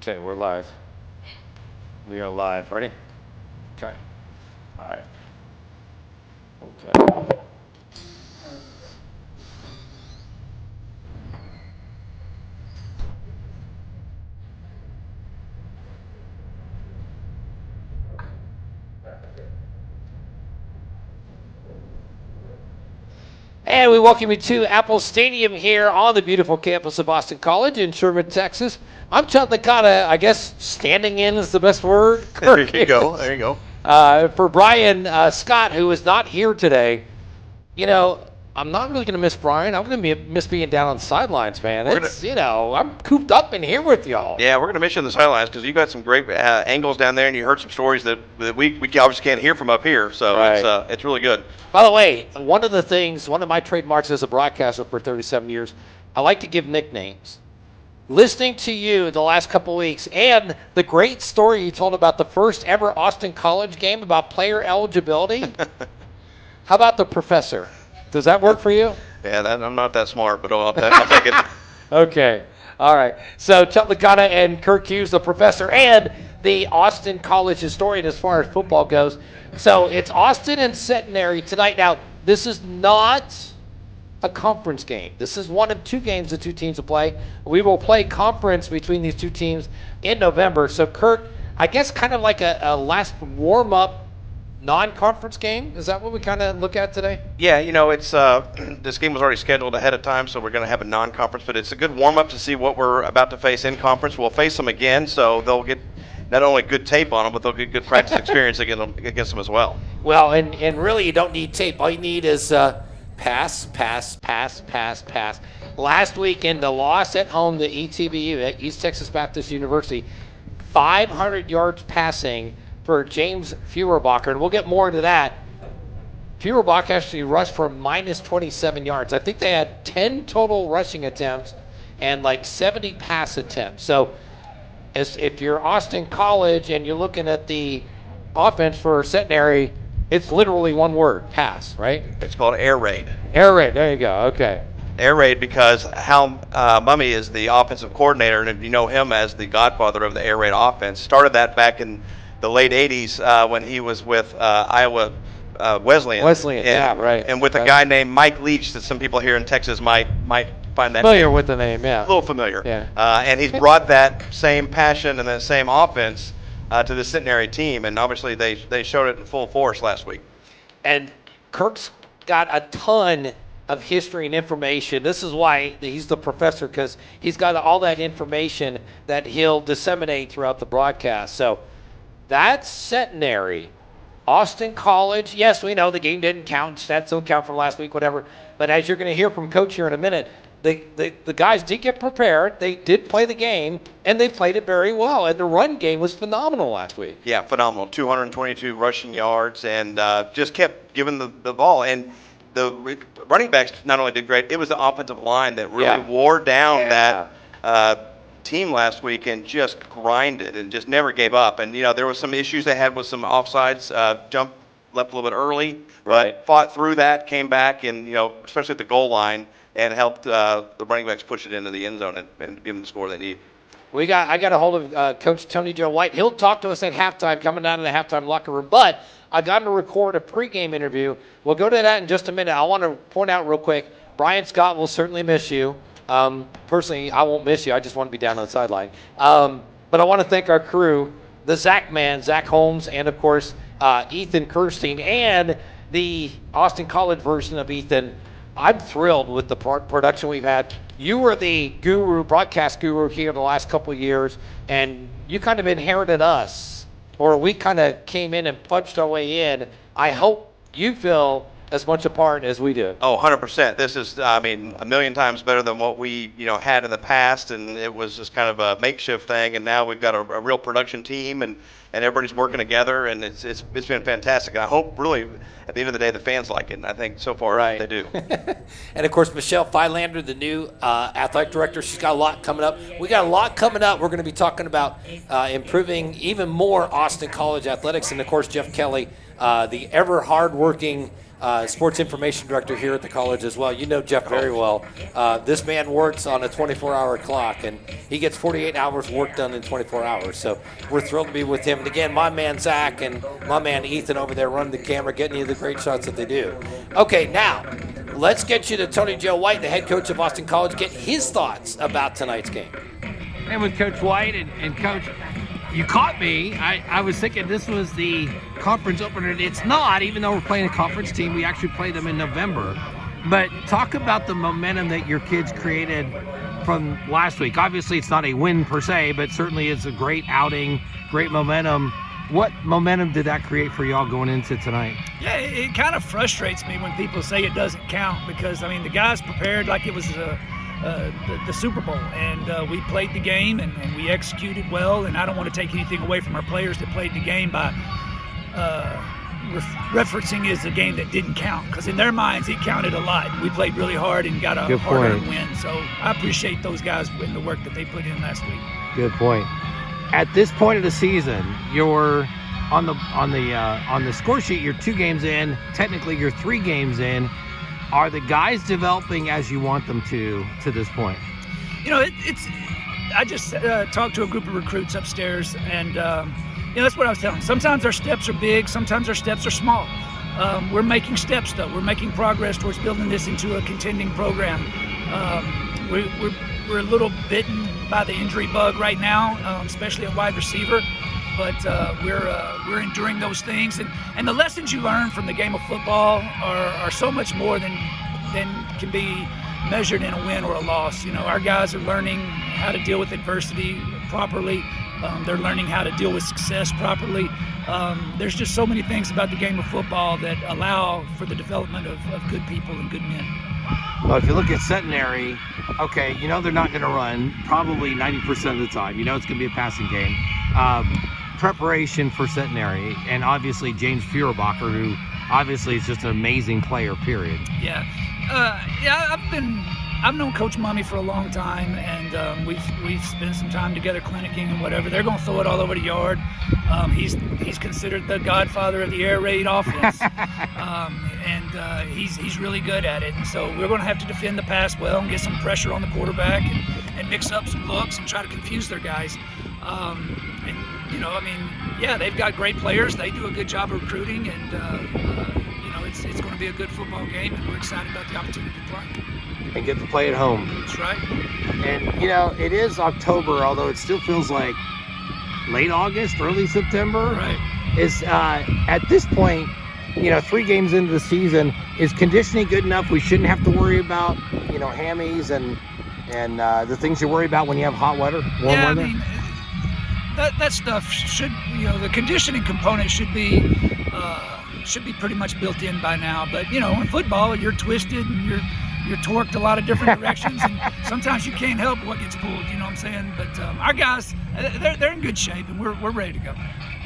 Okay, we're live. We are live. Ready? Okay. All right. Okay. And we welcome you to Apple Stadium here on the beautiful campus of Boston College in Sherman, Texas. I'm Chuck Nakata. I guess standing in is the best word. There you go. There you go. For Brian Scott, who is not here today, you know, I'm not really going to miss Brian. I'm going to miss being down on the sidelines, man. I'm cooped up in here with y'all. Yeah, we're going to miss you on the sidelines because you got some great angles down there, and you heard some stories that we obviously can't hear from up here. So right. It's really good. By the way, one of my trademarks as a broadcaster for 37 years, I like to give nicknames. Listening to you the last couple of weeks and the great story you told about the first ever Austin College game about player eligibility. How about the professor? Does that work for you? Yeah, I'm not that smart, but I'll take it. Okay. All right. So Chuck Nakata and Kirk Hughes, the professor, and the Austin College historian as far as football goes. So it's Austin and Centenary tonight. Now, this is not a conference game. This is one of two games the two teams will play. We will play conference between these two teams in November. So, Kirk, I guess kind of like a last warm-up non-conference game? Is that what we kind of look at today? Yeah, it's this game was already scheduled ahead of time, so we're going to have a non-conference, but it's a good warm-up to see what we're about to face in conference. We'll face them again, so they'll get not only good tape on them, but they'll get good practice experience against them as well. Well, and really you don't need tape. All you need is pass. Last weekend, the loss at home to ETBU, at East Texas Baptist University, 500 yards passing for James Feuerbacher, and we'll get more into that. Feuerbacher actually rushed for minus 27 yards. I think they had 10 total rushing attempts and like 70 pass attempts. So if you're Austin College and you're looking at the offense for Centenary, it's literally one word, pass, right? It's called air raid. Air raid, there you go, okay. Air raid because Hal Mummy is the offensive coordinator, and you know him as the godfather of the air raid offense. Started that back in the late 80s when he was with Iowa Wesleyan. Yeah, right. And with a guy named Mike Leach that some people here in Texas might find that familiar with the name, yeah. A little familiar. Yeah. And he's brought that same passion and that same offense to the Centenary team, and obviously they showed it in full force last week. And Kirk's got a ton of history and information. This is why he's the professor, because he's got all that information that he'll disseminate throughout the broadcast. So that's Centenary. Austin College, yes, we know the game didn't count. Stats don't count from last week, whatever. But as you're going to hear from Coach here in a minute, the guys did get prepared. They did play the game, and they played it very well. And the run game was phenomenal last week. Yeah, phenomenal. 222 rushing yards, and just kept giving the ball. And the running backs not only did great, it was the offensive line that really wore down that team last week and just grinded and just never gave up. And, there was some issues they had with some offsides, left a little bit early, but fought through that, came back, and, especially at the goal line, and helped the running backs push it into the end zone and give them the score they need. I got a hold of Coach Tony Joe White. He'll talk to us at halftime, coming down to the halftime locker room. But I got to record a pregame interview. We'll go to that in just a minute. I want to point out real quick, Brian Scott will certainly miss you. Personally, I won't miss you. I just want to be down on the sideline. But I want to thank our crew, the Zach Man, Zach Holmes, and, of course, Ethan Kirstein, and the Austin College version of Ethan. I'm thrilled with the production we've had. You were the broadcast guru here the last couple of years, and you kind of inherited us, or we kind of came in and punched our way in. I hope you feel as much a part as we do. Oh, 100%. This is, a million times better than what we, had in the past, and it was just kind of a makeshift thing, and now we've got a real production team, and everybody's working together, and it's been fantastic. And I hope, really, at the end of the day, the fans like it, and I think so far they do. And, of course, Michelle Feilander, the new athletic director, she's got a lot coming up. We got a lot coming up. We're going to be talking about improving even more Austin College athletics, and, of course, Jeff Kelly, the ever hardworking sports information director here at the college as well. You know Jeff very well. This man works on a 24-hour clock, and he gets 48 hours work done in 24 hours. So we're thrilled to be with him. And again, my man Zach and my man Ethan over there running the camera, getting you the great shots that they do. Okay, now let's get you to Tony Joe White, the head coach of Boston College, get his thoughts about tonight's game. And with Coach White and Coach, you caught me. I was thinking this was the conference opener. It's not, even though we're playing a conference team. We actually play them in November. But talk about the momentum that your kids created from last week. Obviously, it's not a win per se, but certainly it's a great outing, great momentum. What momentum did that create for y'all going into tonight? Yeah, it kind of frustrates me when people say it doesn't count because, I mean, the guys prepared like it was the Super Bowl, and we played the game and we executed well, and I don't want to take anything away from our players that played the game by referencing it as a game that didn't count, because in their minds it counted a lot. We played really hard and got a hard-earned win, so I appreciate those guys and the work that they put in last week. Good point. At this point of the season, you're on the score sheet. You're 2 games in. Technically, you're 3 games in. Are the guys developing as you want them to this point? You know, I just talked to a group of recruits upstairs, and that's what I was telling them. Sometimes our steps are big, sometimes our steps are small. We're making steps, though. We're making progress towards building this into a contending program. We're a little bitten by the injury bug right now, especially at wide receiver. But we're enduring those things, and the lessons you learn from the game of football are so much more than can be measured in a win or a loss. You know, our guys are learning how to deal with adversity properly. They're learning how to deal with success properly. There's just so many things about the game of football that allow for the development of good people and good men. Well, if you look at Centenary, okay, you know they're not going to run probably 90% of the time. You know it's going to be a passing game. Preparation for Centenary, and obviously James Feuerbacher, who obviously is just an amazing player, period. Yeah, I've known Coach Mummy for a long time, and we've spent some time together clinicking and whatever. They're going to throw it all over the yard. He's considered the godfather of the air raid offense, and he's really good at it. And so we're going to have to defend the pass well and get some pressure on the quarterback and mix up some looks and try to confuse their guys. They've got great players. They do a good job of recruiting, and it's going to be a good football game, and we're excited about the opportunity to play. And get to play at home. That's right. And, it is October, although it still feels like late August, early September. Right. Is at this point, 3 games into the season, is conditioning good enough? We shouldn't have to worry about, hammies and the things you worry about when you have hot weather, warm weather? I mean, that stuff should, the conditioning component should be pretty much built in by now. But, in football, you're twisted and you're torqued a lot of different directions, and sometimes you can't help what gets pulled, you know what I'm saying? But our guys, they're in good shape, and we're ready to go.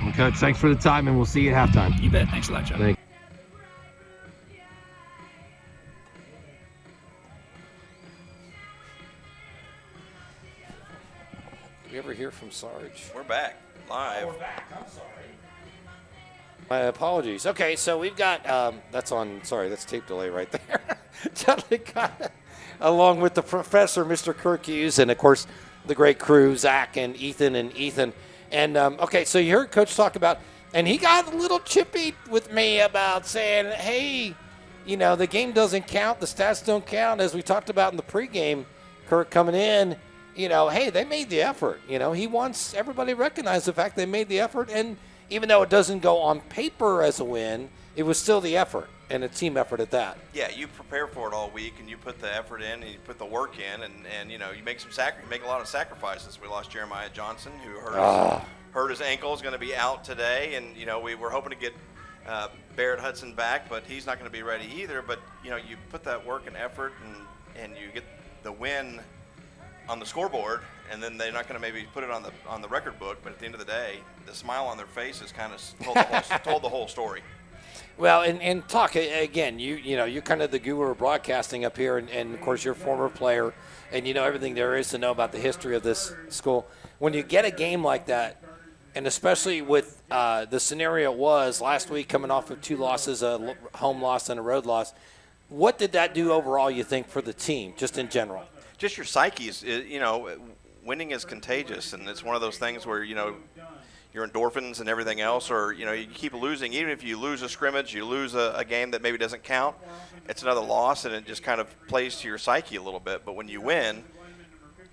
Well, Coach, thanks for the time, and we'll see you at halftime. You bet. Thanks a lot, Joe. Thanks. Did we ever hear from Sarge? We're back live. Oh, we're back. I'm sorry. My apologies. Okay, so we've got, that's tape delay right there. Totally got it. Along with the professor, Mr. Kirk Hughes, and of course, the great crew, Zach and Ethan. And, okay, so you heard Coach talk about, and he got a little chippy with me about saying, hey, the game doesn't count, the stats don't count, as we talked about in the pregame, Kirk coming in, hey, they made the effort. He wants everybody to recognize the fact they made the effort, and even though it doesn't go on paper as a win, it was still the effort, and a team effort at that. Yeah, you prepare for it all week, and you put the effort in, and you put the work in, and you make a lot of sacrifices. We lost Jeremiah Johnson, who hurt his ankle, is going to be out today, and we were hoping to get Barrett Hudson back, but he's not going to be ready either. But you put that work and effort, and you get the win on the scoreboard, and then they're not going to maybe put it on the record book, but at the end of the day, the smile on their face is kind of told the whole story. Well, and talk again. You're kind of the guru of broadcasting up here, and of course you're a former player, and you know everything there is to know about the history of this school. When you get a game like that, And especially with the scenario was last week coming off of 2 losses, a home loss and a road loss. What did that do overall, you think, for the team, just in general? Just your psyches, winning is contagious, and it's one of those things where, your endorphins and everything else, or, you keep losing. Even if you lose a scrimmage, you lose a game that maybe doesn't count, it's another loss, and it just kind of plays to your psyche a little bit. But when you win,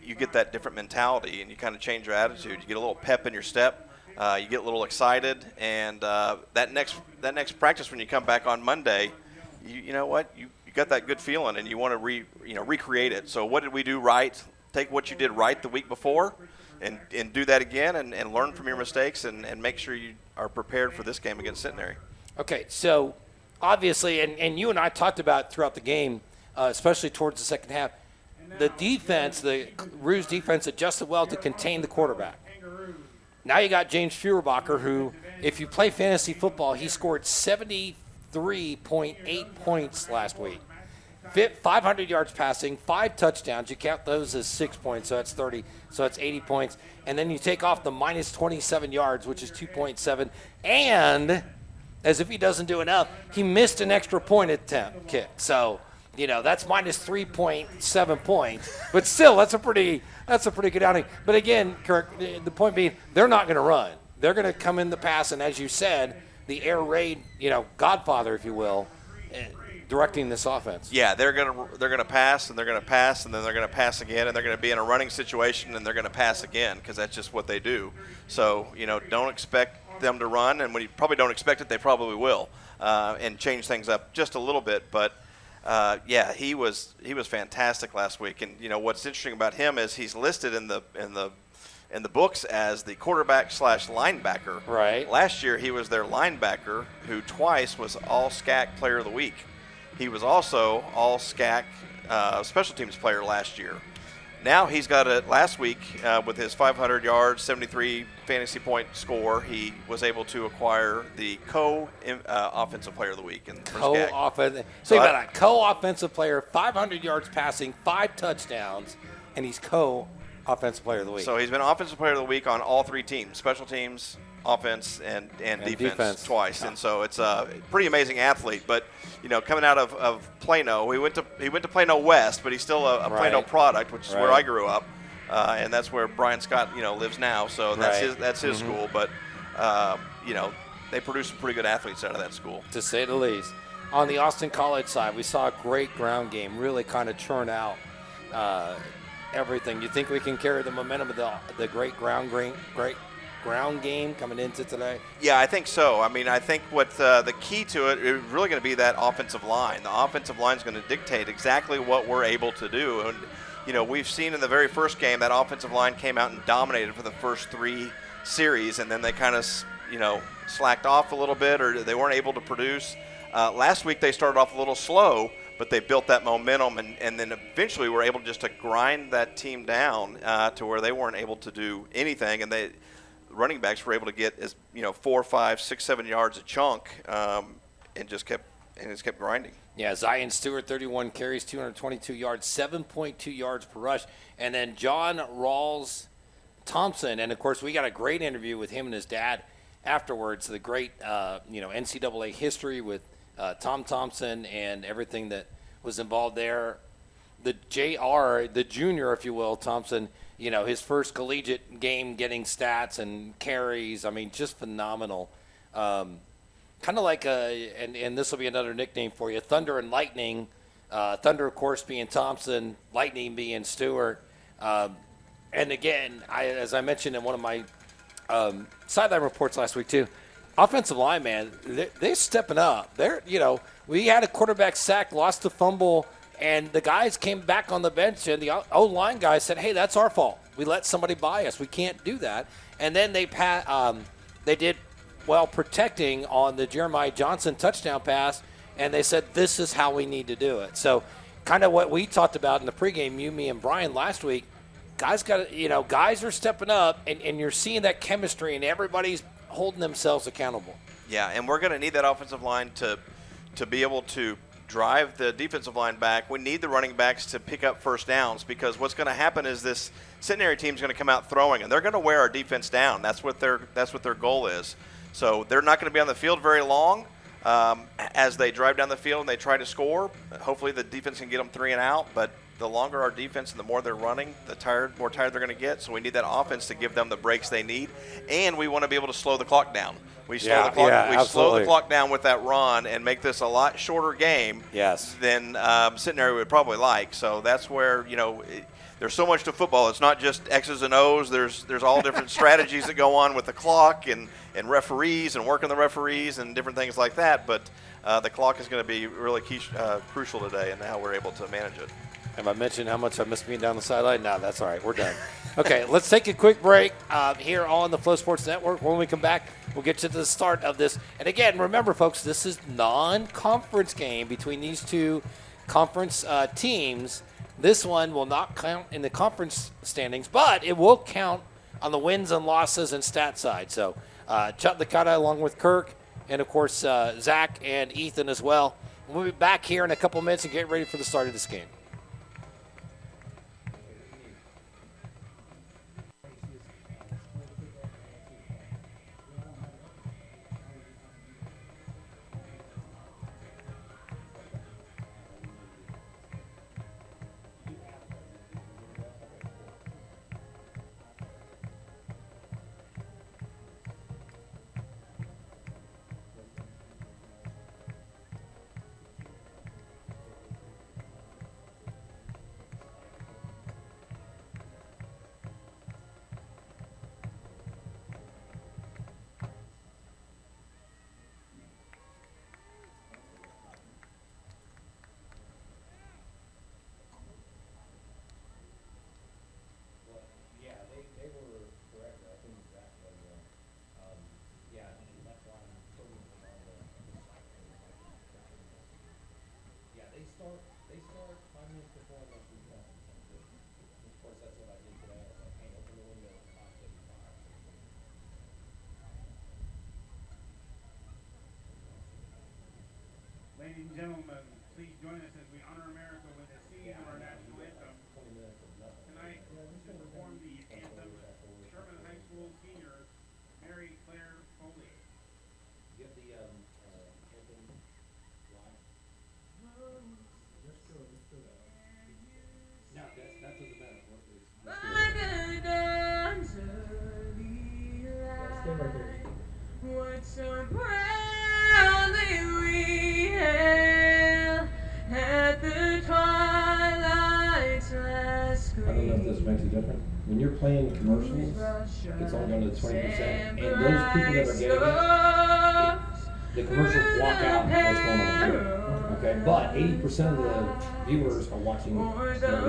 you get that different mentality, and you kind of change your attitude. You get a little pep in your step. You get a little excited, and that next practice when you come back on Monday, you know what? You got that good feeling, and you want to recreate it. So what did we do right? Take what you did right the week before, and do that again, and learn from your mistakes, and make sure you are prepared for this game against Centenary. Okay, so obviously, and you and I talked about throughout the game, especially towards the second half, the defense, the Ruse defense adjusted well to contain the quarterback. Now you got James Feuerbacher, who, if you play fantasy football, he scored 73.8 points last week. 500 yards passing, 5 touchdowns. You count those as 6 points, so that's 30. So that's 80 points. And then you take off the minus 27 yards, which is 2.7. And as if he doesn't do enough, he missed an extra point attempt kick. So, that's minus 3.7 points. But still, that's a pretty good outing. But again, Kirk, the point being, they're not going to run. They're going to come in the pass, and as you said, the air raid, godfather, if you will, directing this offense. Yeah, they're gonna pass, and they're gonna pass, and then they're gonna pass again, and they're gonna be in a running situation, and they're gonna pass again, because that's just what they do. So don't expect them to run, and when you probably don't expect it, they probably will, and change things up just a little bit. But yeah, he was fantastic last week, and what's interesting about him is he's listed in the books as the quarterback / linebacker. Right. Last year he was their linebacker, who twice was All SCAC Player of the Week. He was also All SCAC Special Teams Player last year. Now he's got it last week with his 500 yards, 73 fantasy point score. He was able to acquire the co-offensive player of the week. Co-offensive. So you got a co-offensive player, 500 yards passing, 5 touchdowns, and he's co-offensive player of the week. So he's been offensive player of the week on all 3 teams, special teams, offense, and defense twice. And so it's a pretty amazing athlete. But coming out of Plano, he went to Plano West, but he's still a Plano product, which is where I grew up, and that's where Brian Scott lives now. So that's his school. But they produce some pretty good athletes out of that school, to say the least. On the Austin College side, we saw a great ground game really kind of churn out everything. You think we can carry the momentum of the great ground game coming into today? Yeah, I think so. I mean, I think what the key to it is really going to be that offensive line. The offensive line is going to dictate exactly what we're able to do. And, we've seen in the very first game that offensive line came out and dominated for the first 3 series, and then they kind of, slacked off a little bit, or they weren't able to produce. Last week they started off a little slow, but they built that momentum, and then eventually were able just to grind that team down to where they weren't able to do anything, and the running backs were able to get 4, 5, 6, 7 yards a chunk, and just kept grinding. Yeah, Zion Stewart, 31 carries, 222 yards, 7.2 yards per rush, and then John Rawls Thompson, and of course we got a great interview with him and his dad afterwards. The great NCAA history with Tom Thompson and everything that was involved there. The junior, if you will, Thompson, his first collegiate game getting stats and carries. I mean, just phenomenal. Kind of like and this will be another nickname for you, Thunder and Lightning. Thunder, of course, being Thompson, Lightning being Stewart. And again, as I mentioned in one of my sideline reports last week too, offensive line, man, they're stepping up. We had a quarterback sack, lost the fumble, and the guys came back on the bench, and the O-line guys said, hey, that's our fault. We let somebody by us. We can't do that. And then they did well protecting on the Jeremiah Johnson touchdown pass, and they said, this is how we need to do it. So kind of what we talked about in the pregame, me, and Brian last week, guys are stepping up, and you're seeing that chemistry, and everybody's holding themselves accountable. Yeah, and we're going to need that offensive line to be able to drive the defensive line back, we need the running backs to pick up first downs, because what's going to happen is this Centenary team is going to come out throwing, and they're going to wear our defense down. That's what their goal is. So they're not going to be on the field very long. As they drive down the field and they try to score, hopefully the defense can get them 3 and out. But the longer our defense and the more they're running, the more tired they're going to get. So we need that offense to give them the breaks they need, and we want to be able to slow the clock down. We slow the clock down with that run and make this a lot shorter game than Centenary would probably like. So that's where, there's so much to football. It's not just X's and O's. There's all different strategies that go on with the clock and referees and working the referees and different things like that. But the clock is going to be really crucial today, and how we're able to manage it. Have I mentioned how much I miss being down the sideline? No, that's all right. We're done. Okay, let's take a quick break here on the FloSports Network. When we come back, we'll get to the start of this. And again, remember, folks, this is non-conference game between these two conference teams. This one will not count in the conference standings, but it will count on the wins and losses and stat side. So Chuck Licata along with Kirk, and, of course, Zach and Ethan as well. We'll be back here in a couple minutes and get ready for the start of this game. They start 5 minutes before the recap. Of course, that's what I did today. I was like, hey, open the window at 5:55. Ladies and gentlemen, please join us as we honor America with a singing of our national anthem. Tonight, to perform the anthem, Sherman High School senior Mary Claire Foley. Give the anthem live. No, that doesn't matter. Stay right there. What so proudly we hail at the twilight's last gleam. I don't know if this makes a difference. When you're playing commercials, it's only going to 20%, and those people that are getting it, the commercials block out what's going on here. Okay, but 80% of the viewers are watching what we have here.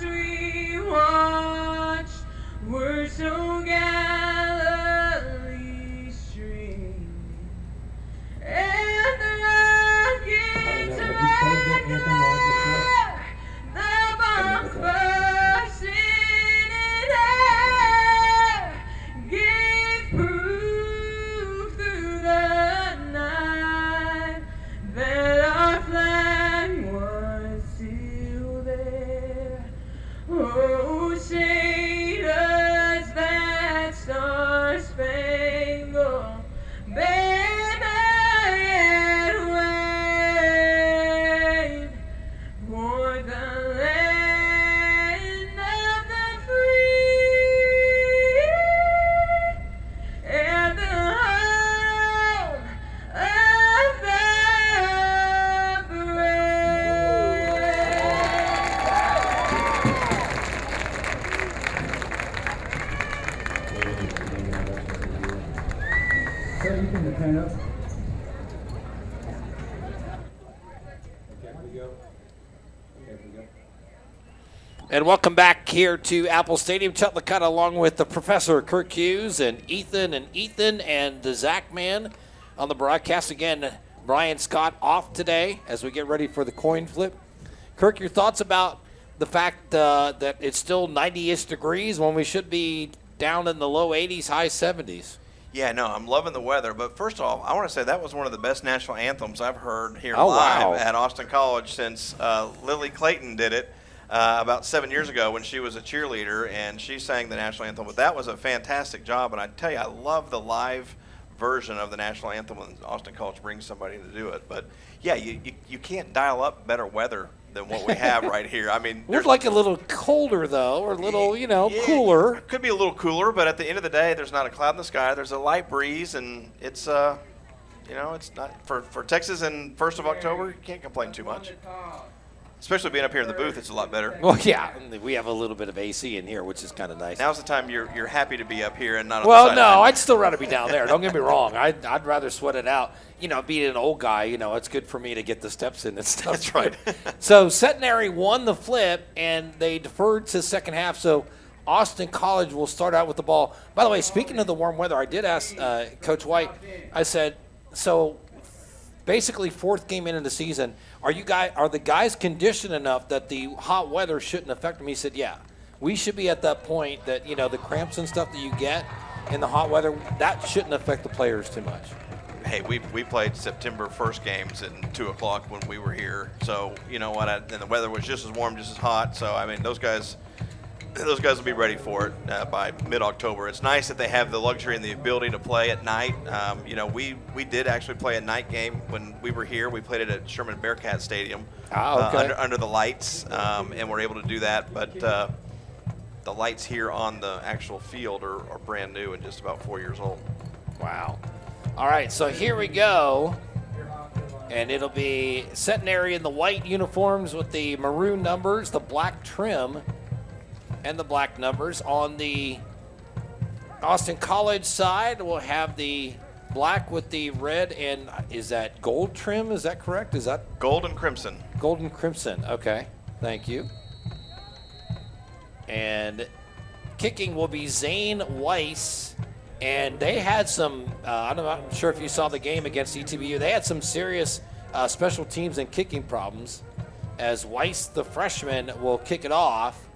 We watched were so gallantly streamed, and the rockets Have you played that anthem live before? the bomb bursting in air gave proof through the night that our flag was still there. Oh, say does that star-spangled banner yet wave for the land of the free and the home of the brave. Sir, you can stand up. And welcome back here to Apple Stadium. Chuck Licata along with the Professor Kirk Hughes and Ethan and the Zach man on the broadcast. Again, Brian Scott off today as we get ready for the coin flip. Kirk, your thoughts about the fact that it's still 90-ish degrees when we should be down in the low 80s, high 70s? Yeah, no, I'm loving the weather. But first off, I want to say that was one of the best national anthems I've heard here Oh, live wow. at Austin College since Lily Clayton did it about 7 years ago when she was a cheerleader, and she sang the national anthem. But that was a fantastic job, and I tell you, I love the live version of the national anthem when Austin College brings somebody to do it. But, yeah, you can't dial up better weather than what we have right here. I mean, Looks like a little colder, though, or a little, yeah, cooler. Could be a little cooler, but at the end of the day, there's not a cloud in the sky. There's a light breeze, and it's, it's not for Texas and 1st of October. You can't complain too much. Especially being up here in the booth, it's a lot better. Well, yeah, we have a little bit of AC in here, which is kind of nice. Now's the time you're happy to be up here and not on the Well, side no, of I'd still rather be down there. Don't get me wrong. I'd rather sweat it out. Being an old guy, it's good for me to get the steps in and stuff. That's right. So Centenary won the flip, and they deferred to the second half. So Austin College will start out with the ball. By the way, speaking of the warm weather, I did ask Coach White. I said, so basically 4th game into the season, are the guys conditioned enough that the hot weather shouldn't affect them? He said, yeah. We should be at that point that, the cramps and stuff that you get in the hot weather, that shouldn't affect the players too much. Hey, we played September 1st games at 2 o'clock when we were here. So, you know what? And the weather was just as warm, just as hot. So, I mean, those guys will be ready for it by mid-October. It's nice that they have the luxury and the ability to play at night. We did actually play a night game when we were here. We played it at Sherman Bearcat Stadium under the lights, and we're able to do that. But the lights here on the actual field are brand new and just about 4 years old. Wow. All right, so here we go. And it'll be Centenary in the white uniforms with the maroon numbers, the black trim, and the black numbers. On the Austin College side, we'll have the black with the red, and is that gold trim? Is that correct? Is that gold and crimson? Gold and crimson. Okay, thank you. And kicking will be Zane Weiss. And they had some, I'm not sure if you saw the game against ETBU, they had some serious special teams and kicking problems as Weiss, the freshman, will kick it off.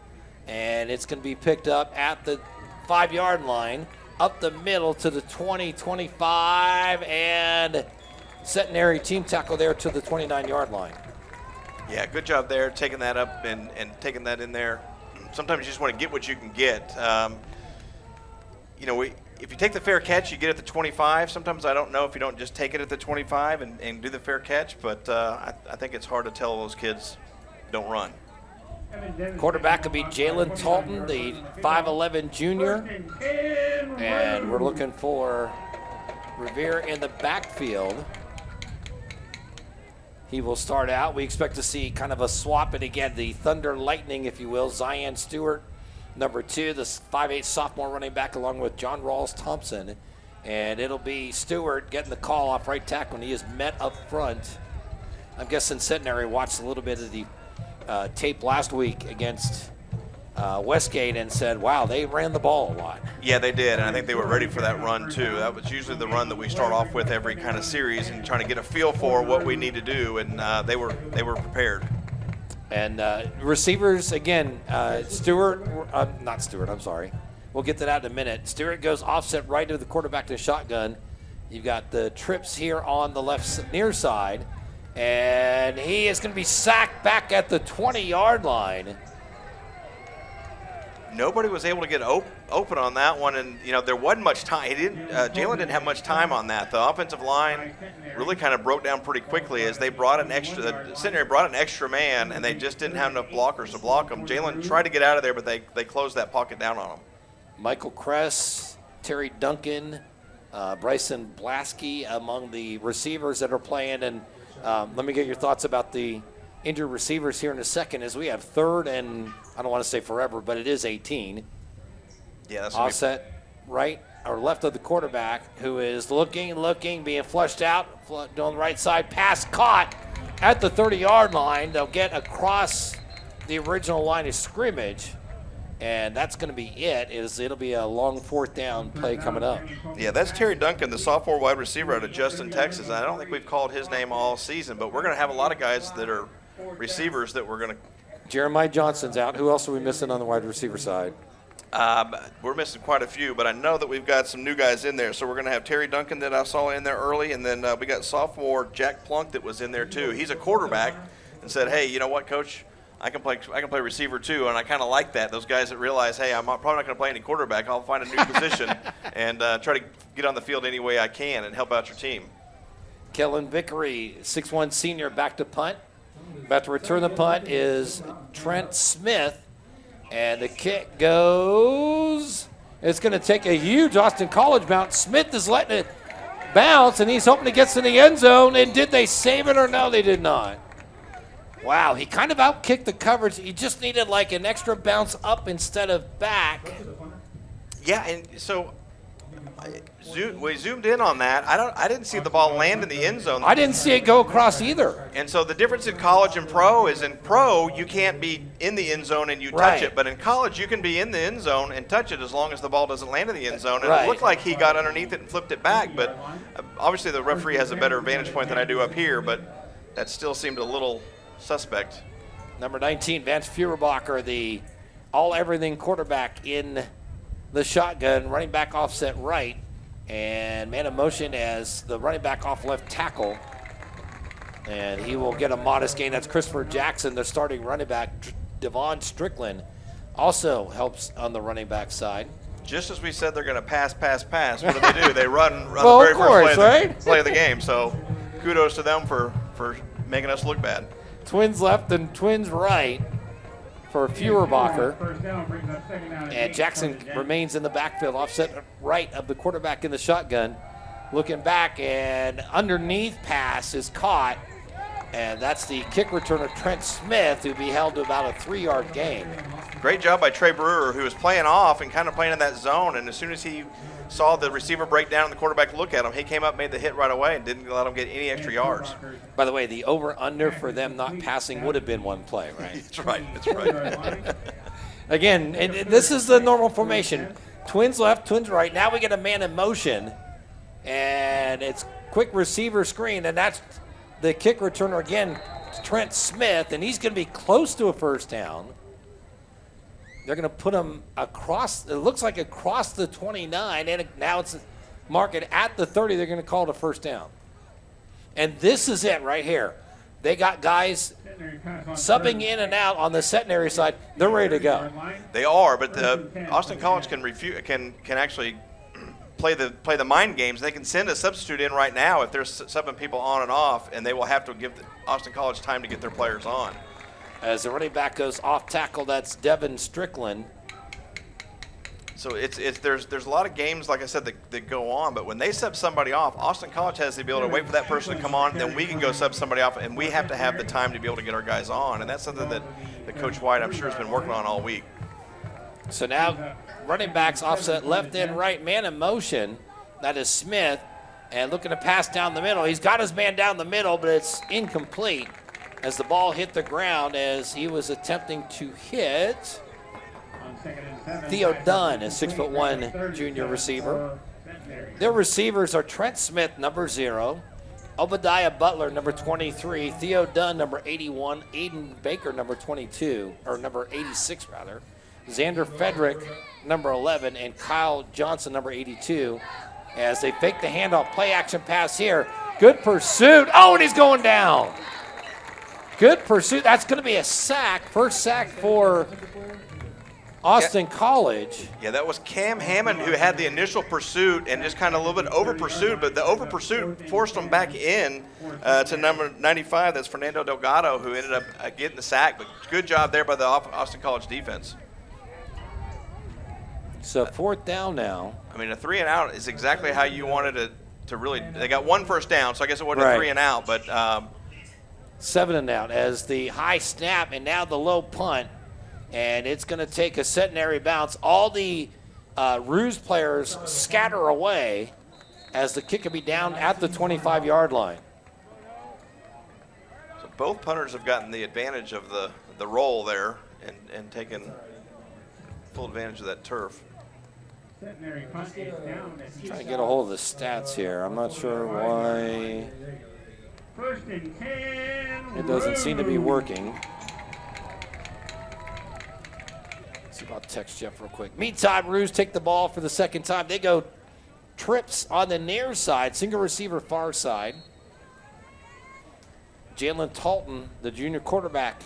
And it's going to be picked up at the 5-yard line, up the middle to the 20, 25, and Centenary team tackle there to the 29-yard line. Yeah, good job there, taking that up and taking that in there. Sometimes you just want to get what you can get. If you take the fair catch, you get at the 25. Sometimes I don't know if you don't just take it at the 25 and do the fair catch, but I think it's hard to tell those kids don't run. Quarterback will be Jalen Talton, the 5'11 junior. And we're looking for Revere in the backfield. He will start out. We expect to see kind of a swap it again, the Thunder Lightning, if you will. Zion Stewart, number 2, the 5'8 sophomore running back, along with John Rawls Thompson. And it'll be Stewart getting the call off right tackle when he is met up front. I'm guessing Centenary watched a little bit of the tape last week against Westgate and said, wow, they ran the ball a lot. Yeah, they did, and I think they were ready for that run too. That was usually the run that we start off with every kind of series and trying to get a feel for what we need to do, and they were prepared. And receivers, again, not Stewart, I'm sorry. We'll get to that in a minute. Stewart goes offset right to the quarterback to the shotgun. You've got the trips here on the left near side. And he is going to be sacked back at the 20-yard line. Nobody was able to get open on that one, and there wasn't much time. Jalen didn't have much time on that. The offensive line really kind of broke down pretty quickly as they brought Centenary brought an extra man, and they just didn't have enough blockers to block him. Jalen tried to get out of there, but they closed that pocket down on him. Michael Kress, Terry Duncan, Bryson Blasky among the receivers that are playing. And let me get your thoughts about the injured receivers here in a second, as we have 3rd and, I don't want to say forever, but it is 18. Yeah, that's offset right or left of the quarterback, who is looking, being flushed out, on the right side, pass caught at the 30-yard line. They'll get across the original line of scrimmage, and that's going to be it. It'll be a long 4th down play coming up. Yeah, that's Terry Duncan, the sophomore wide receiver out of Justin, Texas. I don't think we've called his name all season, but we're going to have a lot of guys that are receivers that we're going to. Jeremiah Johnson's out. Who else are we missing on the wide receiver side? We're missing quite a few, but I know that we've got some new guys in there. So we're going to have Terry Duncan that I saw in there early, and then we got sophomore Jack Plunk that was in there too. He's a quarterback and said, hey, you know what, Coach? I can play receiver too, and I kind of like that. Those guys that realize, hey, I'm probably not going to play any quarterback. I'll find a new position and try to get on the field any way I can and help out your team. Kellen Vickery, 6'1" senior, back to punt. About to return the punt is Trent Smith. And the kick goes. It's going to take a huge Austin College bounce. Smith is letting it bounce, and he's hoping it gets in the end zone. And did they save it or no? They did not. Wow, he kind of outkicked the coverage. He just needed like an extra bounce up instead of back. Yeah, and so we zoomed in on that. I didn't see the ball land in the end zone. I didn't see it go across either. And so the difference in college and pro is in pro, you can't be in the end zone and you touch it. But in college, you can be in the end zone and touch it as long as the ball doesn't land in the end zone. And it looked like he got underneath it and flipped it back. But obviously the referee has a better vantage point than I do up here. But that still seemed a little suspect. Number 19, Vance Feuerbacher, the all-everything quarterback in the shotgun, running back offset right, and man in motion as the running back off left tackle. And he will get a modest gain. That's Christopher Jackson, the starting running back. Devon Strickland also helps on the running back side. Just as we said they're going to pass. What do? They run well, the very of course, first play of the game. So kudos to them for making us look bad. Twins left and twins right for Feuerbacher. And Jackson remains in the backfield, offset right of the quarterback in the shotgun. Looking back, and underneath pass is caught. And that's the kick returner, Trent Smith, who be held to about a 3-yard gain. Great job by Trey Brewer, who was playing off and kind of playing in that zone. And as soon as he saw the receiver break down and the quarterback look at him, he came up, made the hit right away, and didn't let him get any extra yards. By the way, the over-under for them not passing would have been one play, right? That's right. Again, this is the normal formation. Twins left, twins right. Now we get a man in motion, and it's quick receiver screen, and that's the kick returner again, Trent Smith, and he's going to be close to a first down. They're going to put him across, it looks like across the 29, and now it's marked at the 30. They're going to call it a first down. And this is it right here. They got guys subbing in and out on the Centenary side. They're ready to go. They are, but the Austin College can actually play the mind games. They can send a substitute in right now if they're subbing people on and off, and they will have to give Austin College time to get their players on. As the running back goes off tackle, that's Devin Strickland. So there's a lot of games, like I said, that go on, but when they sub somebody off, Austin College has the ability to wait for that person to come on, then we can go sub somebody off, and we have to have the time to be able to get our guys on, and that's something that Coach White, I'm sure, has been working on all week. So now running backs offset left and right, man in motion. That is Smith, and looking to pass down the middle. He's got his man down the middle, but it's incomplete as the ball hit the ground as he was attempting to hit Theo Dunn, a 6'1" junior receiver. Their receivers are Trent Smith, number 0, Obadiah Butler, number 23, Theo Dunn, number 81, Aiden Baker, number 22, or number 86 rather, Xander Fedrick, number 11, and Kyle Johnson, number 82, as they fake the handoff, play action pass here. Good pursuit. Oh, and he's going down. Good pursuit. That's going to be a sack. First sack for Austin College. Yeah, that was Cam Hammond who had the initial pursuit and just kind of a little bit over pursued, but the over pursuit forced him back in to number 95. That's Fernando Delgado, who ended up getting the sack. But good job there by the Austin College defense. So 4th down now. I mean, a 3 and out is exactly how you wanted it to really. They got one first down, so I guess it wasn't a 3 and out, but 7 and out as the high snap and now the low punt. And it's going to take a Centenary bounce. All the Ruse players scatter away as the kick will be down at the 25-yard line. So both punters have gotten the advantage of the roll there and taken full advantage of that turf. Centenary punt is down. Trying to get a hold of the stats here. I'm not sure why 1st and 10. it doesn't seem to be working. It's about text Jeff real quick. Meantime, Roos take the ball for the second time. They go trips on the near side, single receiver far side. Jalen Talton, the junior quarterback,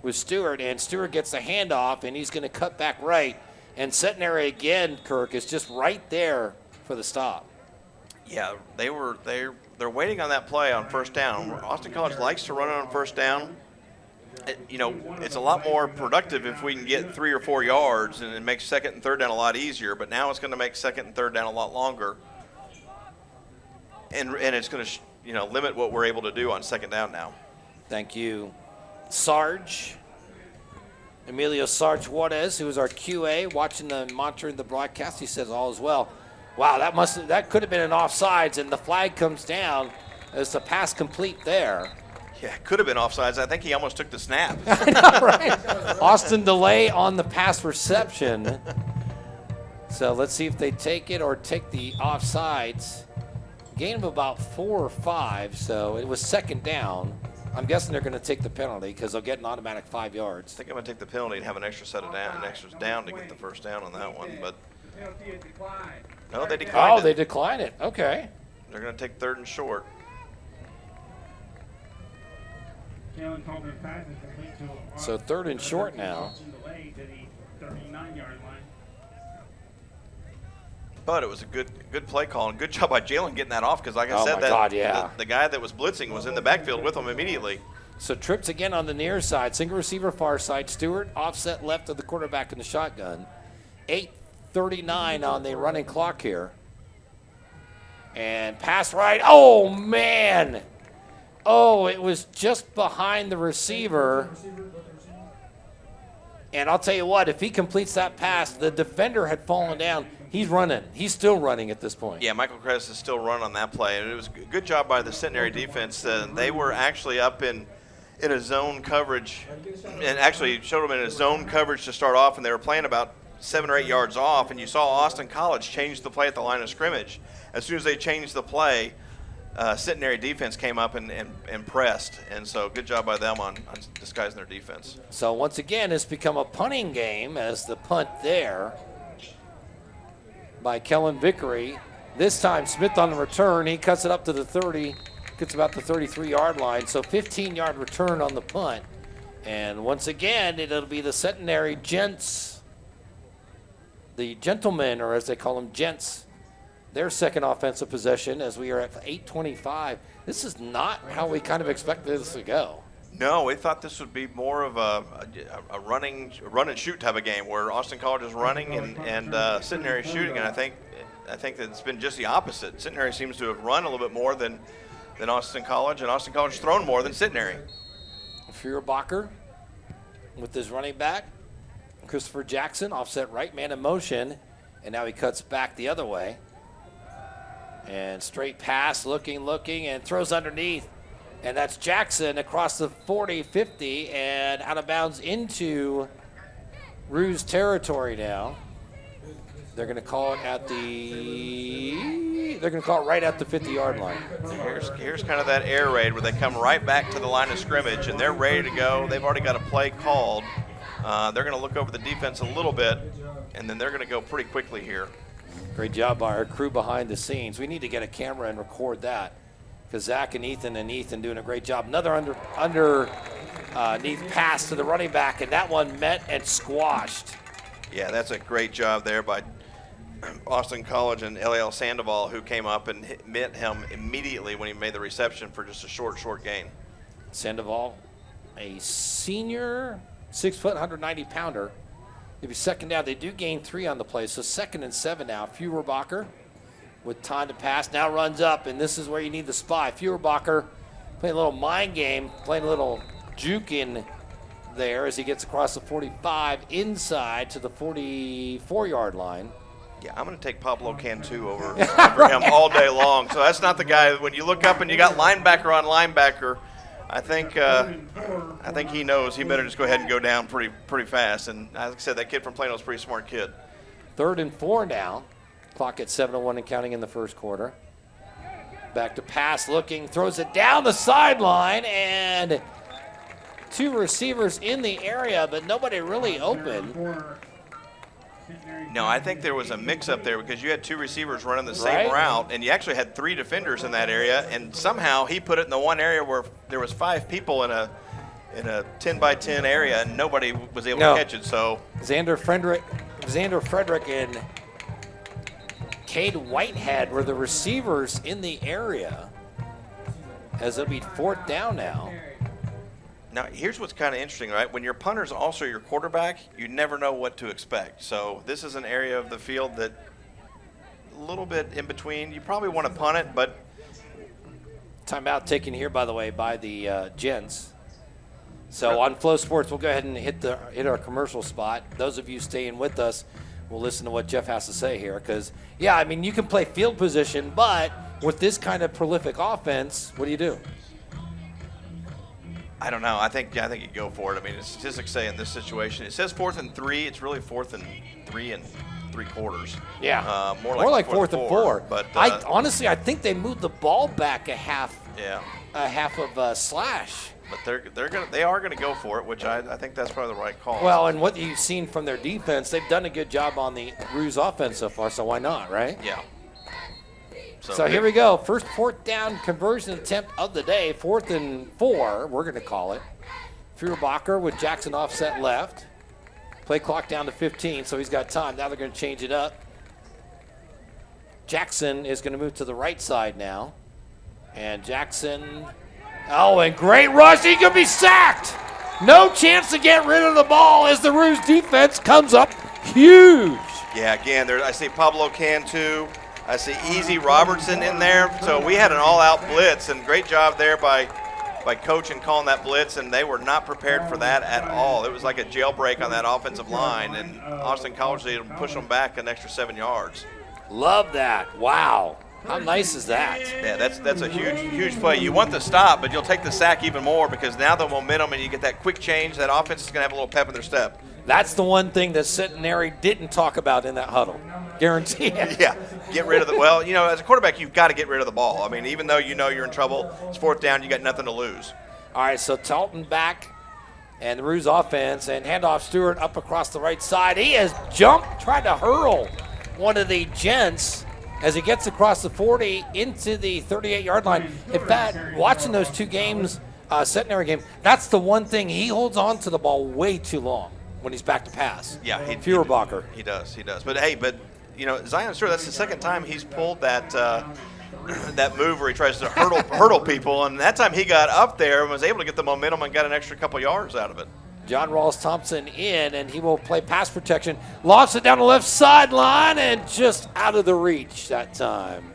with Stewart, and Stewart gets the handoff, and he's going to cut back right. And Centenary again, Kirk, is just right there for the stop. Yeah, they're waiting on that play on first down. Austin College likes to run it on first down. It's a lot more productive if we can get 3 or 4 yards, and it makes second and third down a lot easier. But now it's going to make second and third down a lot longer, and it's going to limit what we're able to do on second down now. Thank you, Sarge. Emilio Sarge Juarez, who is our QA, monitoring the broadcast. He says all is well. Wow, that could have been an offsides, and the flag comes down as the pass complete there. Yeah, could have been offsides. I think he almost took the snap. I know, right? Austin delay on the pass reception. So let's see if they take it or take the offsides. Gain of about 4 or 5, so it was second down. I'm guessing they're going to take the penalty because they'll get an automatic 5 yards. I think I'm going to take the penalty and have an extra set of extras down to get the first down on that one. But no, they declined it. They declined it. Okay. They're going to take third and short. So third and short now. But it was a good play call and good job by Jalen getting that off because, like I said, the guy that was blitzing was in the backfield with him immediately. So trips again on the near side, single receiver far side. Stewart offset left of the quarterback in the shotgun. 8:39 on the running clock here. And pass right. Oh, man. Oh, it was just behind the receiver. And I'll tell you what, if he completes that pass, the defender had fallen down. He's running. He's still running at this point. Yeah, Michael Kress is still running on that play. And it was a good job by the Centenary defense. They were actually up in a zone coverage and actually showed them in a zone coverage to start off, and they were playing about 7 or 8 yards off, and you saw Austin College change the play at the line of scrimmage. As soon as they changed the play, Centenary defense came up and pressed, and so good job by them on disguising their defense. So once again, it's become a punting game as the punt there by Kellen Vickery. This time Smith on the return. He cuts it up to the 30, gets about the 33-yard line. So 15-yard return on the punt. And once again, it'll be the Centenary Gents, the gentlemen, or as they call them, Gents, their second offensive possession as we are at 8:25. This is not how we kind of expected this to go. No, we thought this would be more of a run and shoot type of game where Austin College is running and Centenary shooting, and I think that it's been just the opposite. Centenary seems to have run a little bit more than Austin College, and Austin College has thrown more than Centenary. Feuerbacher with his running back. Christopher Jackson, offset right, man in motion, and now he cuts back the other way. And straight pass, looking, and throws underneath. And that's Jackson across the 40, 50, and out of bounds into Ruse territory now. They're going to call it right at the 50-yard line. Here's kind of that air raid where they come right back to the line of scrimmage, and they're ready to go. They've already got a play called. They're going to look over the defense a little bit, and then they're going to go pretty quickly here. Great job by our crew behind the scenes. We need to get a camera and record that because Zach and Ethan doing a great job. Another underneath pass to the running back, and that one met and squashed. Yeah, that's a great job there by Austin College and L.A.L. Sandoval, who came up and met him immediately when he made the reception for just a short gain. Sandoval, a senior, 6 foot, 190-pounder. It'll be second down. They do gain 3 on the play, so 2nd and 7 now. Feuerbacher with time to pass now runs up, and this is where you need the spy. Feuerbacher playing a little mind game, playing a little juke in there as he gets across the 45 inside to the 44-yard line. Yeah, I'm going to take Pablo Cantu over him all day long. So that's not the guy. When you look up and you got linebacker on linebacker, I think he knows he better just go ahead and go down pretty fast. And like I said, that kid from Plano is a pretty smart kid. 3rd and 4 now. Clock at 7:01 and counting in the first quarter. Back to pass, looking, throws it down the sideline, and 2 receivers in the area, but nobody really open. No, I think there was a mix-up there because you had 2 receivers running the same Right. route, and you actually had 3 defenders in that area, and somehow he put it in the one area where there was 5 people in a 10-by-10 area, and nobody was able No. to catch it. So Xander Frederick and Cade Whitehead were the receivers in the area, as it'll be 4th down now. now here's what's kind of interesting, right? When your punter's also your quarterback, you never know what to expect. So this is an area of the field that a little bit in between. You probably want to punt it, but Timeout taken here, by the way, by the Gents. So on FloSports, we'll go ahead and hit our commercial spot. Those of you staying with us will listen to what Jeff has to say here. Because, yeah, I mean, you can play field position, but with this kind of prolific offense, what do you do? I don't know. I think you go for it. I mean, the statistics say in this situation, it says 4th and 3. It's really 4th and 3 3/4. Yeah, more like 4th and 4. But I honestly, I think they moved the ball back a half yeah. of slash. But they are gonna go for it, which I think that's probably the right call. Well, and what you've seen from their defense, they've done a good job on the Ruse offense so far. So why not, right? Yeah. So here we go. First 4th down conversion attempt of the day. 4th and 4, we're going to call it. Feuerbacher with Jackson offset left. Play clock down to 15, so he's got time. Now they're going to change it up. Jackson is going to move to the right side now. And Jackson, and great rush. He could be sacked. No chance to get rid of the ball as the Ruse defense comes up huge. Yeah, again, I see Pablo Cantu. I see Easy Robertson in there. So we had an all-out blitz, and great job there by coach and calling that blitz, and they were not prepared for that at all. It was like a jailbreak on that offensive line, and Austin College did push them back an extra 7 yards. Love that. Wow. How nice is that? Yeah, that's a huge play. You want the stop, but you'll take the sack even more because now the momentum and you get that quick change, that offense is going to have a little pep in their step. That's the one thing that Centenary didn't talk about in that huddle. Guarantee it. Yeah, get rid of well, as a quarterback, you've got to get rid of the ball. I mean, even though you know you're in trouble, it's 4th down, you got nothing to lose. All right, so Talton back and the Ruse offense, and handoff Stewart up across the right side. He has jumped, tried to hurl one of the Gents as he gets across the 40 into the 38-yard line. In fact, watching those 2 games, Centenary game, that's the one thing. He holds on to the ball way too long when he's back to pass. Yeah, Feuerbacher. He does. But hey, Zion Stewart, that's the second time he's pulled that that move where he tries to hurdle people, and that time he got up there and was able to get the momentum and got an extra couple yards out of it. John Rawls Thompson in, and he will play pass protection. Lofts it down the left sideline and just out of the reach that time.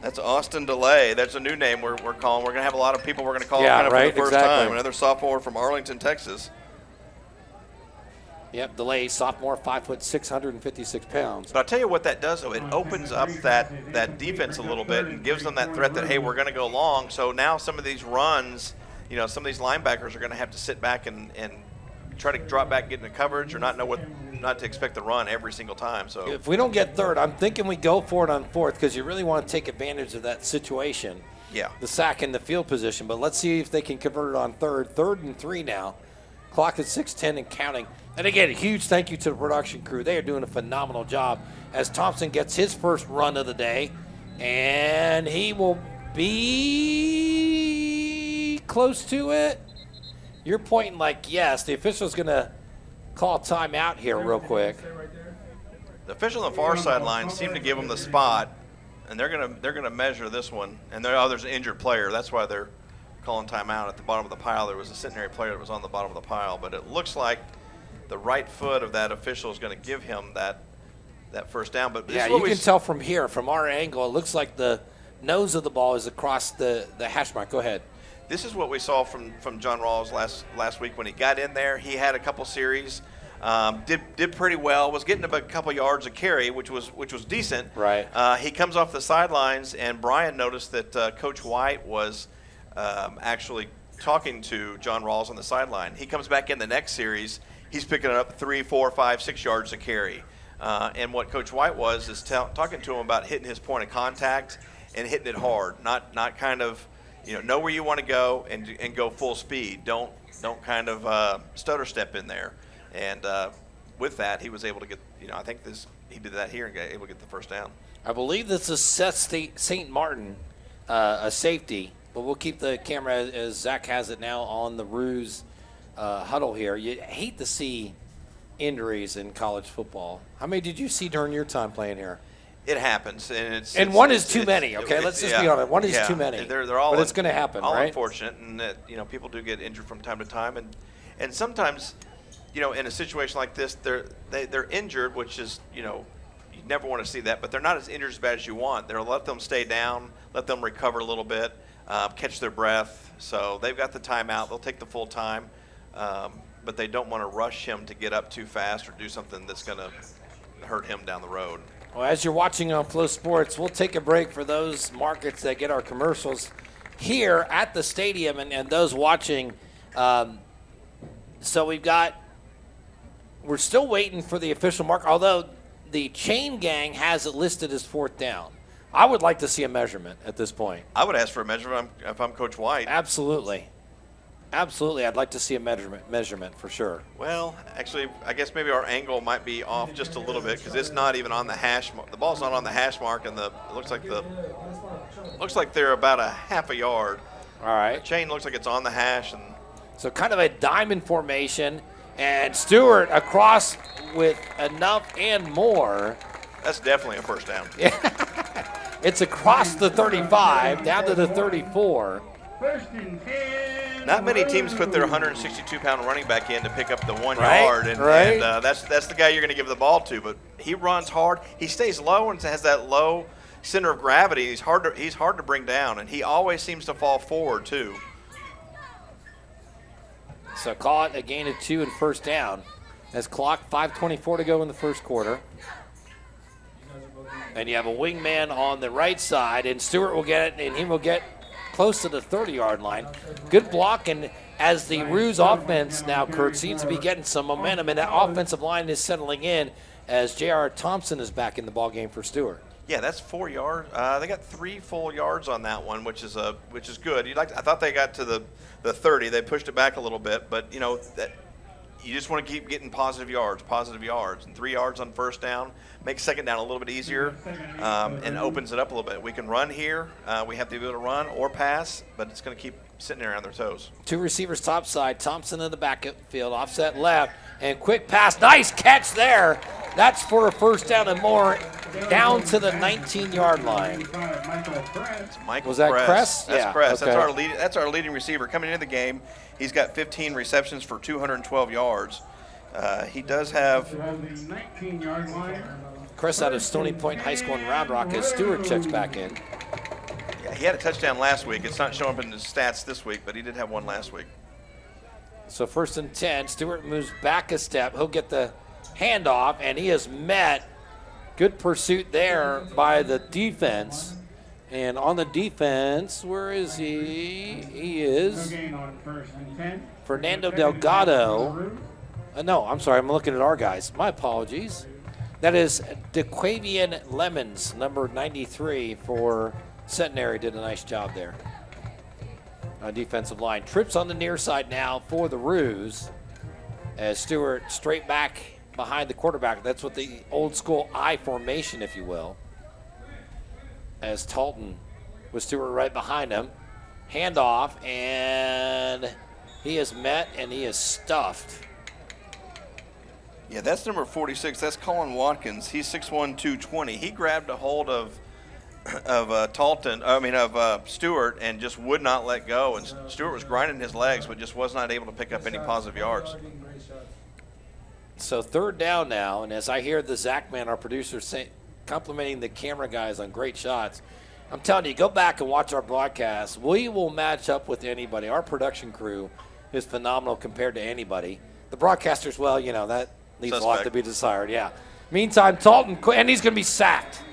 That's Austin DeLay. That's a new name we're calling. We're going to have a lot of people we're going to call Yeah, for right, the first exactly. time. Another sophomore from Arlington, Texas. Yep, DeLay, sophomore, 5 foot, 656 pounds. But I'll tell you what that does, though. It opens up that defense a little bit and gives them that threat that, hey, we're going to go long. So now some of these runs, some of these linebackers are going to have to sit back and try to drop back, get into coverage, or not to expect the run every single time. So if we don't get 3rd, I'm thinking we go for it on 4th because you really want to take advantage of that situation. Yeah. The sack in the field position. But let's see if they can convert it on 3rd. 3rd and 3 now. Clock at 6:10 and counting. And again, a huge thank you to the production crew. They are doing a phenomenal job as Thompson gets his first run of the day. And he will be close to it. You're pointing like yes. The official's going to call timeout here real quick. the official on the far sideline seemed to give them the spot, and they're gonna measure this one. And there's an injured player. That's why they're calling timeout at the bottom of the pile. There was a Centenary player that was on the bottom of the pile, but it looks like the right foot of that official is going to give him that first down. But yeah, you can tell from here, from our angle, it looks like the nose of the ball is across the hash mark. Go ahead. This is what we saw from John Rawls last week when he got in there. He had a couple series, did pretty well, was getting a couple yards of carry, which was decent. Right. He comes off the sidelines, and Brian noticed that Coach White was actually talking to John Rawls on the sideline. He comes back in the next series. He's picking up 3, 4, 5, 6 yards of carry. And what Coach White is talking to him about hitting his point of contact and hitting it hard, not kind of, know where you want to go and go full speed. Don't kind of stutter step in there. And with that, he was able to get, I think he did that here and got able to get the first down. I believe this is Seth St. Martin, a safety, but we'll keep the camera as Zach has it now on the Ruse huddle here. You hate to see injuries in college football. How many did you see during your time playing here? It happens, and one is too many. Okay, let's just be honest. One is too many. They're all, but it's going to happen, all right? Unfortunate, and that people do get injured from time to time, and sometimes, in a situation like this, they're injured, which is you never want to see that, but they're not as injured as bad as you want. They'll let them stay down, let them recover a little bit, catch their breath. So they've got the timeout. They'll take the full time, but they don't want to rush him to get up too fast or do something that's going to hurt him down the road. Well, as you're watching on FloSports, we'll take a break for those markets that get our commercials here at the stadium and those watching. So we're still waiting for the official mark, although the chain gang has it listed as 4th down. I would like to see a measurement at this point. I would ask for a measurement if I'm Coach White. Absolutely. I'd like to see a measurement for sure. Well, actually, I guess maybe our angle might be off just a little bit because it's not even on the hash mark. The ball's not on the hash mark, and it looks like they're about a half a yard. All right. The chain looks like it's on the hash, and so kind of a diamond formation, and Stewart across with enough and more. That's definitely a first down. It's across the 35 down to the 34. First and 10. Not many teams put their 162-pound running back in to pick up the 1 Right, yard, and that's the guy you're going to give the ball to. But he runs hard. He stays low and has that low center of gravity. He's hard to bring down, and he always seems to fall forward too. So call it a gain of 2 and first down. As clock 5:24 to go in the first quarter. And you have a wingman on the right side, and Stewart will get it, and he will get close to the 30-yard line. Good block, and as the Ruse offense now, Kurt, seems to be getting some momentum, and that offensive line is settling in as J.R. Thompson is back in the ballgame for Stewart. Yeah, that's 4 yards. They got 3 full yards on that one, which is good. I thought they got to the 30. They pushed it back a little bit, but that you just want to keep getting positive yards, and 3 yards on first down makes second down a little bit easier, and opens it up a little bit. We can run here. We have the ability to run or pass, but it's going to keep sitting there on their toes. 2 receivers top side. Thompson in the backfield, offset left, and quick pass. Nice catch there. That's for a first down and more, down to the 19-yard line. Was that Kress? That's Yeah, Kress. okay. That's our leading receiver coming into the game. He's got 15 receptions for 212 yards. He does have 19-yard line. Kress out of Stony Point High School in Round Rock as Stewart checks back in. Yeah, he had a touchdown last week. It's not showing up in his stats this week, but he did have one last week. So first and 10, Stewart moves back a step. He'll get the handoff, and he is met. Good pursuit there by the defense. And on the defense, where is he? He is No gain on first and 10. Fernando Delgado. No, I'm sorry. I'm looking at our guys. My apologies. That is DeQuavian Lemons, number 93 for Centenary. Did a nice job there. Defensive line. Trips on the near side now for the Ruse as Stewart straight back behind the quarterback. That's what the old school I formation, if you will. As Talton with Stewart right behind him. Handoff, and he is met and he is stuffed. Yeah, that's number 46. That's Colin Watkins. He's 6'1", 220. He grabbed a hold of Stewart and just would not let go. And Stewart was grinding his legs, but just was not able to pick up any positive yards. So third down now, and as I hear the Zach man, our producer, complimenting the camera guys on great shots, I'm telling you, go back and watch our broadcast. We will match up with anybody. Our production crew is phenomenal compared to anybody. The broadcasters, well, that leaves a lot to be desired, yeah. Meantime, Talton, and he's going to be sacked.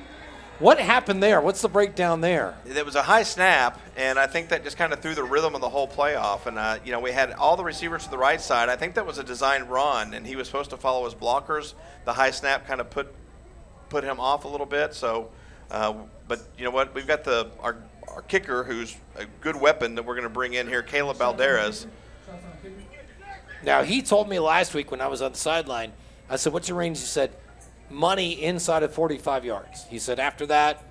What happened there? What's the breakdown there? There was a high snap, and I think that just kind of threw the rhythm of the whole playoff. And, we had all the receivers to the right side. I think that was a designed run, and he was supposed to follow his blockers. The high snap kind of put him off a little bit. So, but you know what? We've got our kicker, who's a good weapon that we're going to bring in here, Caleb Balderas. Now, he told me last week when I was on the sideline, I said, what's your range? He said, money inside of 45 yards. He said, after that,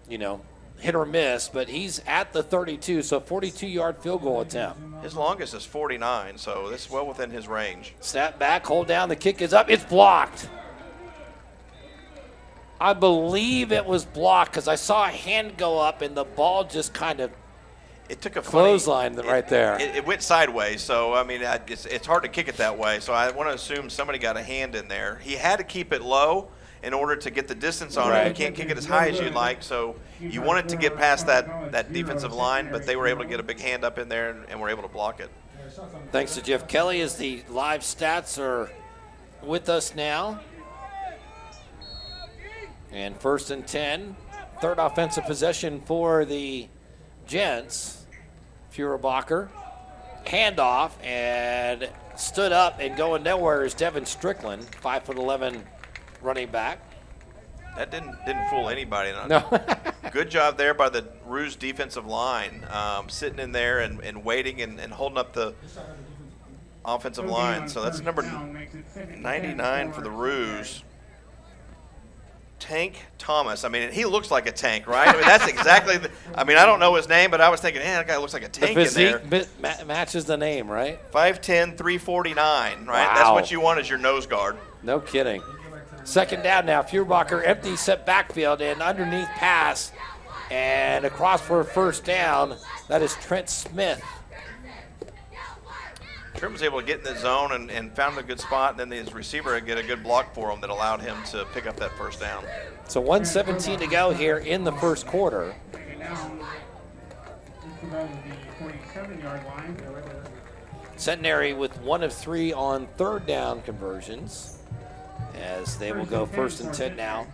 hit or miss, but he's at the 32, so 42-yard field goal attempt. His longest is 49, so this is well within his range. Snap back, hold down, the kick is up, it's blocked. I believe it was blocked because I saw a hand go up and the ball just kind of It took a clothesline right there. It went sideways, so I mean, it's hard to kick it that way. So I want to assume somebody got a hand in there. He had to keep it low in order to get the distance on it. You can't kick it as high as you'd like, so you want it to get past that defensive line, but they were able to get a big hand up in there and were able to block it. Thanks to Jeff Kelly, as the live stats are with us now. And 1st and 10, third offensive possession for the Gents. Feuerbacher, handoff, and stood up and going nowhere is Devin Strickland, 5'11" running back. That didn't fool anybody. No. Good job there by the Ruse defensive line, sitting in there and waiting and holding up the offensive line. So that's number 99 for the Ruse. Tank Thomas. I mean, he looks like a tank, right? I mean, that's exactly I don't know his name, but I was thinking, that guy looks like a tank in there. The physique matches the name, right? 5'10", 349, right? Wow. That's what you want as your nose guard. No kidding. Second down now. Feuerbacher, empty set backfield and underneath pass. And across for a first down. That is Trent Smith. Trent was able to get in the zone and found a good spot, and then his receiver get a good block for him that allowed him to pick up that first down. So 1:17 to go here in the first quarter. Centenary with 1 of 3 on third down conversions, as they will go 1st and 10 now.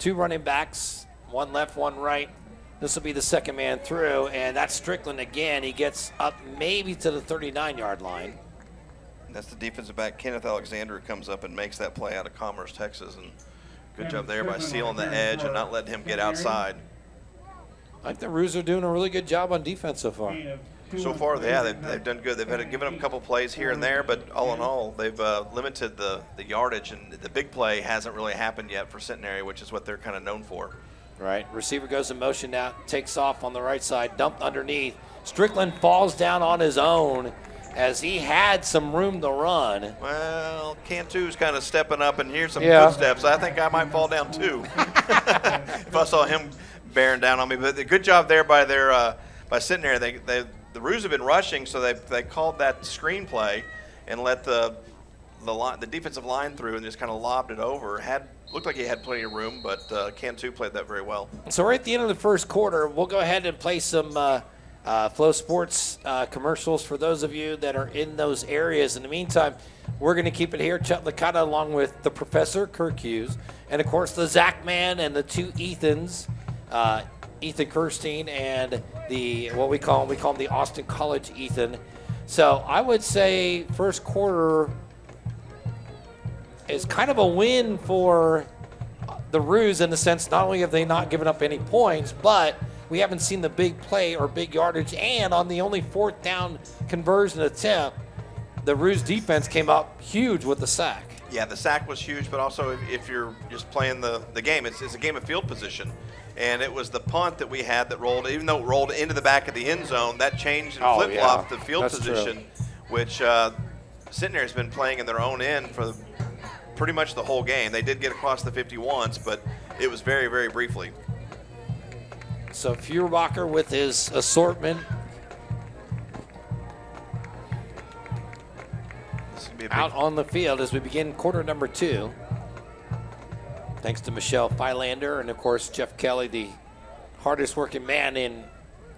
2 running backs, 1 left, 1 right. This will be the second man through, and that's Strickland again. He gets up maybe to the 39-yard line. That's the defensive back, Kenneth Alexander, who comes up and makes that play out of Commerce, Texas. And good job there by sealing the edge and not letting him get outside. I think the Roos are doing a really good job on defense so far. So far, they've done good. They've had to give up a couple plays here and there, but all in all, they've limited the yardage, and the big play hasn't really happened yet for Centenary, which is what they're kind of known for. Right, receiver goes in motion now, takes off on the right side, dumped underneath. Strickland falls down on his own as he had some room to run. Well, Cantu's kind of stepping up, and here's some footsteps. I think I might fall down too if I saw him bearing down on me. But a good job there by their by Centenary. The Roos have been rushing, so they called that screen play and let the defensive line through and just kind of lobbed it over. Looked like he had plenty of room, but Cantu played that very well. So right at the end of the first quarter, we'll go ahead and play some FloSports commercials for those of you that are in those areas. In the meantime, we're going to keep it here. Chuck Licata along with the Professor, Kirk Hughes, and, of course, the Zach Man and the 2 Ethans, Ethan Kirstein and what we call him the Austin College Ethan. So I would say first quarter is kind of a win for the Roos in the sense not only have they not given up any points, but we haven't seen the big play or big yardage. And on the only 4th down conversion attempt, the Roos defense came up huge with the sack. Yeah, the sack was huge, but also if you're just playing the game, it's a game of field position. And it was the punt that we had that rolled, even though it rolled into the back of the end zone, that changed and flip-flopped the field position, which Centenary's been playing in their own end for pretty much the whole game. They did get across the 50 once, but it was very, very briefly. So Feuerbacher with his assortment out on the field as we begin quarter number 2. Thanks to Michelle Philander and, of course, Jeff Kelly, the hardest working man in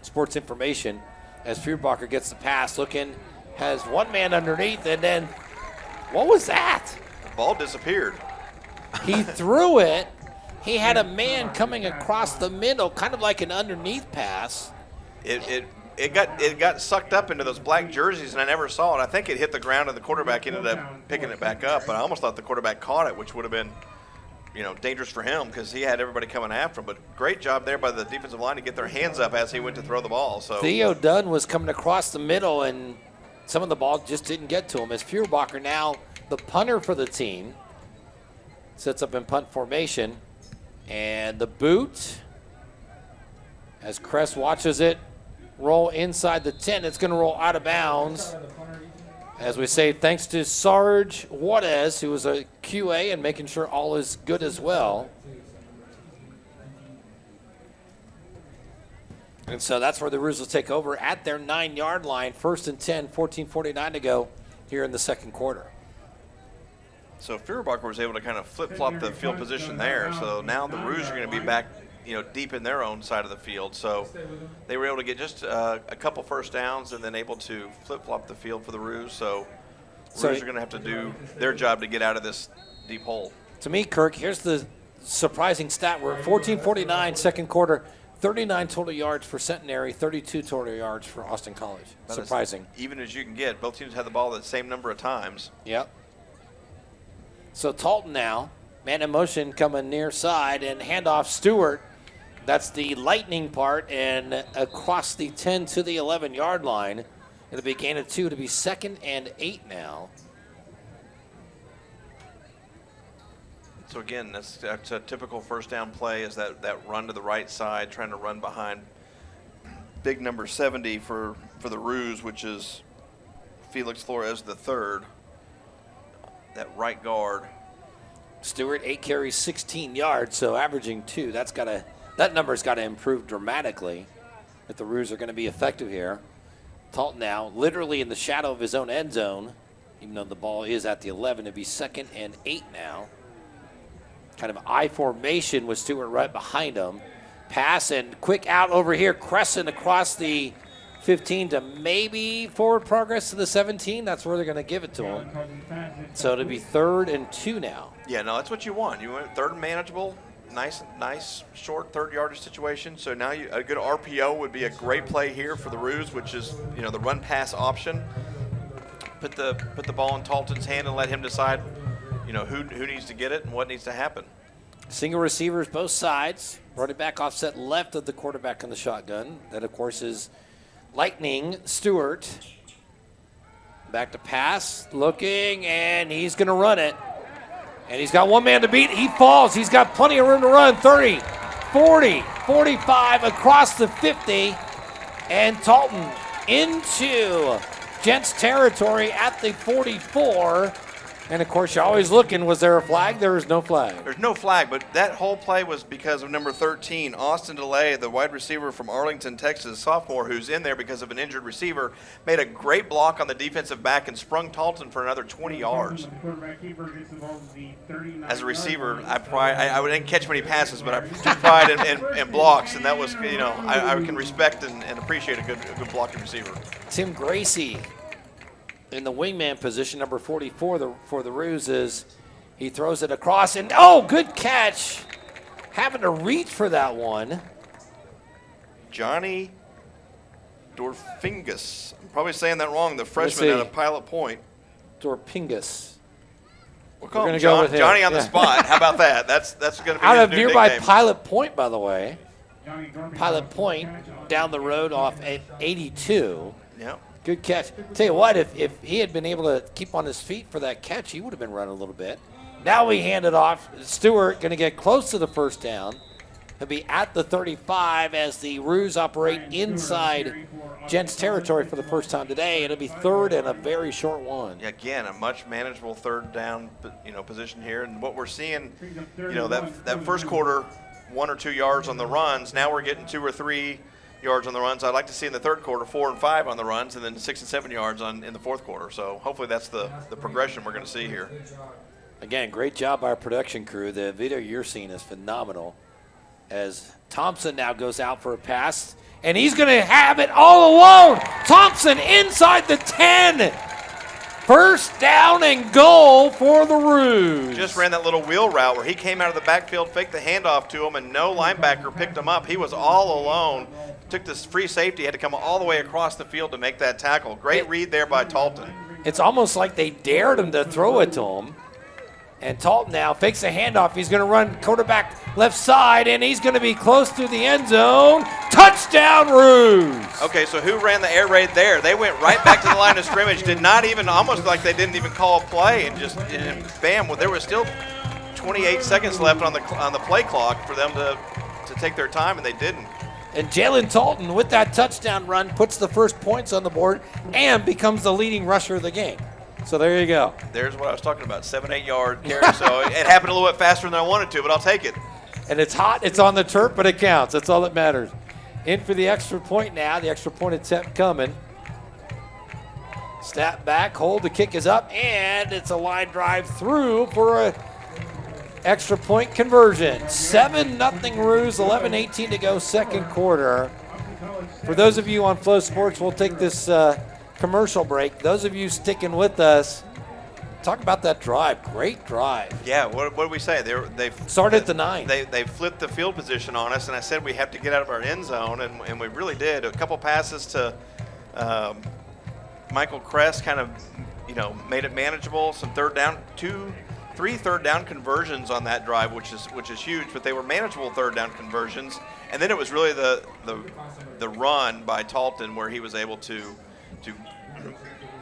sports information, as Feuerbacher gets the pass, has one man underneath, and then what was that? The ball disappeared. He threw it. He had a man coming across the middle, kind of like an underneath pass. It got sucked up into those black jerseys, and I never saw it. I think it hit the ground, and the quarterback ended up picking it back up, but I almost thought the quarterback caught it, which would have been dangerous for him because he had everybody coming after him. But great job there by the defensive line to get their hands up as he went to throw the ball. So Theo Dunn was coming across the middle, and some of the ball just didn't get to him. As Feuerbacher, now the punter for the team, sets up in punt formation. And the boot, as Kress watches it roll inside the 10, it's going to roll out of bounds. As we say, thanks to Sarge Juarez, who was a QA and making sure all is good as well. And so that's where the Roos will take over at their 9-yard line. 1st and 10, 14:49 to go here in the second quarter. So Feuerbacher was able to kind of flip-flop the field position there. So now the Roos are going to be back, deep in their own side of the field. So they were able to get just a couple first downs and then able to flip-flop the field for the Roos. So Roos are going to have to do their job to get out of this deep hole. To me, Kirk, here's the surprising stat. We're at 14:49, second quarter, 39 total yards for Centenary, 32 total yards for Austin College. Surprising. Even as you can get, both teams had the ball the same number of times. Yep. So Talton now, man in motion coming near side, and handoff Stewart. That's the lightning part, and across the 10 to the 11-yard line. It'll be a gain of 2 to be 2nd and 8 now. So again, that's a typical first down play, is that run to the right side, trying to run behind big number 70 for the Roos, which is Felix Flores III, that right guard. Stewart, 8 carries, 16 yards, so averaging 2. That number's got to improve dramatically if the Roos are going to be effective here. Talton now, literally in the shadow of his own end zone, even though the ball is at the 11. It'll be 2nd and 8 now. Kind of I formation with Stewart right behind him. Pass and quick out over here. Crescent across the 15 to maybe forward progress to the 17. That's where they're going to give it to him. So it'll be 3rd and 2 now. Yeah, no, that's what you want. You want 3rd and manageable, nice short 3rd yardage situation. So now a good RPO would be a great play here for the Roos, which is the run pass option. Put the ball in Talton's hand and let him decide who needs to get it and what needs to happen. Single receivers both sides. Running back offset left of the quarterback in the shotgun. That, of course, is Lightning Stewart. Back to pass, looking, and he's going to run it. And he's got one man to beat. He falls. He's got plenty of room to run. 30, 40, 45, across the 50. And Talton into Gents territory at the 44. And, of course, you're always looking, was there a flag? There is no flag. There's no flag, but that whole play was because of number 13, Austin DeLay, the wide receiver from Arlington, Texas, sophomore, who's in there because of an injured receiver, made a great block on the defensive back and sprung Talton for another 20 yards. As a receiver, I didn't catch many passes, but I took pride in blocks, and that was, I can respect and appreciate a good blocking receiver. Tim Gracie in the wingman position, number 44 for the Roos, is he throws it across, and good catch. Having to reach for that one. Johnny Dorfingus. I'm probably saying that wrong. The freshman out of Pilot Point. Dorpingus. We'll call him Johnny on the spot. How about that? That's going to be out his of new nearby nickname. Pilot Point, by the way. Pilot Point down the road off at 82. Yeah. Good catch. Tell you what, if he had been able to keep on his feet for that catch, he would have been running a little bit. Now we hand it off. Stewart going to get close to the first down. He'll be at the 35 as the Roos operate inside Gents territory for the first time today. It'll be 3rd and a very short one. Again, a much manageable 3rd down, position here. And what we're seeing, that first quarter, 1 or 2 yards on the runs. Now we're getting 2 or 3 yards on the runs. I'd like to see in the 3rd quarter 4 and 5 on the runs, and then 6 and 7 yards in the 4th quarter. So hopefully that's the progression we're going to see here. Again, great job by our production crew. The video you're seeing is phenomenal. As Thompson now goes out for a pass, and he's going to have it all alone. Thompson inside the 10. First down and goal for the Roos. Just ran that little wheel route where he came out of the backfield, faked the handoff to him, and no linebacker picked him up. He was all alone. Took this free safety, had to come all the way across the field to make that tackle. Great read there by Talton. It's almost like they dared him to throw it to him. And Talton now fakes a handoff. He's going to run quarterback left side, and he's going to be close to the end zone. Touchdown, Roos! Okay, so who ran the air raid there? They went right back to the line of scrimmage, did not even, almost like they didn't even call a play, and just, and bam, well, there was still 28 seconds left on the play clock for them to take their time, and they didn't. And Jalen Talton, with that touchdown run, puts the first points on the board and becomes the leading rusher of the game. So there you go. There's what I was talking about, 7-8 yard carry. So it happened a little bit faster than I wanted to, but I'll take it. And it's hot, it's on the turf, but it counts. That's all that matters. In for the extra point now, the extra point attempt coming. Snap back, hold, the kick is up, and it's a line drive through for a extra point conversion. 7-0 Roos, 11:18 to go, second quarter. For those of you on FloSports, we'll take this commercial break. Those of you sticking with us, talk about that drive. Great drive. Yeah, what did we say? They started at the 9. They flipped the field position on us, and I said we have to get out of our end zone, and we really did. A couple passes to Michael Kress kind of, made it manageable. Some three third down conversions on that drive, which is huge, but they were manageable third down conversions. And then it was really the run by Talton where he was able to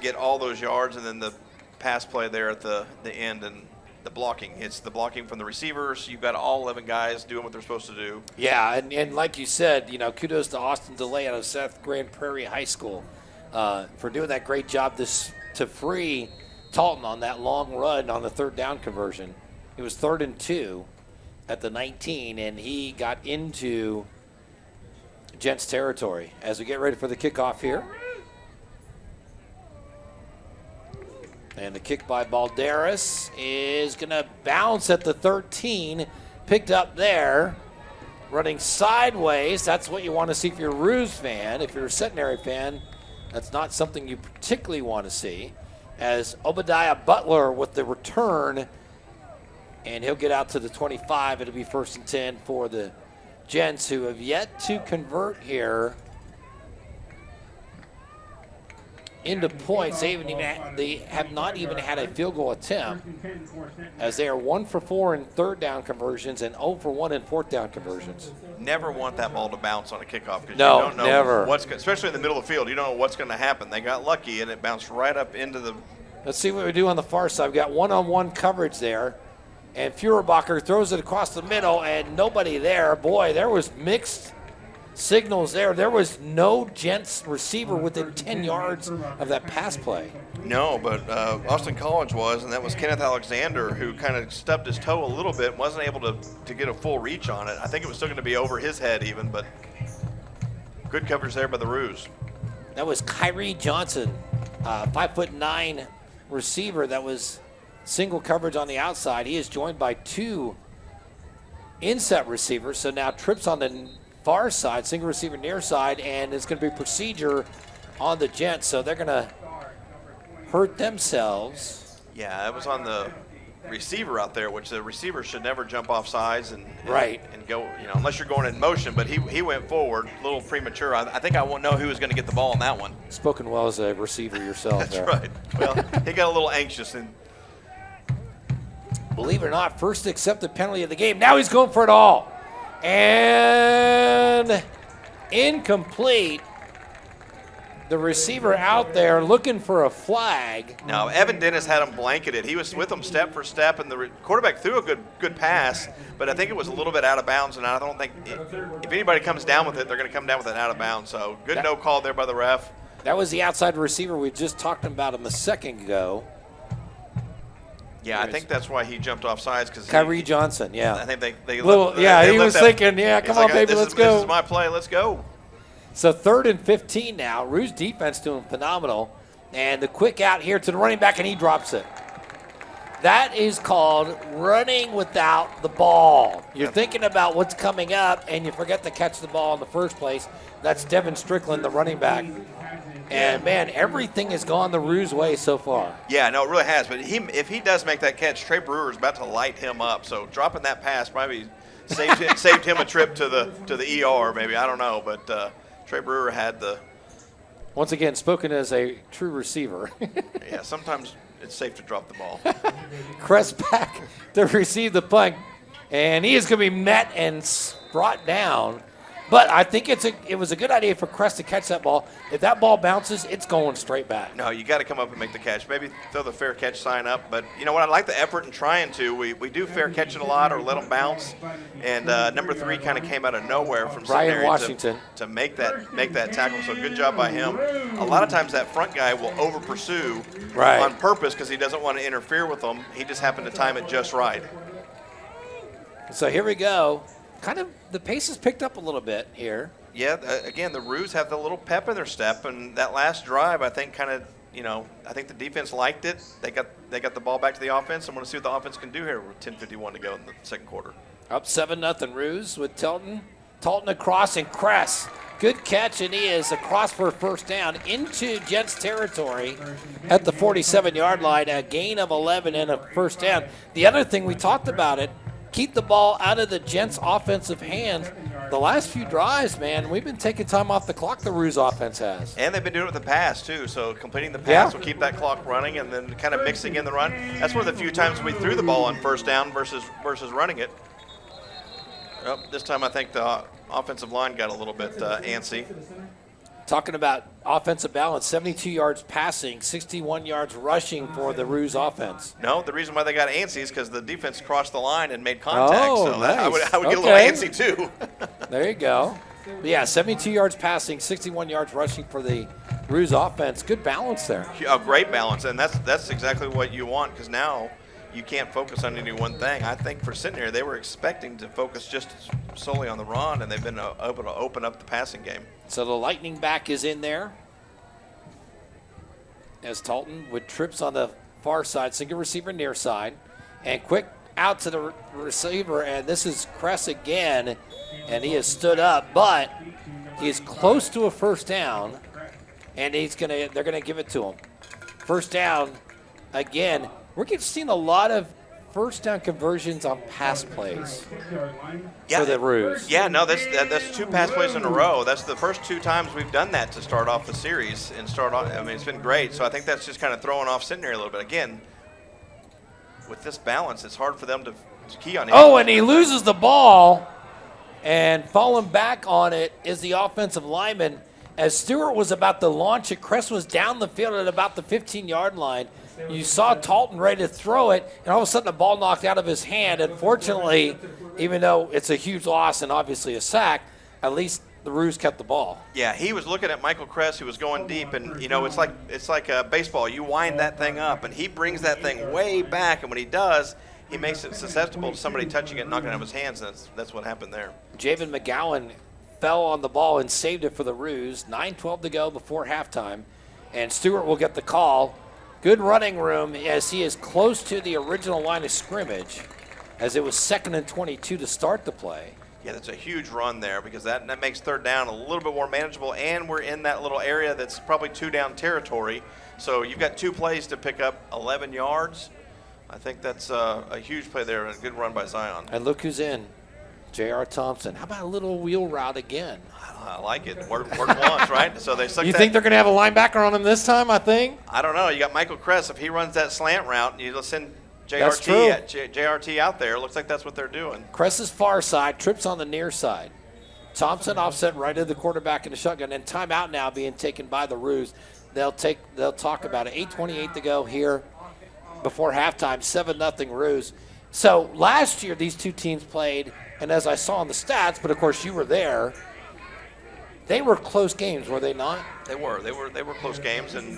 get all those yards, and then the pass play there at the end, and the blocking. It's the blocking from the receivers. You've got all 11 guys doing what they're supposed to do. Yeah, and like you said, kudos to Austin DeLay out of South Grand Prairie High School for doing that great job to free Talton on that long run on the third down conversion. It was 3rd and 2 at the 19, and he got into Gents territory as we get ready for the kickoff here. And the kick by Balderas is going to bounce at the 13, picked up there, running sideways. That's what you want to see if you're a Roos fan. If you're a Centenary fan, that's not something you particularly want to see. As Obadiah Butler with the return, and he'll get out to the 25. It'll be 1st and 10 for the Gents, who have yet to convert here into points. They have not even had a field goal attempt, as they are 1 for 4 in third down conversions and 0 for 1 in fourth down conversions. Never want that ball to bounce on a kickoff, because No, you don't know never. especially in the middle of the field, you don't know what's going to happen. They got lucky, and it bounced right up into the. Let's see what we do on the far side. We've got one-on-one coverage there, and Feuerbacher throws it across the middle, and nobody there. Boy, there was mixed signals there. There was no Gents receiver within 10 yards of that pass play. No, but Austin College was, and that was Kenneth Alexander, who kind of stubbed his toe a little bit, wasn't able to get a full reach on it. I think it was still going to be over his head even, but good coverage there by the Roos. That was Kyrie Johnson, 5'9" receiver that was single coverage on the outside. He is joined by 2 inset receivers, so now trips on the far side, single receiver near side, and it's going to be procedure on the Gents, so they're going to hurt themselves. Yeah, that was on the receiver out there, which the receiver should never jump off sides and go, unless you're going in motion, but he went forward a little premature. I think I won't know who was going to get the ball on that one. Spoken well as a receiver yourself. That's there. right. Well, he got a little anxious, and believe it or not, first accepted penalty of the game. Now he's going for it all. And incomplete. The receiver out there looking for a flag. no, Evan Dennis had him blanketed. He was with him step for step, and the quarterback threw a good pass, but I think it was a little bit out of bounds, and I don't think if anybody comes down with it, they're going to come down with it out of bounds. So good no call there by the ref. That was the outside receiver we just talked about him a second ago. Yeah, I think that's why he jumped off sides, because Kyrie Johnson, yeah. I think they he left was that- thinking, yeah, come he's on, like, baby, let's go. This is my play, let's go. So 3rd and 15 now. Roos defense doing phenomenal. And the quick out here to the running back, and he drops it. That is called running without the ball. You're thinking about what's coming up, and you forget to catch the ball in the first place. That's Devin Strickland, the running back. And, man, everything has gone the Roos way so far. Yeah, no, it really has. But if he does make that catch, Trey Brewer is about to light him up. So dropping that pass probably saved him a trip to the ER, maybe. I don't know. But Trey Brewer had the. Once again, spoken as a true receiver. Yeah, sometimes it's safe to drop the ball. Crest back to receive the punt, and he is going to be met and brought down. But I think it was a good idea for Crest to catch that ball. If that ball bounces, it's going straight back. No, you got to come up and make the catch. Maybe throw the fair catch sign up. But you know what? I like the effort in trying to. We do fair catch it a lot or let them bounce. And number 3 kind of came out of nowhere from Brian Centenary Washington to make that tackle. So good job by him. A lot of times that front guy will over pursue on purpose because he doesn't want to interfere with them. He just happened to time it just right. So here we go. Kind of the pace has picked up a little bit here. Yeah, again, the Roos have the little pep in their step, and that last drive, I think, kind of, I think the defense liked it. They got the ball back to the offense. I want to see what the offense can do here with 10:51 to go in the second quarter. Up 7-0 Roos with Tilton. Talton across and Cress. Good catch, and he is across for a first down into Jets territory at the 47-yard line. A gain of 11 and a first down. The other thing, we talked about it, keep the ball out of the Gents' offensive hands. The last few drives, man, we've been taking time off the clock, the Roos offense has. And they've been doing it with the pass, too. So completing the pass will keep that clock running and then kind of mixing in the run. That's one of the few times we threw the ball on first down versus running it. Well, this time I think the offensive line got a little bit antsy. Talking about offensive balance, 72 yards passing, 61 yards rushing for the Roos offense. No, the reason why they got antsy is because the defense crossed the line and made contact. Oh, so nice. I would get a little antsy, too. There you go. But yeah, 72 yards passing, 61 yards rushing for the Roos offense. Good balance there. A great balance, and that's exactly what you want because now you can't focus on any one thing. I think for Centenary, they were expecting to focus just solely on the run, and they've been able to open up the passing game. So the lightning back is in there as Talton with trips on the far side, single receiver near side, and quick out to the receiver, and this is Kress again, and he has stood up, but he is close to a first down, and they're gonna give it to him. First down again. We're seeing a lot of first down conversions on pass plays for the Roos. Yeah, no, that's 2 pass plays in a row. That's the first 2 times we've done that to start off the series and it's been great. So I think that's just kind of throwing off Centenary a little bit. Again, with this balance, it's hard for them to key on it. Oh, and he loses the ball, and falling back on it is the offensive lineman. As Stewart was about to launch it, Cress was down the field at about the 15-yard line. You saw Talton ready to throw it, and all of a sudden the ball knocked out of his hand. Unfortunately, even though it's a huge loss and obviously a sack, at least the Roos kept the ball. Yeah, he was looking at Michael Kress, who was going deep, and it's like baseball. You wind that thing up, and he brings that thing way back, and when he does, he makes it susceptible to somebody touching it and knocking it out of his hands, and that's what happened there. Javen McGowan fell on the ball and saved it for the Roos. 9:12 to go before halftime, and Stewart will get the call. Good running room as he is close to the original line of scrimmage, as it was 2nd and 22 to start the play. Yeah, that's a huge run there because that makes third down a little bit more manageable, and we're in that little area that's probably 2-down territory. So you've got 2 plays to pick up 11 yards. I think that's a huge play there and a good run by Zion. And look who's in, J.R. Thompson. How about a little wheel route again? I like it. Worked once, right? So they suck. You think they're going to have a linebacker on him this time, I think? I don't know. You got Michael Kress. If he runs that slant route, you send JRT out there. It looks like that's what they're doing. Kress's far side, trips on the near side. Thompson offset right to the quarterback in the shotgun, and timeout now being taken by the Roos. They'll talk about it. 8:28 to go here before halftime. 7-0 Roos. So last year these two teams played, and as I saw in the stats, but of course you were there, they were close games, were they not? They were close games, and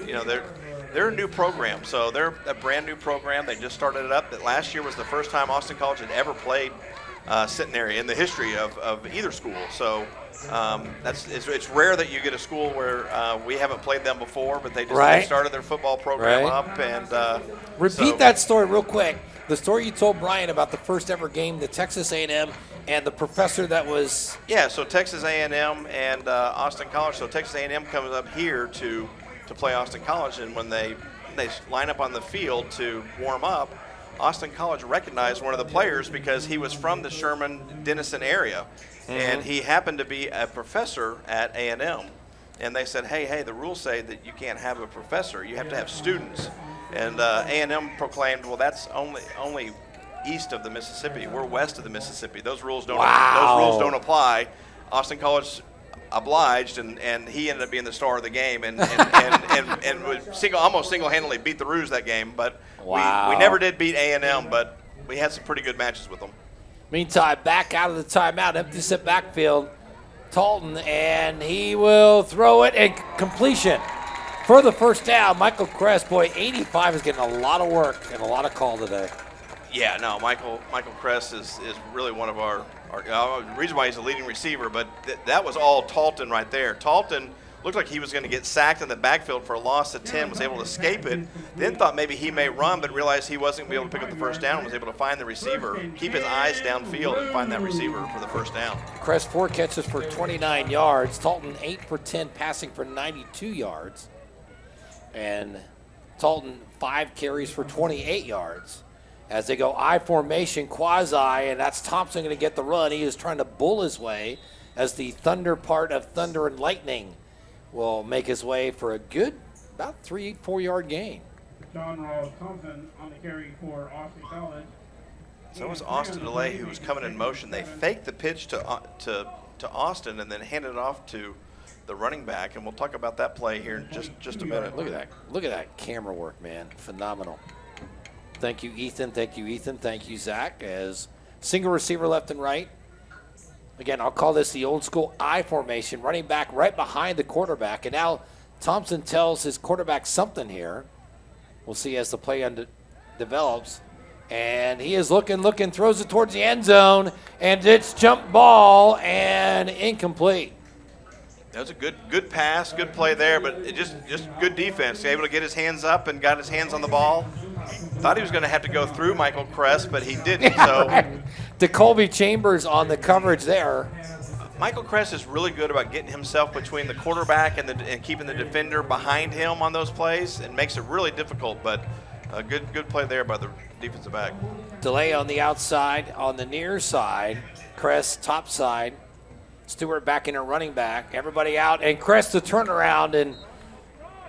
they're a new program, so they're a brand new program. They just started it up. That last year was the first time Austin College had ever played Centenary in the history of either school. So it's rare that you get a school where we haven't played them before, but they just started their football program up. And repeat that story real quick. The story you told Brian about the first ever game, the Texas A&M, and the professor that was. Yeah, so Texas A&M and Austin College. So Texas A&M comes up here to play Austin College, and when they line up on the field to warm up, Austin College recognized one of the players because he was from the Sherman-Denison area, and he happened to be a professor at A&M. And they said, hey, the rules say that you can't have a professor. You have to have students. And A&M proclaimed, well, that's only east of the Mississippi. We're west of the Mississippi. Those rules don't apply. Austin College obliged, and he ended up being the star of the game, and would almost single-handedly beat the Roos that game. But we never did beat A&M, but we had some pretty good matches with them. Meantime, back out of the timeout, empty set backfield, Talton, and he will throw it and completion for the first down. Michael Kress, boy, 85 is getting a lot of work and a lot of call today. Yeah, no, Michael Kress is really one of our the reason why he's a leading receiver, but that was all Talton right there. Talton looked like he was going to get sacked in the backfield for a loss of 10, was able to escape it, then thought maybe he may run, but realized he wasn't going to be able to pick up the first down, was able to find the receiver, keep his eyes downfield, and find that receiver for the first down. Kress 4 catches for 29 yards. Talton 8 for 10, passing for 92 yards. And Talton 5 carries for 28 yards. As they go I formation, quasi, and that's Thompson going to get the run. He is trying to bull his way as the Thunder part of Thunder and Lightning will make his way for a good about 3-4 yard gain. John Rawls Thompson on the carry for Austin College. So was Austin DeLay, who was coming in motion. They faked the pitch to Austin and then handed it off to the running back, and we'll talk about that play here in just a minute. Look at that. Look at that camera work, man. Phenomenal. Thank you, Ethan. Thank you, Ethan. Thank you, Zach. As single receiver left and right. Again, I'll call this the old school I formation, running back right behind the quarterback. And now Thompson tells his quarterback something here. We'll see as the play develops. And he is looking, throws it towards the end zone, and it's jump ball and incomplete. That was a good pass, good play there, but it just good defense. Able to get his hands up and got his hands on the ball. Thought he was going to have to go through Michael Kress, but he didn't. So right. DeColby Chambers on the coverage there. Michael Kress is really good about getting himself between the quarterback and keeping the defender behind him on those plays. It makes it really difficult, but a good play there by the defensive back. Delay on the outside, on the near side. Kress top side. Stewart back in a running back. Everybody out, and Kress the turnaround, and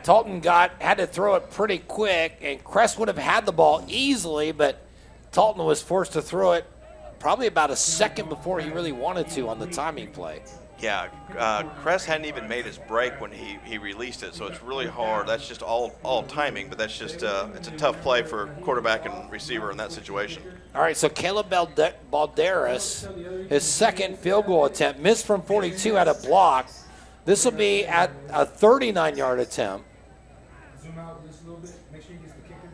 Talton had to throw it pretty quick, and Kress would have had the ball easily, but Talton was forced to throw it probably about a second before he really wanted to on the timing play. Yeah, Kress hadn't even made his break when he released it, so it's really hard. That's just all timing, but that's just it's a tough play for quarterback and receiver in that situation. All right, so Caleb Balderas, his second field goal attempt, missed from 42 at a block. This will be at a 39-yard attempt. Zoom out just a little bit. Make sure he gets the kicker.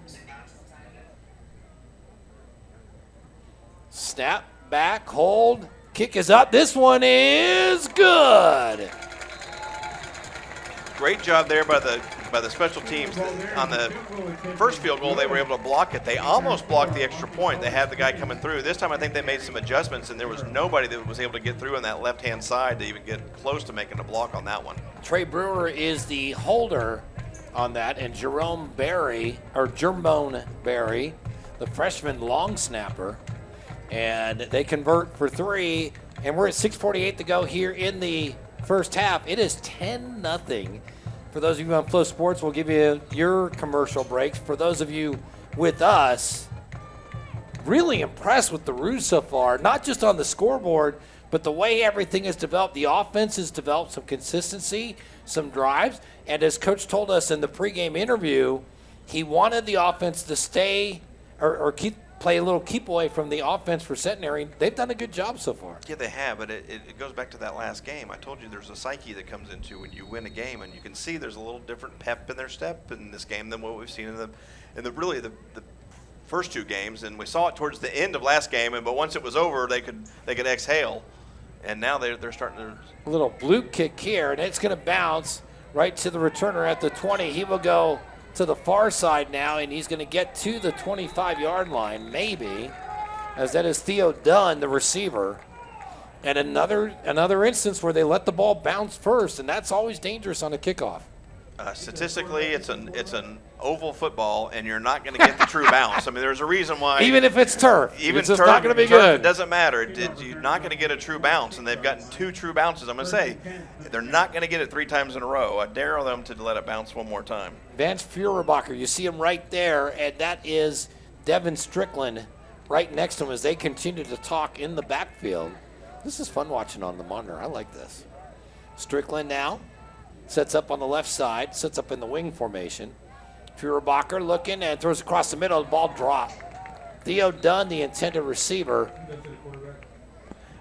Snap, back, hold, kick is up. This one is good. Great job there by the special teams. On the first field goal, they were able to block it. They almost blocked the extra point. They had the guy coming through. This time, I think they made some adjustments, and there was nobody that was able to get through on that left-hand side to even get close to making a block on that one. Trey Brewer is the holder on that, and Jermone Berry, the freshman long snapper, and they convert for 3, and we're at 6:48 to go here in the first half. It is 10-0. For those of you on FloSports, we'll give you your commercial breaks. For those of you with us, really impressed with the Roos so far, not just on the scoreboard, but the way everything has developed. The offense has developed some consistency, some drives, and as Coach told us in the pregame interview, he wanted the offense to stay or play a little keep away from the offense for Centenary. They've done a good job so far. Yeah, they have, but it goes back to that last game. I told you there's a psyche that comes into when you win a game, and you can see there's a little different pep in their step in this game than what we've seen in the first 2 games, and we saw it towards the end of last game. But once it was over, they could exhale, and now they're starting to. A little blue kick here, and it's going to bounce right to the returner at the 20. He will go to the far side now, and he's going to get to the 25-yard line, maybe, as that is Theo Dunn, the receiver. And another instance where they let the ball bounce first, and that's always dangerous on a kickoff. Statistically, it's an oval football, and you're not going to get the true bounce. I mean, there's a reason why. Even if it's turf, Even it's just turf, not going to be turf, good. It doesn't matter. You're not going to get a true bounce, and they've gotten 2 true bounces. I'm going to say they're not going to get it 3 times in a row. I dare them to let it bounce one more time. Vance Feuerbacher, you see him right there, and that is Devin Strickland right next to him as they continue to talk in the backfield. This is fun watching on the monitor. I like this. Strickland now sets up on the left side, sets up in the wing formation. Feuerbacher looking and throws across the middle. The ball dropped. Theo Dunn, the intended receiver.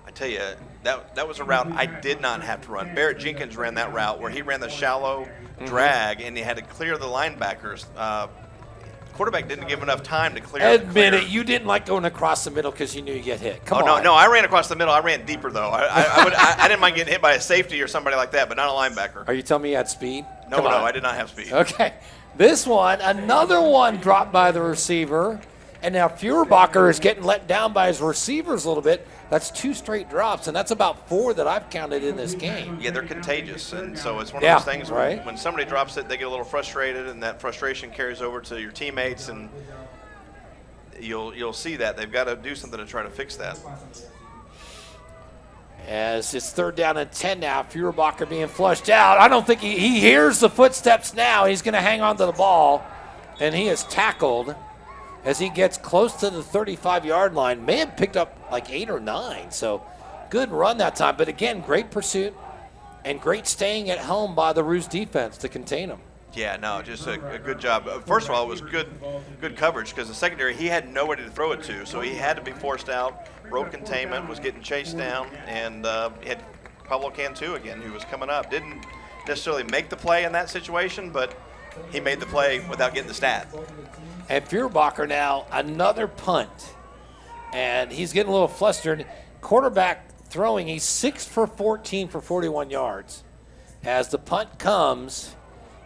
I tell you, that was a route I did not have to run. Barrett Jenkins ran that route where he ran the shallow drag, and he had to clear the linebackers. Quarterback didn't give enough time to clear. Admit it, you didn't like going across the middle because you knew you'd get hit. Come on. No, I ran across the middle. I ran deeper, though. I didn't mind getting hit by a safety or somebody like that, but not a linebacker. Are you telling me you had speed? No, I did not have speed. Okay. This one, another one dropped by the receiver. And now Feuerbacher is getting let down by his receivers a little bit. That's 2 straight drops, and that's about 4 that I've counted in this game. Yeah, they're contagious, and so it's one of those things right? when somebody drops it, they get a little frustrated, and that frustration carries over to your teammates, and you'll see that. They've got to do something to try to fix that. As it's 3rd down and 10 now, Feuerbacher being flushed out. I don't think he hears the footsteps now. He's going to hang on to the ball, and he is tackled as he gets close to the 35-yard line. May have picked up like 8 or 9, so good run that time. But again, great pursuit and great staying at home by the Roos defense to contain him. Yeah, no, just a good job. First of all, it was good coverage because the secondary, he had nobody to throw it to, so he had to be forced out. Road containment, was getting chased down, and he had Pablo Cantu again, who was coming up. Didn't necessarily make the play in that situation, but he made the play without getting the stat. And Feuerbacher now, another punt. And he's getting a little flustered. Quarterback throwing, he's 6 for 14 for 41 yards. As the punt comes,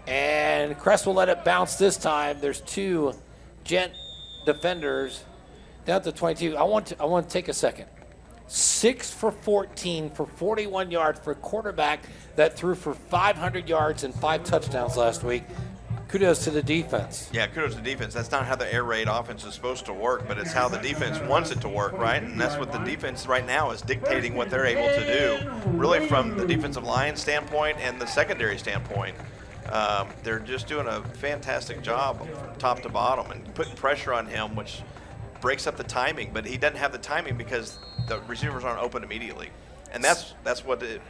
and Crest will let it bounce this time. There's 2 Gent defenders down to 22. I want to take a second. 6 for 14 for 41 yards for a quarterback that threw for 500 yards and 5 touchdowns last week. Kudos to the defense. Yeah, kudos to the defense. That's not how the air raid offense is supposed to work, but it's how the defense wants it to work, right? And that's what the defense right now is dictating what they're able to do, really from the defensive line standpoint and the secondary standpoint. They're just doing a fantastic job from top to bottom and putting pressure on him, which breaks up the timing, but he doesn't have the timing because the receivers aren't open immediately. And that's what the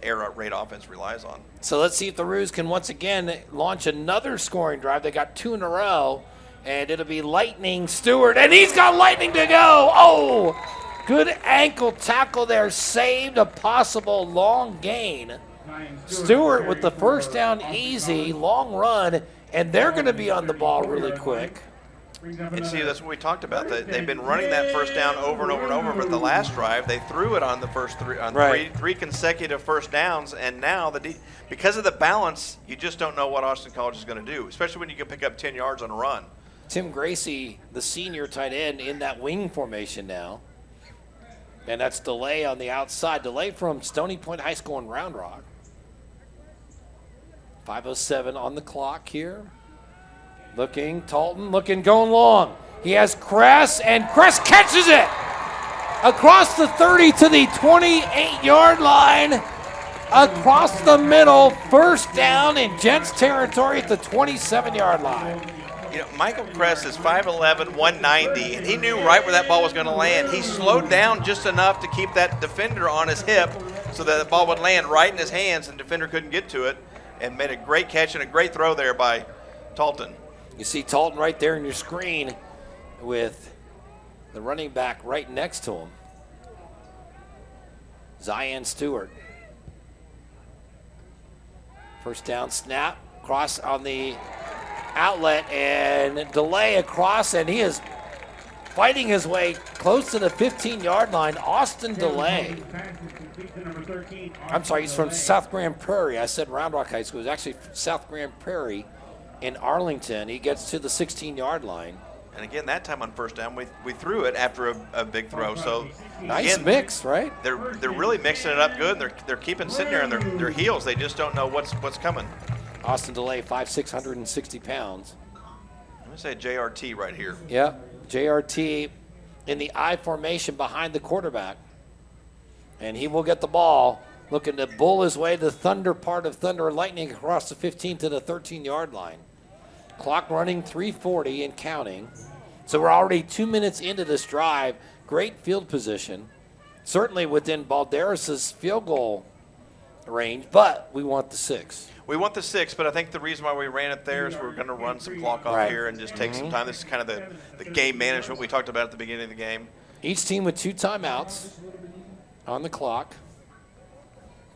air raid offense relies on. So let's see if the Roos can once again launch another scoring drive. They got 2 in a row, and it'll be Lightning Stewart, and he's got Lightning to go. Oh, good ankle tackle there, saved a possible long gain. Stewart with the first down easy, long run, and they're going to be on the ball really quick. And see, that's what we talked about. They've been running that first down over and over and over, but the last drive, they threw it on the first three consecutive first downs, and now because of the balance, you just don't know what Austin College is going to do, especially when you can pick up 10 yards on a run. Tim Gracie, the senior tight end, in that wing formation now. And that's Delay on the outside. Delay from Stony Point High School in Round Rock. 5:07 on the clock here. Talton looking, going long. He has Kress, and Kress catches it across the 30 to the 28-yard line. Across the middle, first down in Gents territory at the 27-yard line. You know, Michael Kress is 5'11", 190, and he knew right where that ball was going to land. He slowed down just enough to keep that defender on his hip so that the ball would land right in his hands and the defender couldn't get to it, and made a great catch and a great throw there by Talton. You see Talton right there in your screen with the running back right next to him. Zion Stewart. First down snap, cross on the outlet, and Delay across, and he is fighting his way close to the 15-yard line. Austin Delay. I'm sorry, he's from South Grand Prairie. I said Round Rock High School. It's actually South Grand Prairie in Arlington. He gets to the 16-yard line. And again, that time on first down, we threw it after a big throw. So nice again, mix, right? They're really mixing it up good. They're keeping sitting there on their heels. They just don't know what's coming. Austin DeLay, 5'6", 160 pounds. I'm going to say JRT right here. Yeah, JRT in the I formation behind the quarterback. And he will get the ball, looking to bull his way to the Thunder part of Thunder and Lightning across the 15 to the 13-yard line. Clock running 3:40 and counting. So we're already 2 minutes into this drive. Great field position. Certainly within Balderas' field goal range, but we want the 6. We want the 6, but I think the reason why we ran it there is we're going to run some clock off here and just take some time. This is kind of the game management we talked about at the beginning of the game. Each team with 2 timeouts on the clock.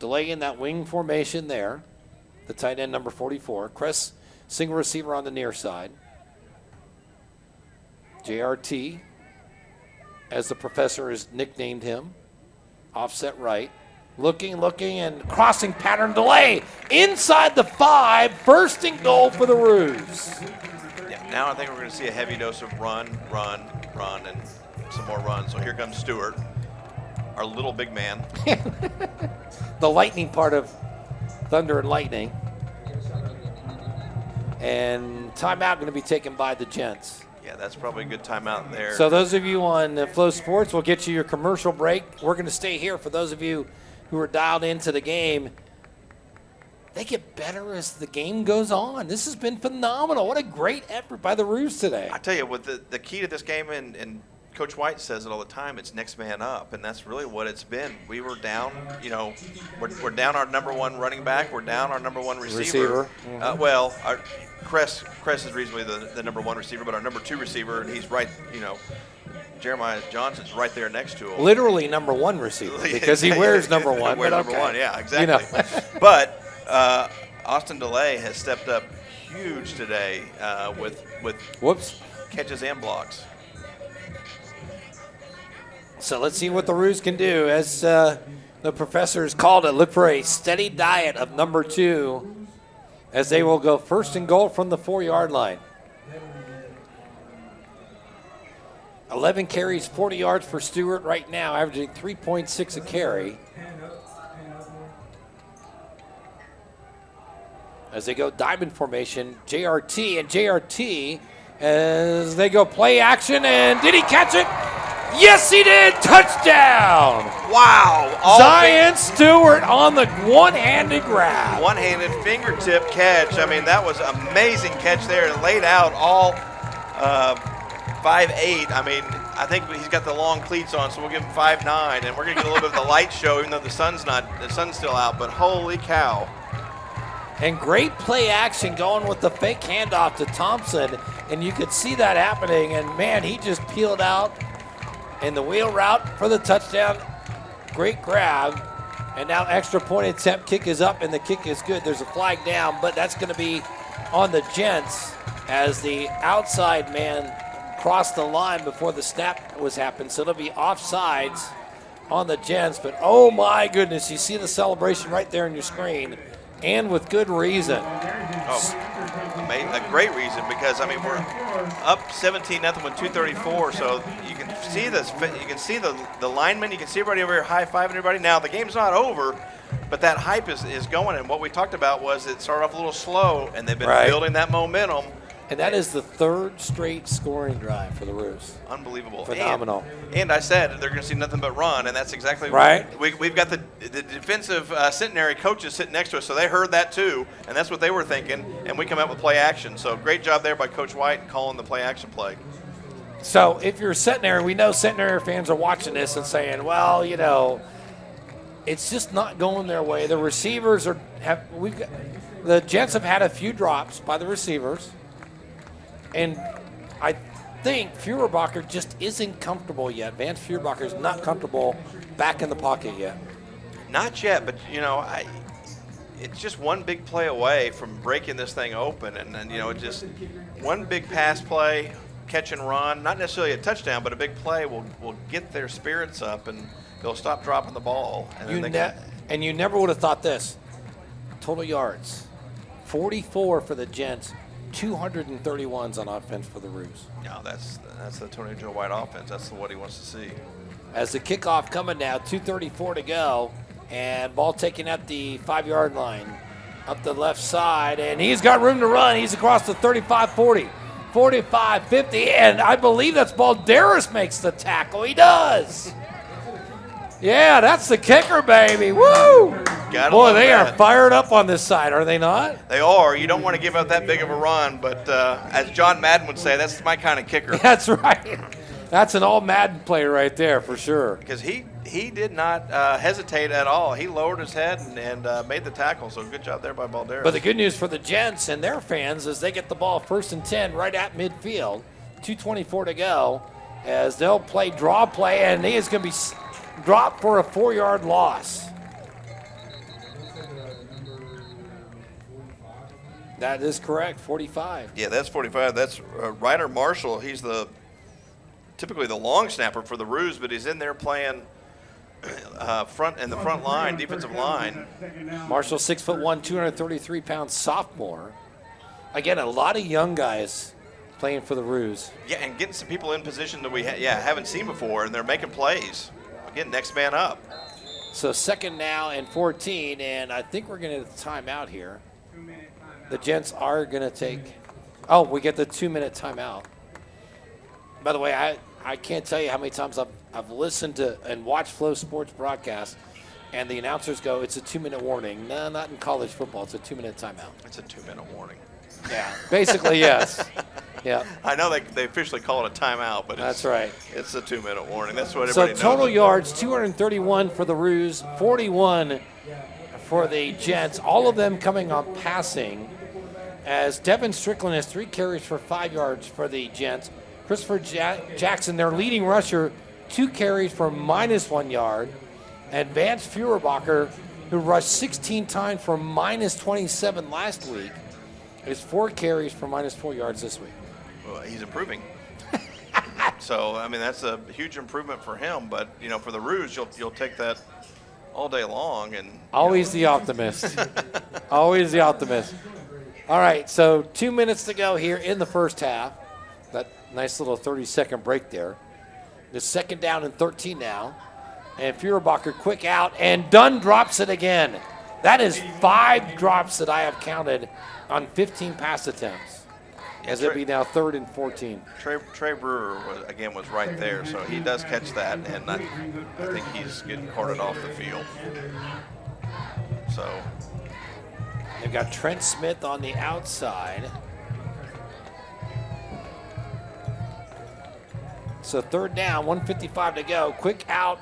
Delay in that wing formation there. The tight end number 44. Kress, single receiver on the near side. JRT, as the professor has nicknamed him. Offset right. Looking, and crossing pattern delay. Inside the 5, first and goal for the Roos. Yeah, now I think we're going to see a heavy dose of run, and some more runs. So here comes Stewart, our little big man. The lightning part of Thunder and Lightning. And timeout going to be taken by the Gents. Yeah, that's probably a good timeout there. So those of you on FloSports, we'll get you your commercial break. We're going to stay here for those of you who are dialed into the game. They get better as the game goes on. This has been phenomenal. What a great effort by the Roos today. I tell you, with the key to this game, and Coach White says it all the time, it's next man up, and that's really what it's been. We were down, we're down our number 1 running back. We're down our number 1 receiver. Kress is reasonably the number 1 receiver, but our number 2 receiver, and he's right, Jeremiah Johnson's right there next to him. Literally number 1 receiver because he wears number 1. Wears number 1, yeah, exactly. But Austin DeLay has stepped up huge today with catches and blocks. So let's see what the Roos can do. As the professors called it, look for a steady diet of number 2 as they will go first and goal from the 4-yard line. 11 carries, 40 yards for Stewart right now, averaging 3.6 a carry. As they go diamond formation, JRT as they go play action, and did he catch it? Yes, he did. Touchdown. Wow. Zion Stewart on the one-handed grab. One-handed fingertip catch. I mean, that was an amazing catch there. And laid out all 5'8". I mean, I think he's got the long cleats on, so we'll give him 5'9". And we're going to get a little bit of the light show, even though the sun's still out. But holy cow. And great play action going with the fake handoff to Thompson. And you could see that happening. And, man, he just peeled out in the wheel route for the touchdown. Great grab. And now extra point attempt. Kick is up, and the kick is good. There's a flag down, but that's going to be on the Gents as the outside man crossed the line before the snap was happened. So it'll be offsides on the Gents. But, oh, my goodness, you see the celebration right there on your screen. And with good reason. A great reason, because I mean we're up 17-0 with 2:34, so you can see this. You can see the linemen. You can see everybody over here high-fiving everybody. Now the game's not over, but that hype is going. And what we talked about was it started off a little slow, and they've been building that momentum. And that is the 3rd straight scoring drive for the Roos. Unbelievable. Phenomenal. And I said they're going to see nothing but run, and that's exactly right. We've got the defensive Centenary coaches sitting next to us, so they heard that too, and that's what they were thinking, and we come out with play action. So great job there by Coach White calling the play action play. So if you're Centenary, we know Centenary fans are watching this and saying, well, it's just not going their way. The receivers the Gents have had a few drops by the receivers. And I think Feuerbacher just isn't comfortable yet. Vance Feuerbacher is not comfortable back in the pocket yet. Not yet, but, it's just one big play away from breaking this thing open. And just one big pass play, catch and run, not necessarily a touchdown, but a big play will get their spirits up, and they'll stop dropping the ball. And you never would have thought this. Total yards, 44 for the Gents. 231s on offense for the Roos. No, that's the Tony Joe White offense. That's what he wants to see. As the kickoff coming now, 2:34 to go, and ball taken at the 5-yard line. up the left side, and he's got room to run. He's across the 35-40, 45-50, and I believe that's Balderas makes the tackle. He does. Yeah, that's the kicker, baby. Woo! Boy, they are fired up on this side, are they not? They are. You don't want to give up that big of a run, but as John Madden would say, that's my kind of kicker. That's right. That's an all Madden player right there for sure. Because he did not hesitate at all. He lowered his head and made the tackle, so good job there by Balderas. But the good news for the Gents and their fans is they get the ball 1st and 10 right at midfield, 2:24 to go, as they'll play draw play, and he is going to be dropped for a 4-yard loss. That is correct, 45. Yeah, that's 45. That's Ryder Marshall. He's typically the long snapper for the Roos, but he's in there playing front line, defensive line. Marshall, 6'1", 233-pound sophomore. Again, a lot of young guys playing for the Roos. Yeah, and getting some people in position that we haven't seen before, and they're making plays. Again, next man up. So 2nd now and 14, and I think we're going to get a timeout here. The Gents are going to take – oh, we get the 2-minute timeout. By the way, I can't tell you how many times I've listened to and watched FloSports broadcasts, and the announcers go, it's a 2-minute warning. No, not in college football. It's a 2-minute timeout. It's a 2-minute warning. Yeah, basically, yes. Yeah. I know they officially call it a timeout, but that's right. It's a 2-minute warning. That's what so everybody knows. So total yards, 231 for the Roos, 41 for the Gents, all of them coming on passing, as Devin Strickland has 3 carries for 5 yards for the Gents. Christopher Jackson, their leading rusher, 2 carries for -1 yard. And Vance Feuerbacher, who rushed 16 times for -27 last week, is 4 carries for -4 yards this week. Well, he's improving. So, I mean, that's a huge improvement for him. But, you know, for the Roos, you'll take that all day long. And always the optimist. Always the optimist. All right, so 2 minutes to go here in the first half. That nice little 30-second break there. The 2nd down and 13 now. And Feuerbacher quick out, and Dunn drops it again. That is 5 drops that I have counted on 15 pass attempts. As it'll be now 3rd and 14. Trey Brewer, was right there, so he does catch that, and I think he's getting carted off the field. So they've got Trent Smith on the outside. So 3rd down, 1:55 to go. Quick out,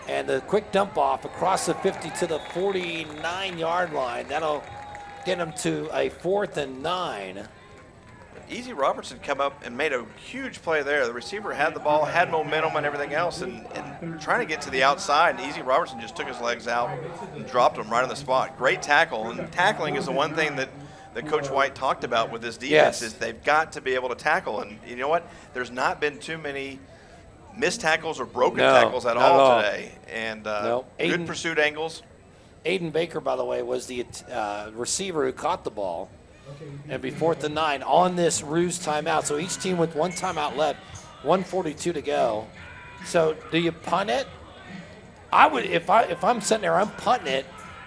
and the quick dump off across the 50 to the 49-yard line. That'll get them to a 4th and 9. Easy Robertson come up and made a huge play there. The receiver had the ball, had momentum and everything else, and trying to get to the outside. And Easy Robertson just took his legs out and dropped him right on the spot. Great tackle. And tackling is the one thing that Coach White talked about with this defense is they've got to be able to tackle. And you know what? There's not been too many missed tackles or broken tackles at all today. And good pursuit angles. Aiden Baker, by the way, was the receiver who caught the ball. And be 4th and 9 on this Roos timeout. So each team with 1 timeout left, 1:42 to go. So do you punt it? I would, if I'm sitting there, I'm punting it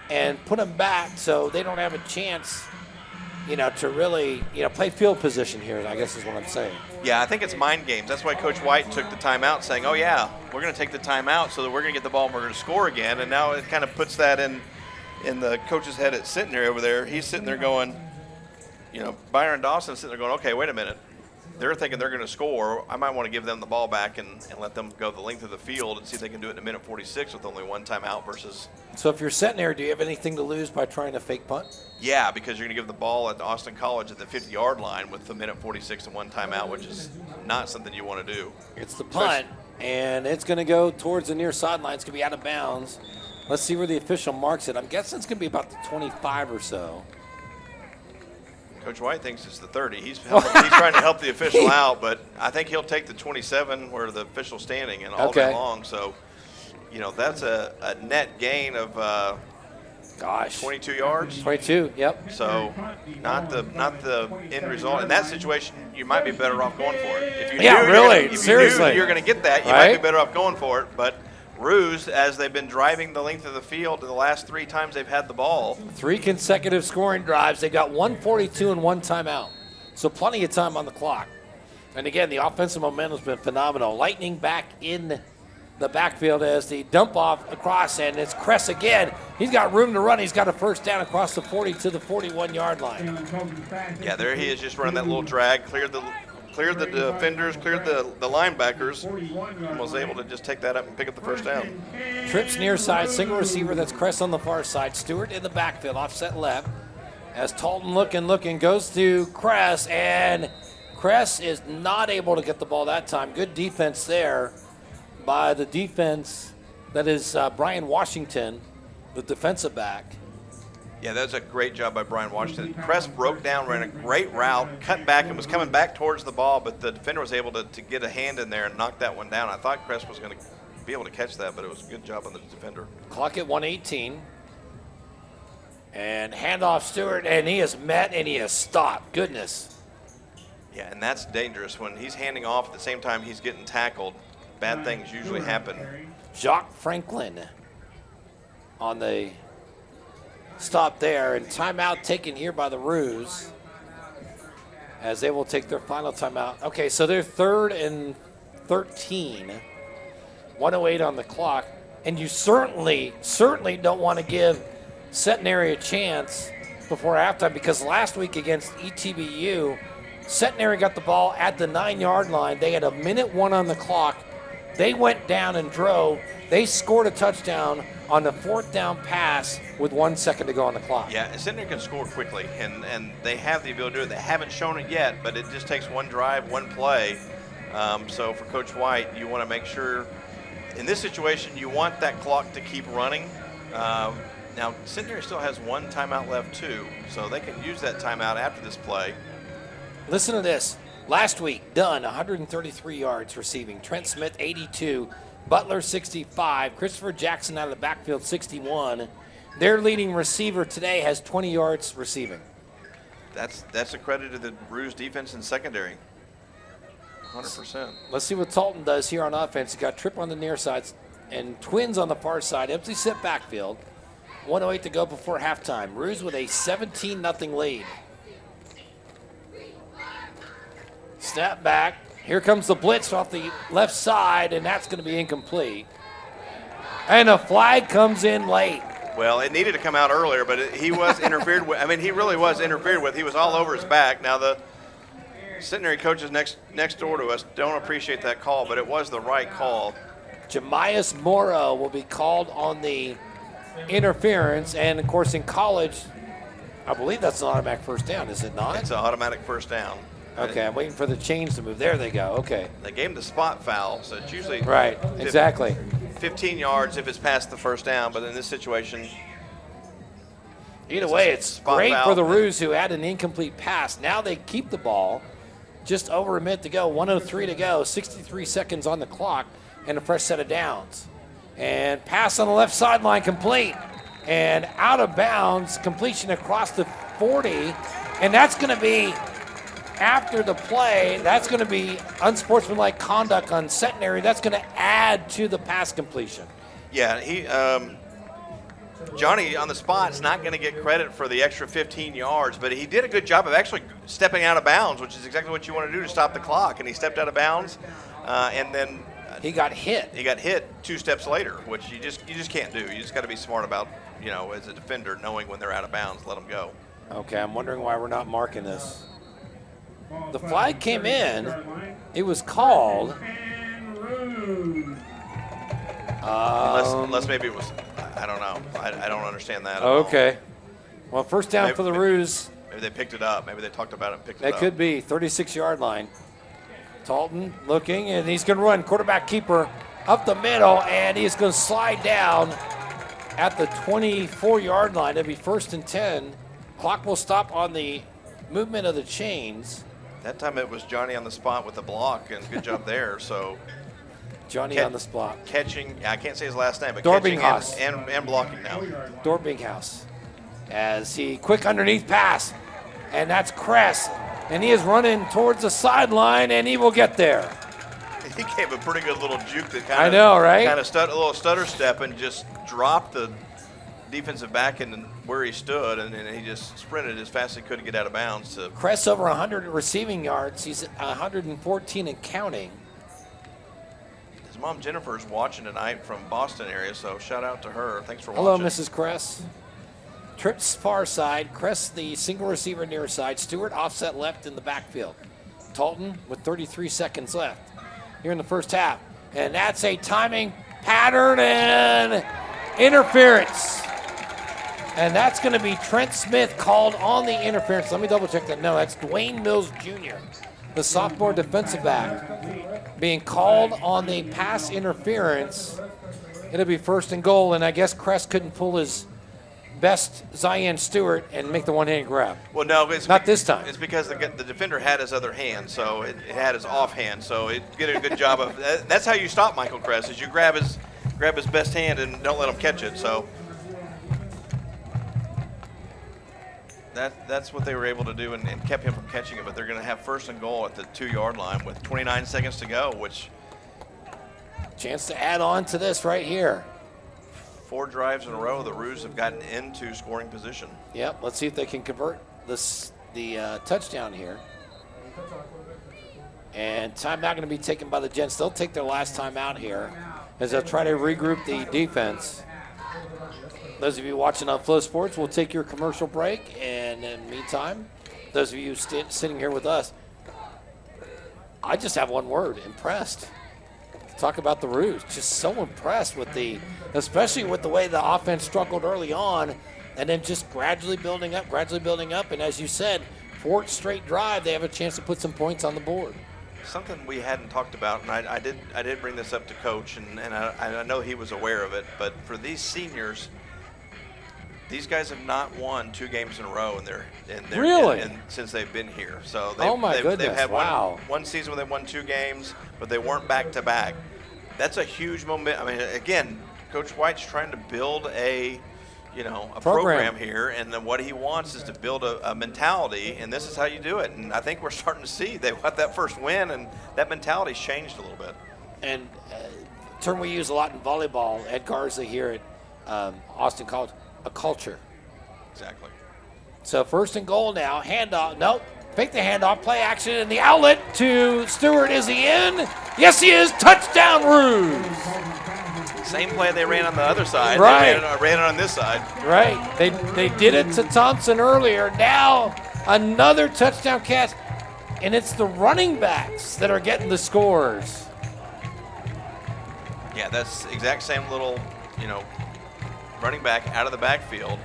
and put them back so they don't have a chance, to really, play field position here, I guess is what I'm saying. Yeah, I think it's mind games. That's why Coach White took the timeout, saying, oh, yeah, we're going to take the timeout so that we're going to get the ball and we're going to score again. And now it kind of puts that in the coach's head at Centenary over there. He's sitting there going, Byron Dawson's sitting there going, okay, wait a minute. They're thinking they're going to score. I might want to give them the ball back and let them go the length of the field and see if they can do it in a minute 46 with only 1 timeout versus. So if you're sitting there, do you have anything to lose by trying to fake punt? Yeah, because you're going to give the ball at Austin College at the 50-yard line with the minute 46 and 1 timeout, which is not something you want to do. It's the punt, and it's going to go towards the near sideline. It's going to be out of bounds. Let's see where the official marks it. I'm guessing it's going to be about the 25 or so. Coach White thinks it's the 30. He's trying to help the official out, but I think he'll take the 27 where the official's standing and all day long. So, that's a net gain of 22 yards. 22, yep. So, not the end result. In that situation, you might be better off going for it. If you seriously. You're going to get that, you might be better off going for it. But Ruse, as they've been driving the length of the field the last 3 times they've had the ball. 3 consecutive scoring drives. They got 142 and 1 timeout. So plenty of time on the clock. And again, the offensive momentum's been phenomenal. Lightning back in the backfield as the dump off across, and it's Kress again. He's got room to run. He's got a first down across the 40 to the 41-yard line. Yeah, there he is, just running that little drag, cleared the defenders, cleared the linebackers, and was able to just take that up and pick up the first down. Trips near side, single receiver. That's Kress on the far side. Stewart in the backfield, offset left. As Talton looking, goes to Kress, and Kress is not able to get the ball that time. Good defense there by the defense. That is Brian Washington, the defensive back. Yeah, that's a great job by Brian Washington. Kress broke down, ran a great route, cut back, and was coming back towards the ball, but the defender was able to get a hand in there and knock that one down. I thought Kress was going to be able to catch that, but it was a good job on the defender. Clock at 1:18. And handoff Stewart, and he is met and he is stopped. Goodness. Yeah, and that's dangerous. When he's handing off at the same time he's getting tackled, bad things usually happen. Jock Franklin on the stop there, and timeout taken here by the Roos as they will take their final timeout. Okay, so they're 3rd and 13, 1:08 on the clock, and you certainly don't want to give Centenary a chance before halftime, because last week against ETBU, Centenary got the ball at the 9-yard line. They had 1:01 on the clock. They went down and drove. They scored a touchdown on the 4th down pass with 1 second to go on the clock. Yeah, Centenary can score quickly, and they have the ability to do it. They haven't shown it yet, but it just takes one drive, one play. So for Coach White, you want to make sure, in this situation, you want that clock to keep running. Now, Centenary still has 1 timeout left, too, so they can use that timeout after this play. Listen to this. Last week, Dunn, 133 yards receiving. Trent Smith, 82. Butler, 65. Christopher Jackson out of the backfield, 61. Their leading receiver today has 20 yards receiving. That's a credit to the Ruse defense and secondary. 100%. Let's see what Talton does here on offense. He's got Tripp on the near side and Twins on the far side. Empty set backfield. 1:08 to go before halftime. Ruse with a 17-0 lead. Snap back. Here comes the blitz off the left side, and that's going to be incomplete. And a flag comes in late. Well, it needed to come out earlier, but he was interfered with. I mean, he really was interfered with. He was all over his back. Now, the Centenary coaches next door to us don't appreciate that call, but it was the right call. Jamias Mora will be called on the interference, and of course in college, I believe that's an automatic first down, is it not? It's an automatic first down. Okay, I'm waiting for the chains to move. There they go. Okay. They gave him the spot foul, so it's usually right. Exactly. 15 yards if it's past the first down, but in this situation, either way, it's great for the Roos, who had an incomplete pass. Now they keep the ball. Just over a minute to go. 1:03 to go. 63 seconds on the clock, and a fresh set of downs. And pass on the left sideline complete. And out of bounds, completion across the 40. And that's going to be, after the play, that's going to be unsportsmanlike conduct on Centenary. That's going to add to the pass completion. Yeah, Johnny on the spot is not going to get credit for the extra 15 yards, but he did a good job of actually stepping out of bounds, which is exactly what you want to do to stop the clock. And he stepped out of bounds, and then he got hit. He got hit 2 steps later, which you just can't do. You just got to be smart about, as a defender, knowing when they're out of bounds, let them go. Okay, I'm wondering why we're not marking this. The flag came in. It was called. Unless maybe it was, I don't know. I don't understand that at all. Okay. Well, first down for the Roos. Maybe they picked it up. Maybe they talked about it and picked it up. That could be 36-yard line. Talton looking, and he's going to run quarterback keeper up the middle, and he's going to slide down at the 24-yard line. It'll be 1st and 10. Clock will stop on the movement of the chains. That time it was Johnny on the spot with the block, and good job there. So Johnny on the spot. Catching, I can't say his last name, but Dorbinghaus. catching and blocking now. Dorbinghaus. As he quick underneath pass, and that's Kress. And he is running towards the sideline, and he will get there. He gave a pretty good little juke that I know, right? Kind of a little stutter step and just dropped the defensive back in where he stood, and then he just sprinted as fast as he could to get out of bounds. Kress over 100 receiving yards. He's 114 and counting. His mom Jennifer's watching tonight from Boston area, so shout out to her. Thanks for Hello, watching. Mrs. Kress. Trips far side. Kress the single receiver near side. Stewart offset left in the backfield. Talton with 33 seconds left here in the first half. And that's a timing pattern and interference. And that's going to be Trent Smith called on the interference. Let me double check that. No, that's Dwayne Mills Jr., the sophomore defensive back, being called on the pass interference. It'll be first and goal, and I guess Kress couldn't pull his best Zion Stewart and make the one-hand grab. Well, no, it's not this time. It's because the defender had his other hand, so it had his offhand, so it did a good job of. That's how you stop Michael Kress, is you grab his best hand and don't let him catch it. So that's what they were able to do and kept him from catching it. But they're going to have first and goal at the 2-yard line with 29 seconds to go, which chance to add on to this right here. 4 drives in a row, the Roos have gotten into scoring position. Yep, let's see if they can convert the touchdown here. And timeout going to be taken by the Gents. They'll take their last timeout here as they'll try to regroup the defense. Those of you watching on FloSports, we'll take your commercial break. And in the meantime, those of you sitting here with us, I just have one word: impressed. Talk about the Roos. Just so impressed with especially with the way the offense struggled early on, and then just gradually building up. And as you said, 4th straight drive, they have a chance to put some points on the board. Something we hadn't talked about, and I did bring this up to Coach, and I know he was aware of it, but for these seniors, these guys have not won 2 games in a row Really? Since they've been here. So they've had wow. one season where they won 2 games, but they weren't back to back. That's a huge moment. I mean, again, Coach White's trying to build a program here, and then what he wants is to build a mentality, and this is how you do it. And I think we're starting to see they got that first win, and that mentality's changed a little bit. And term we use a lot in volleyball, Ed Garza here at Austin College, a culture. Exactly. So first and goal now, handoff, nope, fake the handoff, play action, and the outlet to Stewart. Is he in? Yes, he is. Touchdown, Roos. Same play they ran on the other side. Right. They ran it on this side. Right. They did it to Thompson earlier. Now another touchdown catch, and it's the running backs that are getting the scores. Yeah, that's the exact same little, running back out of the backfield,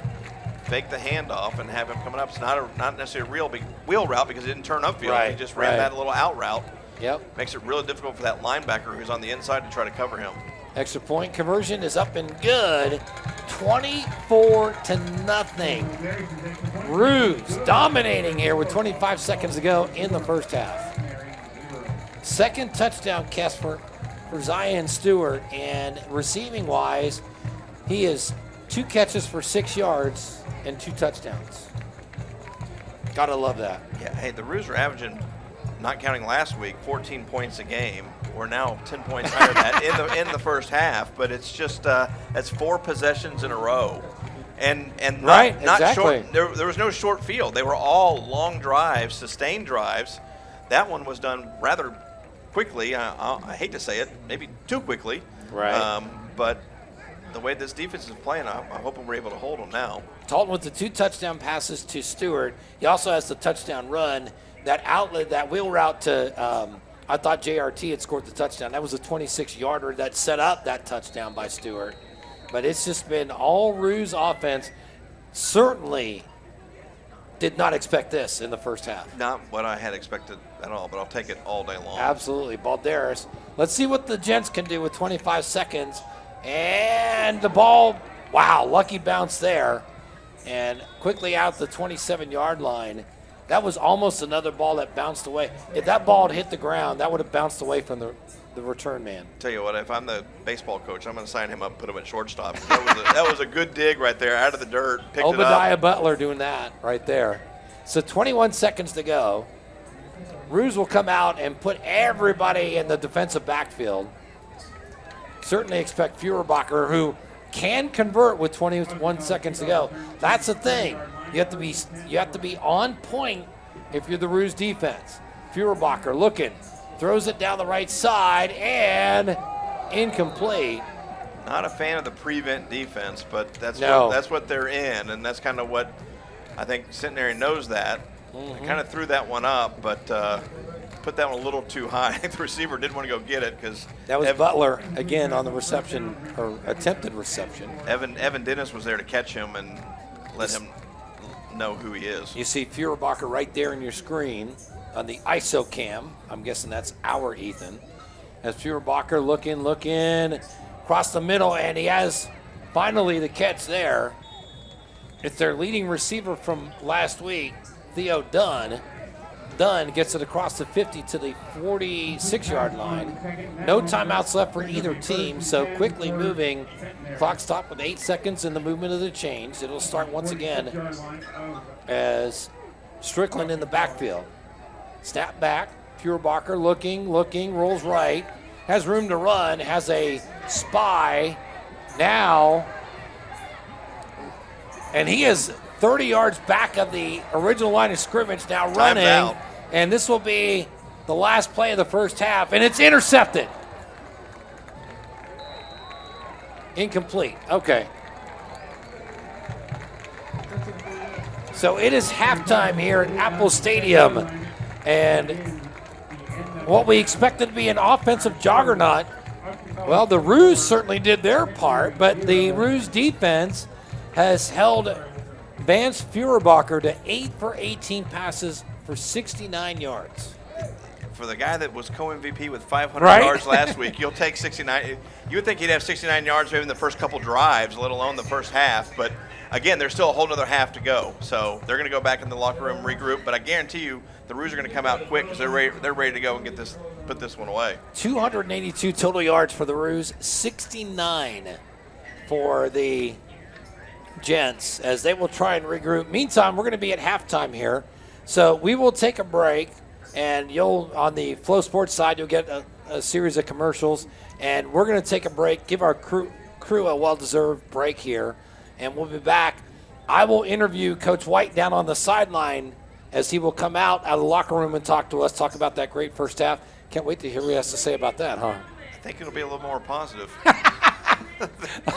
fake the handoff and have him coming up. It's not necessarily a real big wheel route because it didn't turn upfield. Right, He just ran that little out route. Yep. Makes it really difficult for that linebacker who's on the inside to try to cover him. Extra point conversion is up and good. 24-0. Roos dominating here with 25 seconds to go in the first half. Second touchdown catch for Zion Stewart, and receiving wise, he is 2 catches for 6 yards and 2 touchdowns. Gotta love that. Yeah, hey, the Roos are averaging, not counting last week, 14 points a game. We're now 10 points higher than that in the first half, but it's just that's 4 possessions in a row, and not exactly. short. There was no short field. They were all long drives, sustained drives. That one was done rather quickly. I hate to say it, maybe too quickly. Right. But the way this defense is playing, I'm hoping we're able to hold them now. Talton with the 2 touchdown passes to Stewart. He also has the touchdown run. That outlet, that wheel route to, I thought JRT had scored the touchdown. That was a 26-yarder that set up that touchdown by Stewart. But it's just been all Roos offense. Certainly did not expect this in the first half. Not what I had expected at all, but I'll take it all day long. Absolutely. Balderas. Let's see what the Gents can do with 25 seconds. And the ball, wow, lucky bounce there. And quickly out the 27-yard line. That was almost another ball that bounced away. If that ball had hit the ground, that would have bounced away from the return man. Tell you what, if I'm the baseball coach, I'm going to sign him up and put him at shortstop. That was a good dig right there out of the dirt. Picked Obadiah it up. Butler doing that right there. So 21 seconds to go. Ruse will come out and put everybody in the defensive backfield. Certainly expect Feuerbacher, who can convert with 21 seconds to go. That's the thing. You have to be on point if you're the Ruse defense. Feuerbacher looking, throws it down the right side, and incomplete. Not a fan of the prevent defense, but that's what they're in, and that's kind of what I think Centenary knows that. They kind of threw that one up, but put that one a little too high. I think the receiver didn't want to go get it because that was Butler again on the reception or attempted reception. Evan Dennis was there to catch him and let him know who he is. You see Feuerbacher right there in your screen on the ISO cam. I'm guessing that's our Ethan. As Feuerbacher looking across the middle, and he has finally the catch there. It's their leading receiver from last week, Theo Dunn. Dunn gets it across the 50 to the 46-yard line. No timeouts left for either team, so quickly moving. Clock stopped with 8 seconds in the movement of the chains. It'll start once again as Strickland in the backfield. Snap back, Feuerbacher looking, rolls right, has room to run, has a spy now, and he is 30 yards back of the original line of scrimmage now running, and this will be the last play of the first half, and it's intercepted. Incomplete. Okay. So it is halftime here at Apple Stadium, and what we expected to be an offensive juggernaut, well, the Ruse certainly did their part, but the Ruse defense has held Vance Feuerbacher to 8 for 18 passes for 69 yards. For the guy that was co-MVP with 500 Right? yards last week, you'll take 69. You would think he'd have 69 yards maybe in the first couple drives, let alone the first half. But again, there's still a whole other half to go. So they're going to go back in the locker room, regroup. But I guarantee you, the Roos are going to come out quick because they're ready to go and put this one away. 282 total yards for the Ruse, 69 for the Gents as they will try and regroup. Meantime, we're going to be at halftime here. So we will take a break, and you'll, on the FloSports side, you'll get a series of commercials. And we're going to take a break, give our crew a well-deserved break here, and we'll be back. I will interview Coach White down on the sideline as he will come out of the locker room and talk to us, talk about that great first half. Can't wait to hear what he has to say about that, huh? I think it'll be a little more positive.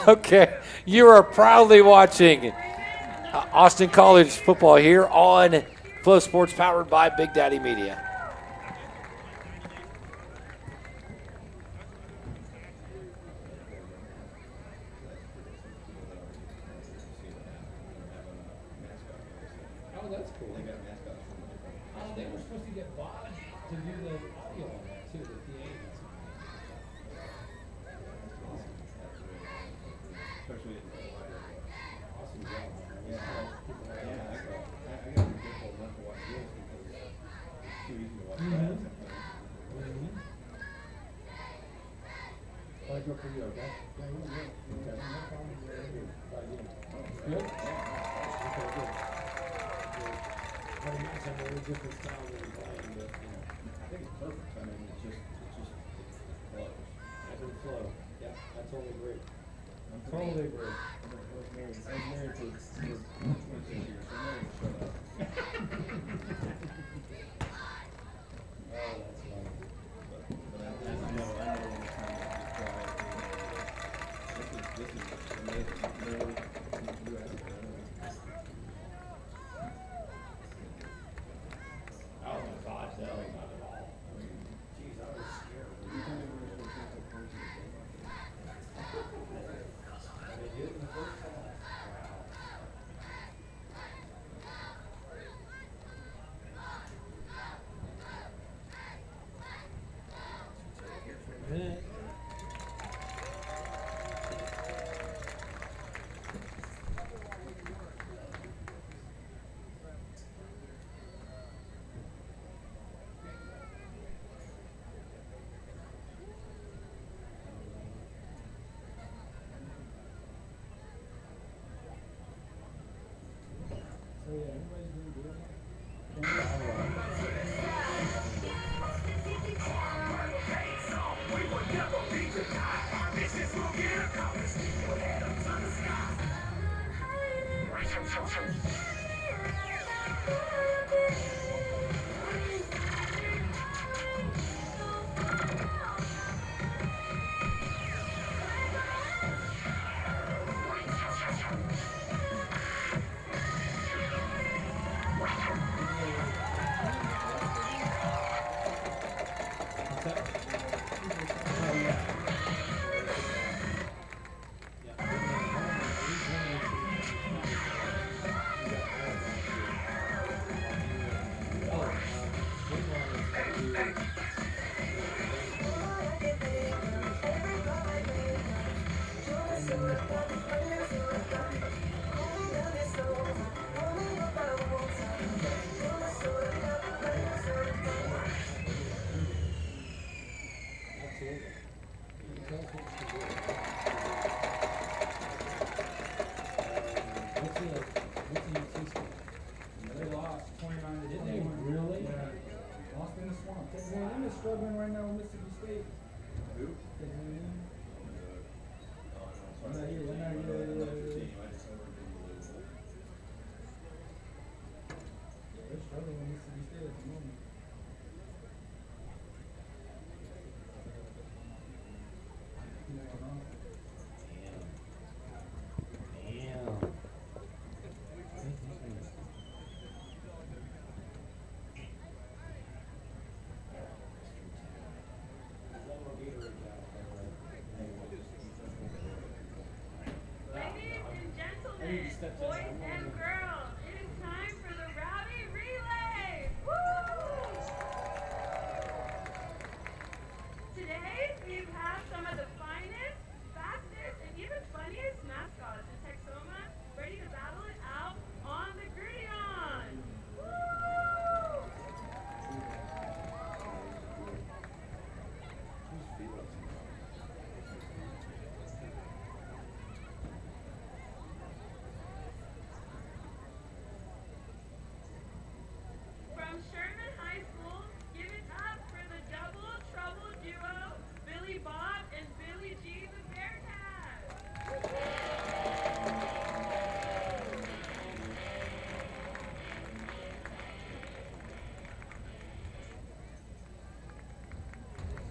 Okay, you are proudly watching Austin College football here on FloSports, powered by Big Daddy Media. Oh, that's cool. They got mascots from different. They were supposed to get bought to do the audio on that too, the PA. Especially at the awesome job. Yeah, I got difficult enough to watch this because it's too easy to watch that. I go for you, okay? Yeah, you're good. Okay. No problem. Good? Okay, good. It's a very different style than we playing, but I think it's perfect. I mean, it's just flows. Ebb and flow. Yeah, I totally agree. I totally agree. I was married for 26 years, so I'm ready to shut up. Oh, that's funny. But I know when it's time to try. This is amazing. You have it. Oh my God, no, not at all. I mean, geez, I was scared. They did in the first half. Wow. So yeah, everybody's doing good. struggling right now with Mississippi State? Who? I'm not here. They're struggling with Mississippi State at the moment. Ladies and gentlemen, boys and girls, it is time for the Rowdy Relay! Woo! Today, we have some of the finest, fastest, and even funniest mascots in Texoma ready to battle it out on the gridiron! Woo! From Sherman High School, give it up for the double trouble duo, Billy Bob and Billy G the Bearcat.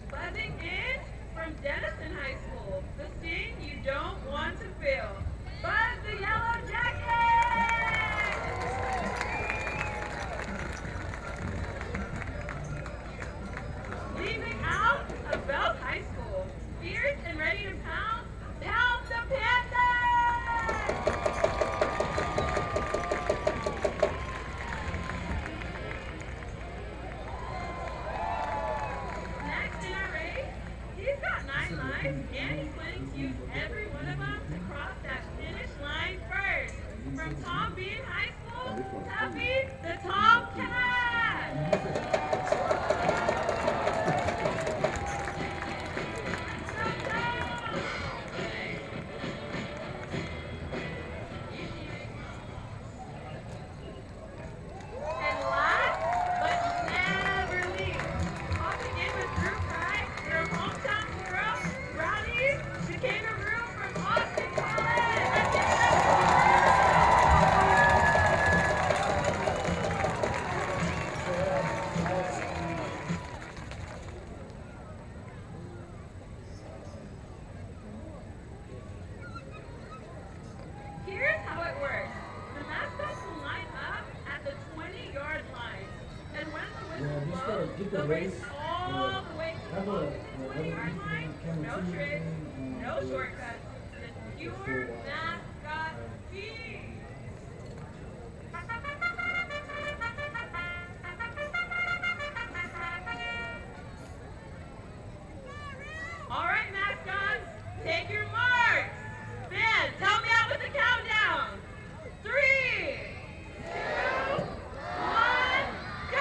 Buzzing in from Denison High School, the sting you don't want to feel, Buzz the Yellow Jacket. Leaving out of Bell High School, fierce and ready to pound, Pound the Panthers! Next in our race, he's got 9 lives and he's planning to use every one of them to cross that finish line first. From Tom Bean High School, Tuffy the Tomcat! And last, but never least, popping in with group pride, your hometown hero, Brownie, the kangaroo from Austin College. Let's give it Here's how it works. The mascots will line up at the 20-yard line. And when the whistle Yeah, just blows, get the they'll race race, all the way to the have a- closest have a 20-yard easy line. camera No two tricks, thing, no yeah. shortcuts, just pure mascot speed. All right, mascots, take your marks. Ben, tell me out with the countdown. 3, 2, 1, go!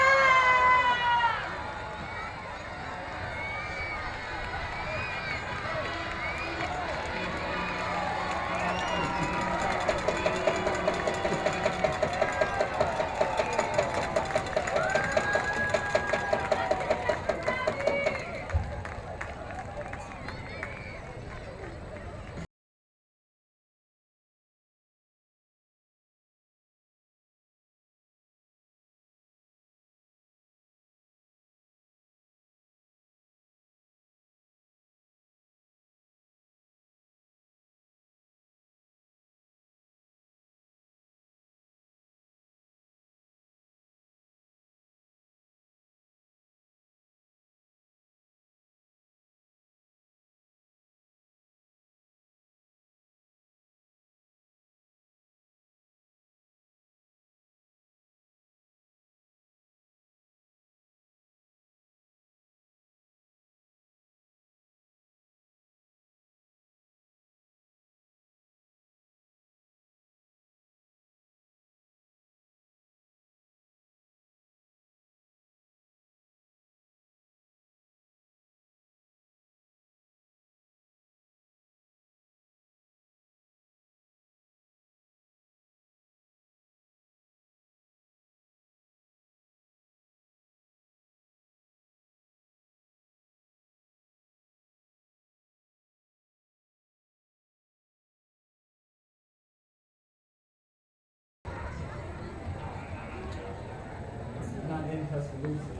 Tuscaloosa.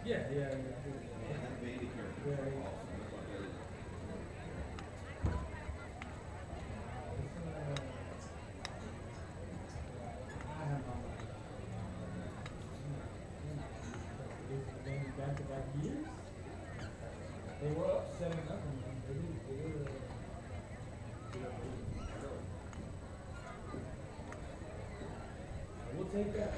Yeah, yeah. Back-to-back years. They were up 7-0. They were. We'll take that.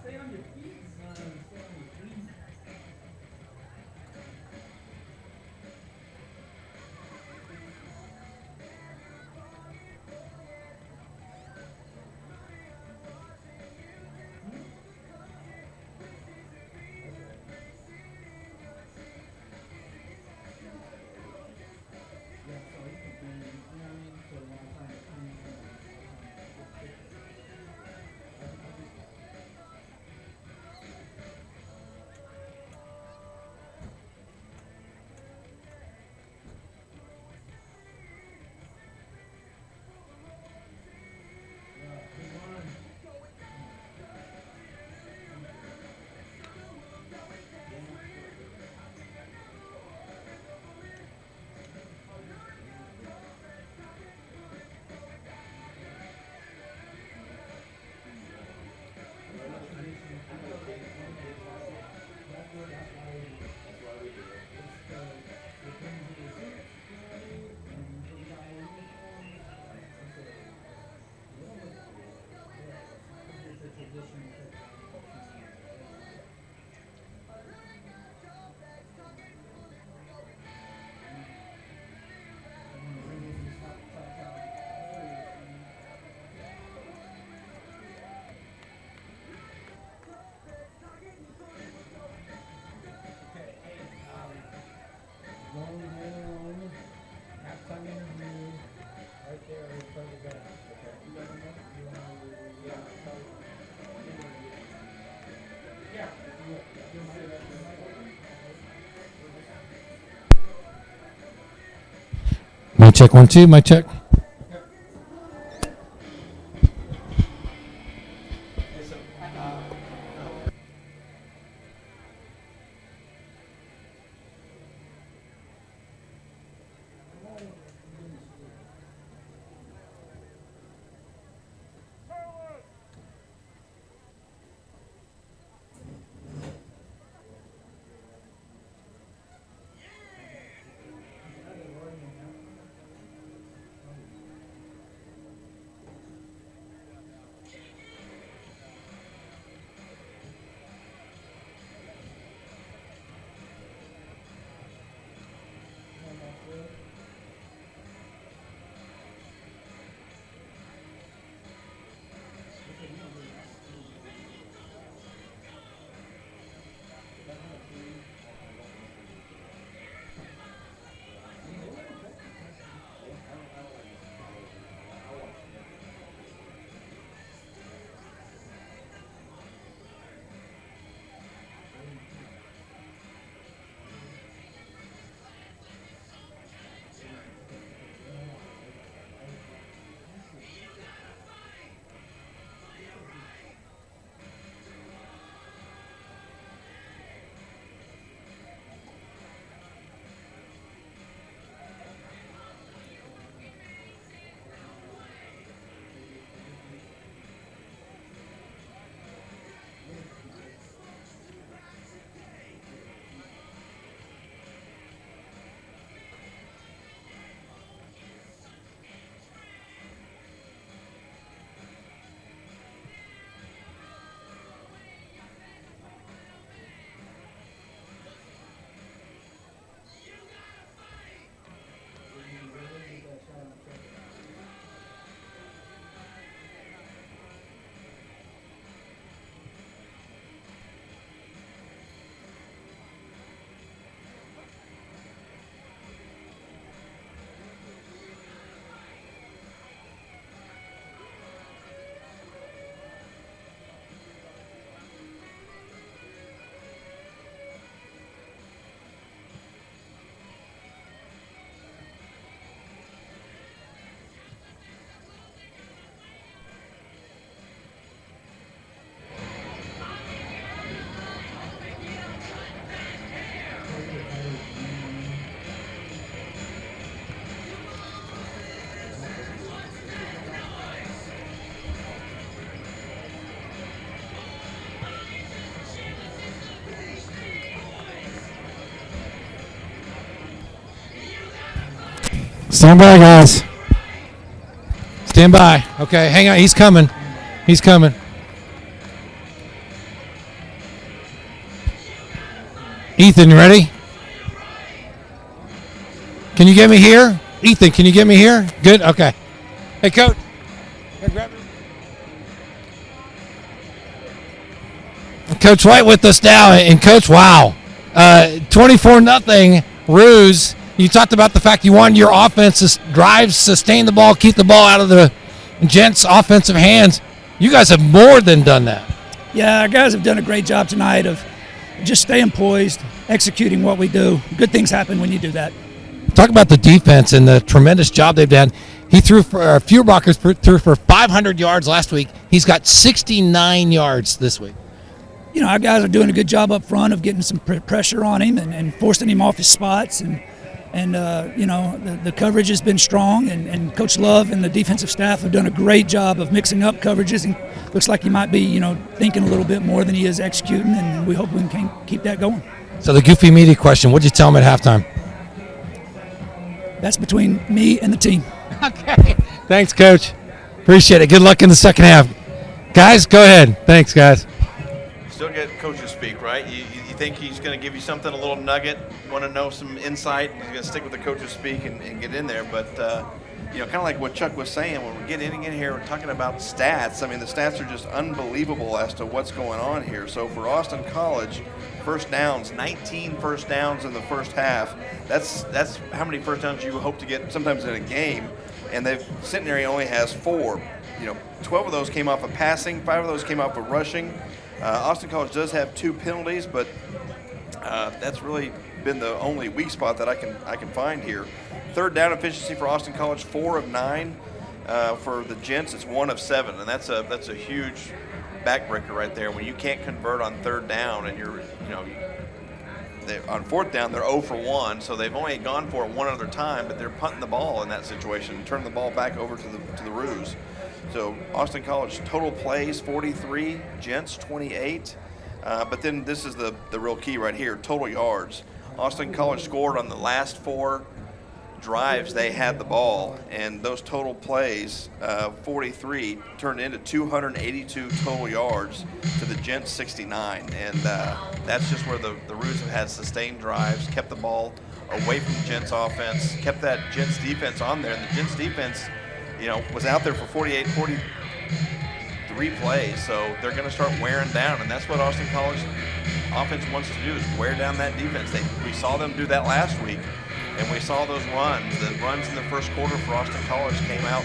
Stay on your feet, son. Stay on your feet. Going down, halftime interview, right there in front of the bench. Okay. You got enough? You want to, yeah. Mic check 1 2. Mic check. Stand by, guys. Stand by. Okay, hang on. He's coming. He's coming. Ethan, you ready? Can you get me here? Ethan, can you get me here? Good? Okay. Hey, Coach. Here, grab it. Coach White with us now. And, Coach, wow. 24-0 Ruse. You talked about the fact you wanted your offense to drive, sustain the ball, keep the ball out of the Gents' offensive hands. You guys have more than done that. Yeah, our guys have done a great job tonight of just staying poised, executing what we do. Good things happen when you do that. Talk about the defense and the tremendous job they've done. He threw for Feuerbachers threw for 500 yards last week. He's got 69 yards this week. You know, our guys are doing a good job up front of getting some pressure on him and forcing him off his spots. And you know, the coverage has been strong. And Coach Love and the defensive staff have done a great job of mixing up coverages. And looks like he might be, you know, thinking a little bit more than he is executing. And we hope we can keep that going. So the goofy media question, what'd you tell him at halftime? That's between me and the team. Okay. Thanks, Coach. Appreciate it. Good luck in the second half. Guys, go ahead. Thanks, guys. Still get coaches speak, right? You think he's going to give you something, a little nugget, want to know some insight, he's going to stick with the coaches speak and get in there. But, you know, kind of like what Chuck was saying, when we're getting in here, we're talking about stats. I mean, the stats are just unbelievable as to what's going on here. So for Austin College, first downs, 19 first downs in the first half. That's how many first downs you hope to get sometimes in a game. And Centenary only has 4. You know, 12 of those came off of passing, 5 of those came off of rushing. Austin College does have 2 penalties, but that's really been the only weak spot that I can find here. Third down efficiency for Austin College, 4 of 9. For the Gents, it's 1 of 7, and that's a huge backbreaker right there. When you can't convert on third down, and on fourth down they're 0 for 1, so they've only gone for it one other time, but they're punting the ball in that situation, turning the ball back over to the Roos. So Austin College total plays 43, Gents 28. But then this is the real key right here, total yards. Austin College scored on the last 4 drives they had the ball, and those total plays, 43, turned into 282 total yards to the Gents 69. And that's just where the Roos have had sustained drives, kept the ball away from the Gents offense, kept that Gents defense on there. And the Gents defense, you know, was out there for 43 plays, so they're going to start wearing down, and that's what Austin College offense wants to do, is wear down that defense. We saw them do that last week, and we saw those runs. The runs in the first quarter for Austin College came out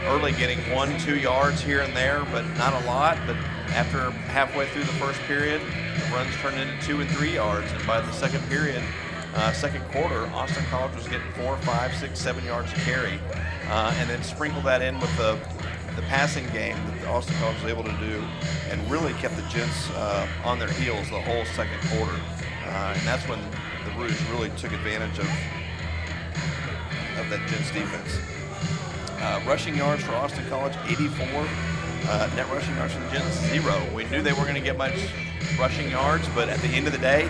early, getting 1-2 yards here and there, but not a lot. But after halfway through the first period, the runs turned into 2 and 3 yards, and by the second period, second quarter, Austin College was getting 4, 5, 6, 7 yards a carry. And then sprinkle that in with the passing game that Austin College was able to do, and really kept the Gents on their heels the whole second quarter. And that's when the Roos really took advantage of that Gents defense. Rushing yards for Austin College, 84. Net rushing yards for the Gents, 0. We knew they were going to get much rushing yards, but at the end of the day,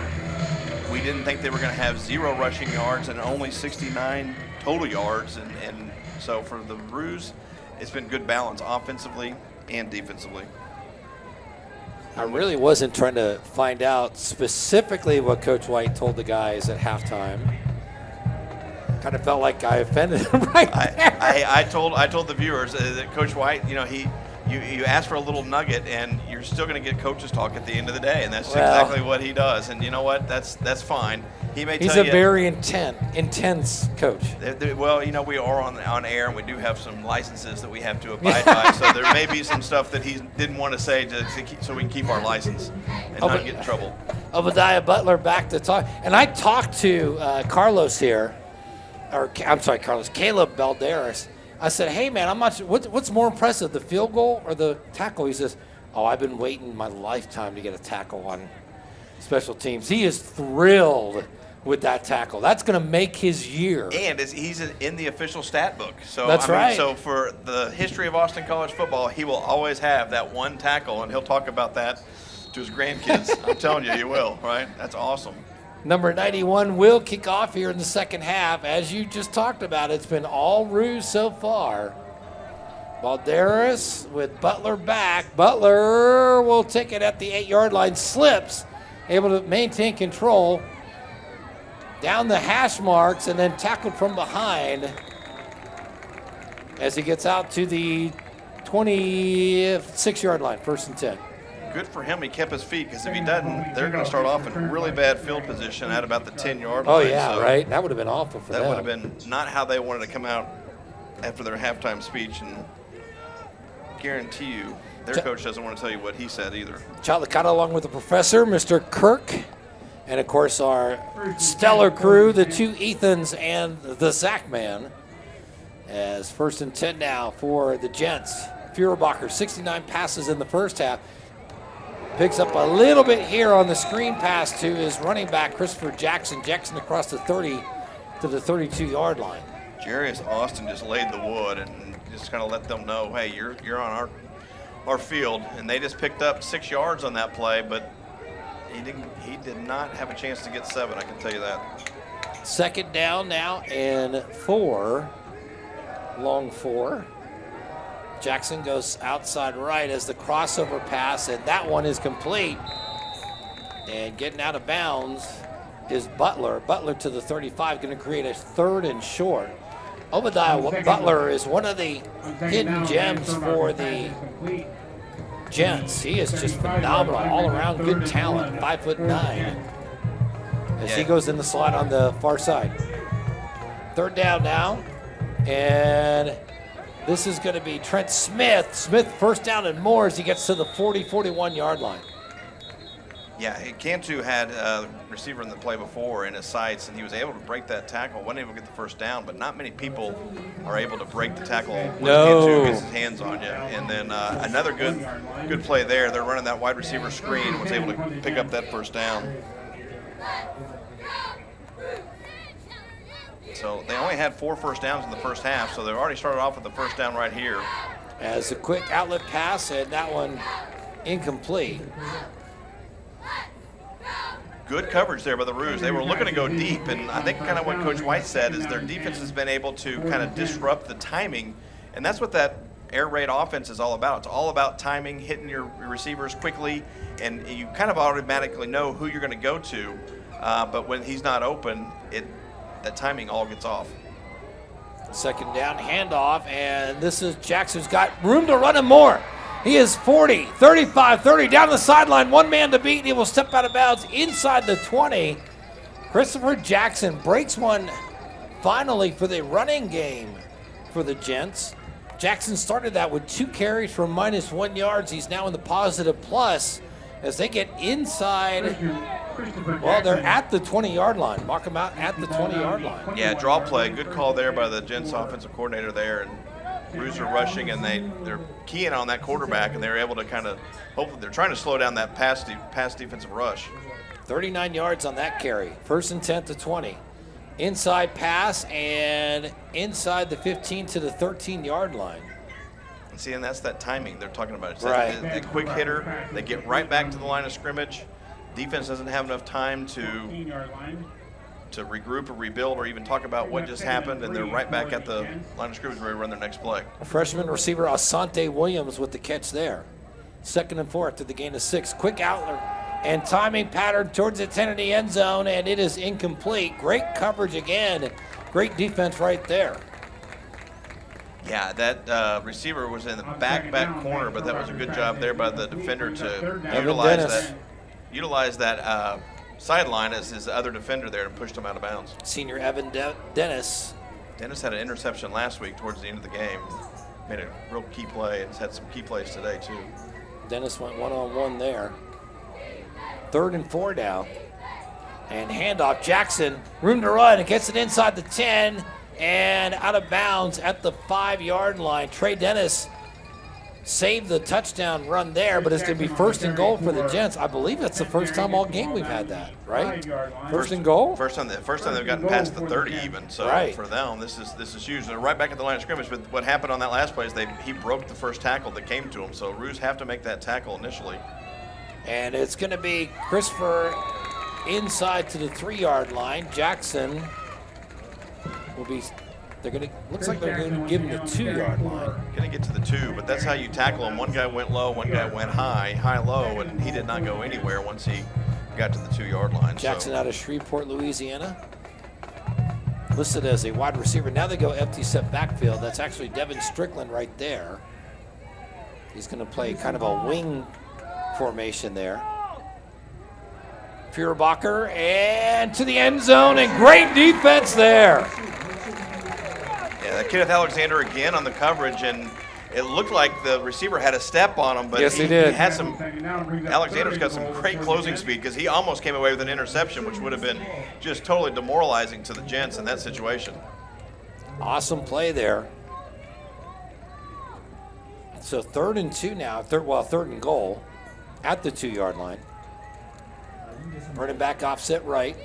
we didn't think they were going to have 0 rushing yards and only 69 total yards. And so for the Roos, it's been good balance offensively and defensively. I really wasn't trying to find out specifically what Coach White told the guys at halftime. Kind of felt like I offended him right there. I told the viewers that Coach White, you know, you ask for a little nugget, and you're still going to get coaches talk at the end of the day, and that's exactly what he does. And you know what? That's fine. He may He's tell a you, very intense coach. Well, you know, we are on air, and we do have some licenses that we have to abide by. So there may be some stuff that he didn't want to say so we can keep our license and not get in trouble. Obadiah Butler back to talk, and I talked to Carlos here, or I'm sorry, Caleb Balderas. I said, hey, man, I'm not sure. What's more impressive, the field goal or the tackle? He says, oh, I've been waiting my lifetime to get a tackle on special teams. He is thrilled with that tackle. That's going to make his year. And he's in the official stat book. So That's right. So for the history of Austin College football, he will always have that one tackle, and he'll talk about that to his grandkids. I'm telling you, he will, right? That's awesome. Number 91 will kick off here in the second half. As you just talked about, it's been all ruse so far. Balderas with Butler back. Butler will take it at the 8-yard line, slips, able to maintain control down the hash marks, and then tackled from behind as he gets out to the 26-yard line, 1st and 10. Good for him, he kept his feet, because if he doesn't, they're going to start off in really bad field position at about the 10-yard line. Oh, yeah, so right? That would have been awful for them. that would have been not how they wanted to come out after their halftime speech, and guarantee you their coach doesn't want to tell you what he said either. Chalicata along with the professor, Mr. Kirk, and of course our stellar crew, the 2 Ethans and the Zach man. As 1st and 10 now for the Gents. Feuerbacher, 69 passes in the first half. Picks up a little bit here on the screen pass to his running back, Christopher Jackson. Jackson across the 30 to the 32-yard line. Jarius Austin just laid the wood and just kind of let them know, hey, you're on our field, and they just picked up 6 yards on that play, but he did not have a chance to get 7, I can tell you that. 2nd down now and 4, long 4. Jackson goes outside right as the crossover pass, and that one is complete. And getting out of bounds is Butler. Butler to the 35, going to create a 3rd and short. Obadiah Butler is one of the hidden gems for the Gents. He is just phenomenal, all around good talent, 5'9", as he goes in the slot on the far side. 3rd down now, and this is going to be Trent Smith. Smith 1st down and more as he gets to the 41-yard line. Yeah, Cantu had a receiver in the play before in his sights, and he was able to break that tackle. Wasn't able to get the 1st down, but not many people are able to break the tackle when Cantu gets his hands on you. And then another good play there. They're running that wide receiver screen and was able to pick up that 1st down. So they only had 4 first downs in the first half, so they've already started off with the 1st down right here. As a quick outlet pass, and that one incomplete. Good coverage there by the Roos. They were looking to go deep, and I think kind of what Coach White said is their defense has been able to kind of disrupt the timing, and that's what that air raid offense is all about. It's all about timing, hitting your receivers quickly, and you kind of automatically know who you're going to go to, but when he's not open, that timing all gets off. 2nd down, handoff, and this is Jackson's got room to run him more. He is 40, 35, 30, down the sideline, 1 man to beat. He will step out of bounds inside the 20. Christopher Jackson breaks one finally for the running game for the Gents. Jackson started that with 2 carries for -1 yards. He's now in the positive plus as they get inside. Well, they're at the 20-yard line. Mark them out at the 20-yard line. Yeah, draw play. Good call there by the Gents offensive coordinator there. And Roos are rushing, and they're keying on that quarterback, and they're able to kind of, hopefully they're trying to slow down that pass defensive rush. 39 yards on that carry. 1st and 10 to 20. Inside pass and inside the 15 to the 13-yard line. And see, and that's that timing they're talking about. It's right. That quick hitter. They get right back to the line of scrimmage. Defense doesn't have enough time to regroup or rebuild or even talk about what just happened, and they're right back at the line of scrimmage ready to run their next play. Freshman receiver Asante Williams with the catch there. 2nd and 4 to the gain of 6. Quick outlet and timing pattern towards the 10 in the end zone, and it is incomplete. Great coverage again. Great defense right there. Yeah, that receiver was in the back corner, but that was a good job there by the defender to utilize that sideline as his other defender there and pushed him out of bounds. Senior Evan Dennis. Dennis had an interception last week towards the end of the game. Made a real key play and has had some key plays today too. Dennis went one-on-one there. 3rd and 4 now. And handoff, Jackson, room to run, and gets it inside the 10 and out of bounds at the 5-yard line. Trey Dennis saved the touchdown run there, but it's going to be 1st and goal for the Gents. I believe that's the first time all game we've had that, right? 1st and goal? First time they've gotten past the 30 even. So right. For them, this is huge. They're right back at the line of scrimmage. But what happened on that last play is he broke the first tackle that came to him. So Roos have to make that tackle initially. And it's going to be Christopher inside to the 3-yard line. Jackson will be, looks like they're going to give him the 2-yard line. Going to get to the 2, but that's how you tackle him. One guy went low, one guy went high-low, and he did not go anywhere once he got to the 2-yard line. Jackson out of Shreveport, Louisiana. Listed as a wide receiver. Now they go empty set backfield. That's actually Devin Strickland right there. He's going to play kind of a wing formation there. Feuerbacher and to the end zone, and great defense there. Yeah, Kenneth Alexander again on the coverage, and it looked like the receiver had a step on him, but yes, he did. He had some. Alexander's got some great closing speed because he almost came away with an interception, which would have been just totally demoralizing to the Gents in that situation. Awesome play there. So 3rd and 2 now, 3rd and goal at the 2-yard line. Running back offset right.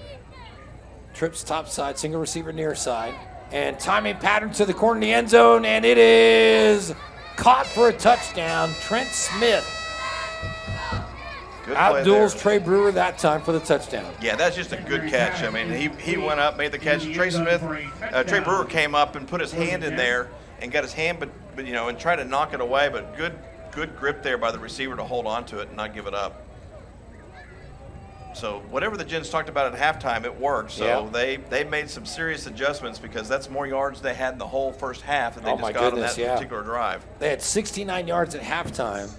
Trips top side, single receiver near side. And timing pattern to the corner of the end zone, and it is caught for a touchdown. Trent Smith outduels Trey Brewer that time for the touchdown. Yeah, that's just a good catch. I mean, he went up, made the catch. Trey Brewer came up and put his hand in there and got his hand, but and tried to knock it away. But good grip there by the receiver to hold on to it and not give it up. So whatever the Gents talked about at halftime, it worked. So they made some serious adjustments because that's more yards they had in the whole first half that they just got on that particular drive. They had 69 yards at halftime.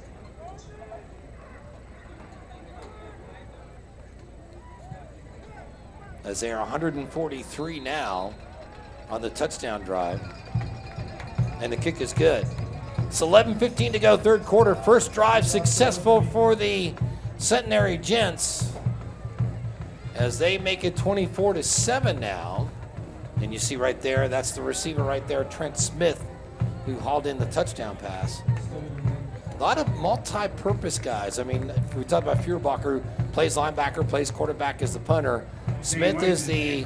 As they are 143 now on the touchdown drive. And the kick is good. It's 11:15 to go, 3rd quarter. First drive successful for the Centenary Gents, as they make it 24-7 now. And you see right there, that's the receiver right there, Trent Smith, who hauled in the touchdown pass. A lot of multi-purpose guys. I mean, if we talk about Feuerbacher, who plays linebacker, plays quarterback as the punter. Smith is the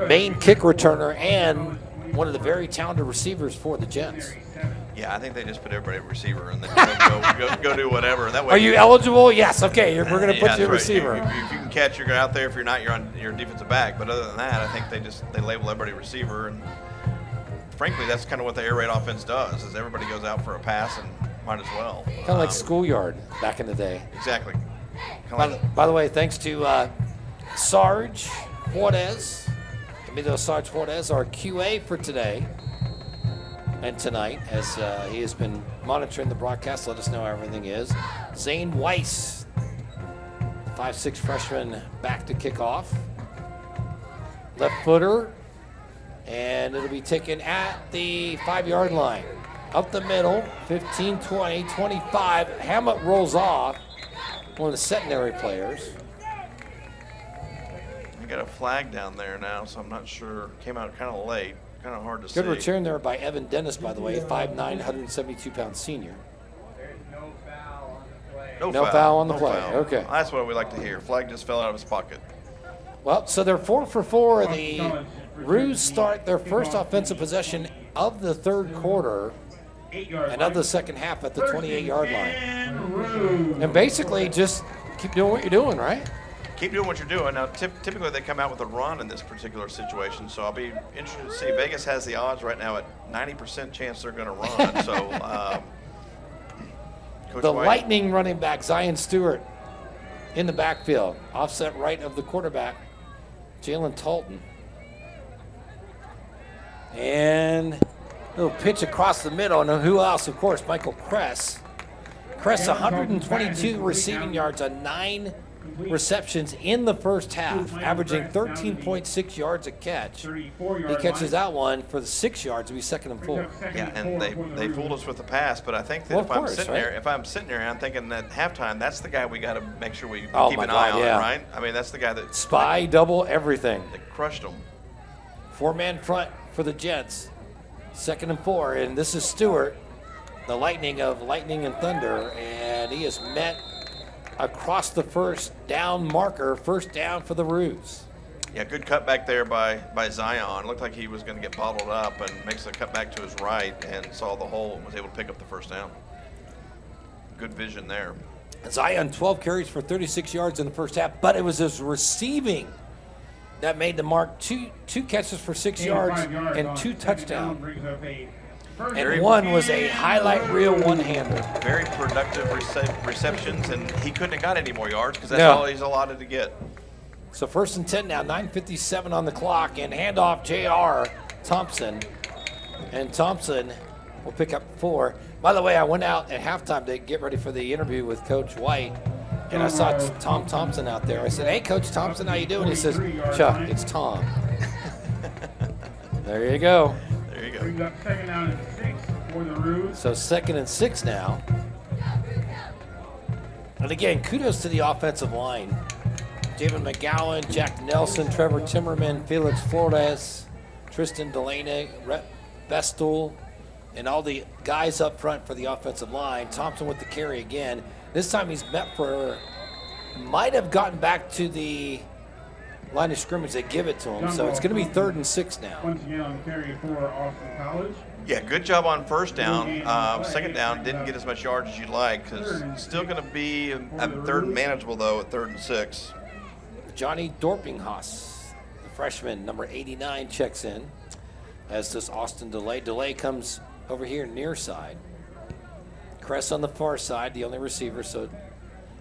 main kick returner and one of the very talented receivers for the Gents. Yeah, I think they just put everybody at receiver and then go do whatever. That way. Are you eligible? Yes. Okay, we're going to put you at right. receiver. If you can catch, you're out there. If you're not, you're on your defensive back. But other than that, I think they label everybody receiver. And frankly, that's kind of what the air raid offense does. Is everybody goes out for a pass and might as well. Kind of like schoolyard back in the day. Exactly. By the way, thanks to Sarge Juarez, Sarge Juarez, our QA for today and tonight, as he has been monitoring the broadcast, let us know how everything is. Zane Weiss, 5'6" freshman, back to kick off. Left footer, and it'll be taken at the 5-yard line. Up the middle, 15, 20, 25. Hammett rolls off, one of the Centenary players. We got a flag down there now, so I'm not sure. Came out kind of late. Kind of hard to see. Good return there by Evan Dennis, by the way, 5'9", 172-pound senior. There's no foul on the play. No foul on the play. Foul. Okay. That's what we like to hear. Flag just fell out of his pocket. Well, so they're 4 for 4. The Roos start their first offensive possession of the 3rd quarter and of the 2nd half at the 28-yard line. And basically just keep doing what you're doing, right? Keep doing what you're doing. Now, typically they come out with a run in this particular situation, so I'll be interested to see. Vegas has the odds right now at 90% chance they're going to run. So, Coach the White. Lightning running back, Zion Stewart, in the backfield. Offset right of the quarterback, Jalen Talton. And a little pitch across the middle. And who else? Of course, Michael Kress. Kress, 122 receiving yards on 9 receptions in the first half, averaging 13.6 yards a catch. He catches that one for the 6 yards. It'll be 2nd and 4. Yeah, and they fooled us with the pass, but I think that if I'm sitting there, I'm thinking at halftime, that's the guy we got to make sure we keep an eye on, right? I mean, that's the guy that spy, double, everything. That crushed them. 4-man front for the Jets. 2nd and 4, and this is Stewart, the Lightning of Lightning and Thunder, and he is met across the first down marker, first down for the Roos. Yeah, good cutback there by Zion. Looked like he was going to get bottled up and makes a cutback to his right and saw the hole and was able to pick up the first down. Good vision there. Zion 12 carries for 36 yards in the first half, but it was his receiving that made the mark. Two catches for 6 yards 85 yards and on 2 second down, touchdowns. brings up a first And and one was a highlight reel one-hander. Very productive receptions, and he couldn't have got any more yards because that's No. all he's allotted to get. So 1st and 10 now, 9:57 on the clock, and handoff J.R. Thompson. And Thompson will pick up 4. By the way, I went out at halftime to get ready for the interview with Coach White, and I saw Tom Thompson out there. I said, "Hey, Coach Thompson, how you doing?" He says, "Chuck, it's Tom." There you go. There you go. brings up second down and 6 for the Roos. So 2nd and 6 now. And again, kudos to the offensive line. David McGowan, Jack Nelson, Trevor Timmerman, Felix Flores, Tristan Delaney, Rhett Bestel, and all the guys up front for the offensive line. Thompson with the carry again. This time he's met for, might have gotten back to the line of scrimmage. They give it to him. So it's going to be 3rd and 6 now. Once again on the carry for Austin College. Yeah, good job on first down. Second down didn't get as much yards as you'd like. Because still going to be a 3rd and manageable, though, at 3rd and 6. Johnny Dorpinghaus, the freshman, number 89, checks in, as does Austin DeLay. DeLay comes over here near side. Kress on the far side, the only receiver. So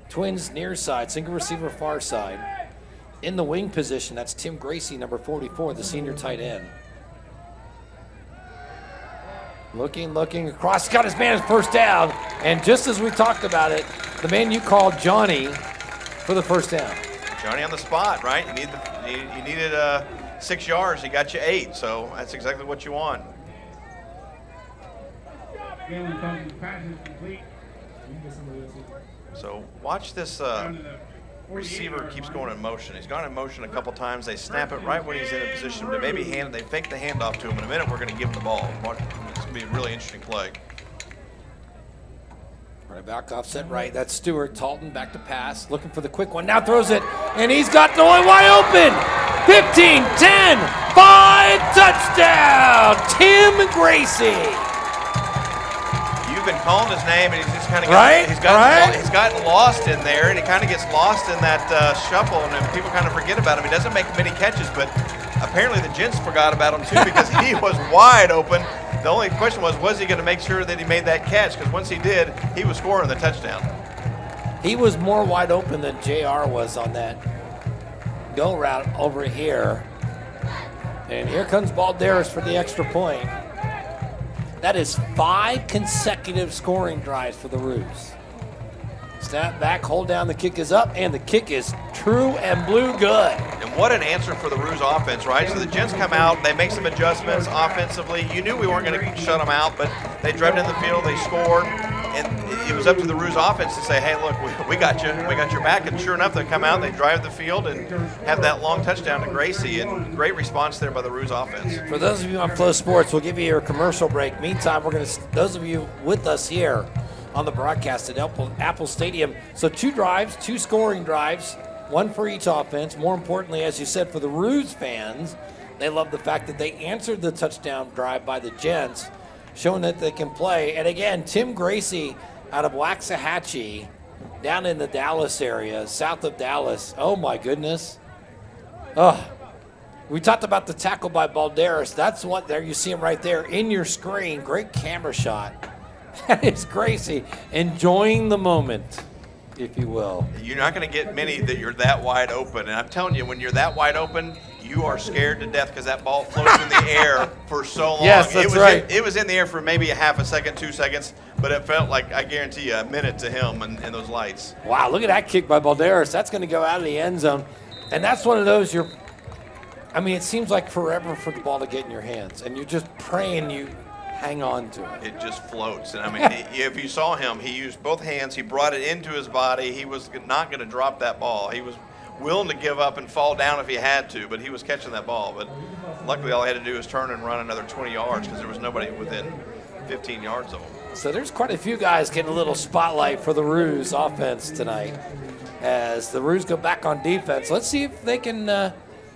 Twins near side, single receiver far side. In the wing position, that's Tim Gracie, number 44, the senior tight end. Looking across, got his man at first down, and just as we talked about it, the man you called Johnny for the first down. Johnny on the spot, right? You needed 6 yards. He got you 8, so that's exactly what you want. Galen Thompson's pass is complete. So watch this Down to the 48 receiver yard keeps line. going in motion. He's gone in motion a couple times. They snap it right when he's in a position to maybe hand. They fake the handoff to him. In a minute, we're going to give him the ball. It's going to be a really interesting play. Right back offset right. That's Stewart. Talton back to pass. Looking for the quick one. Now throws it. And he's got the one wide open. 15, 10, 5, touchdown. Tim Gracie. You've been calling his name, and he's just kind of he's gotten lost in there, and he kind of gets lost in that shuffle, and then people kind of forget about him. He doesn't make many catches, but apparently the Gents forgot about him too because he was wide open. The only question was he going to make sure that he made that catch? Because once he did, he was scoring the touchdown. He was more wide open than JR was on that go route over here. And here comes Balderas for the extra point. That is 5 consecutive scoring drives for the Roos. Snap back, hold down, the kick is up, and the kick is true and blue good. And what an answer for the Roos offense, right? So the Gents come out, they make some adjustments offensively. You knew we weren't going to shut them out, but they drove in the field, they scored, and it was up to the Roos offense to say, hey, look, we got you. We got your back. And sure enough, they come out, they drive the field, and have that long touchdown to Gracie, and great response there by the Roos offense. For those of you on FloSports, we'll give you your commercial break. Meantime, we're going to, those of you with us here on the broadcast at Apple Stadium. So 2 drives, 2 scoring drives, 1 for each offense. More importantly, as you said, for the Roos fans, they love the fact that they answered the touchdown drive by the Gents, showing that they can play. And again, Tim Gracie out of Waxahachie, down in the Dallas area, south of Dallas. Oh my goodness. Oh, we talked about the tackle by Balderas. That's what there, you see him right there in your screen. Great camera shot. That is Gracie enjoying the moment, if you will. You're not going to get many that you're that wide open. And I'm telling you, when you're that wide open, you are scared to death because that ball floats in the air for so long. Yes, that's right. It was in the air for maybe a half a second, 2 seconds, but it felt like, I guarantee you, a minute to him and those lights. Wow, look at that kick by Balderas. That's going to go out of the end zone. And that's one of those it seems like forever for the ball to get in your hands. And you're just praying you hang on to it. It just floats. And I mean, if you saw him, he used both hands. He brought it into his body. He was not going to drop that ball. He was willing to give up and fall down if he had to, but he was catching that ball. But luckily, all he had to do was turn and run another 20 yards because there was nobody within 15 yards of him. So there's quite a few guys getting a little spotlight for the Roos offense tonight as the Roos go back on defense. Let's see if they can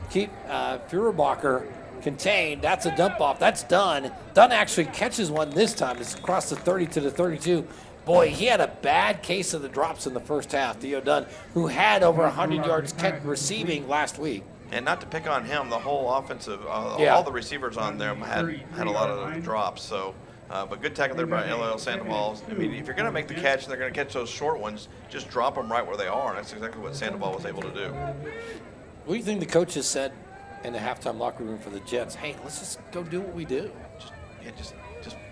keep Feuerbacher contained. That's a dump off. That's Dunn. Dunn actually catches one this time. It's across the 30 to the 32. Boy, he had a bad case of the drops in the first half, Theo Dunn, who had over 100 yards receiving last week. And not to pick on him, the whole offensive, Yeah. all the receivers on them had a lot of drops. So, but good tackle there by LL Sandoval. I mean, if you're going to make the catch and they're going to catch those short ones, just drop them right where they are. And that's exactly what Sandoval was able to do. What do you think the coaches said in the halftime locker room for the Jets? Hey, let's just go do what we do.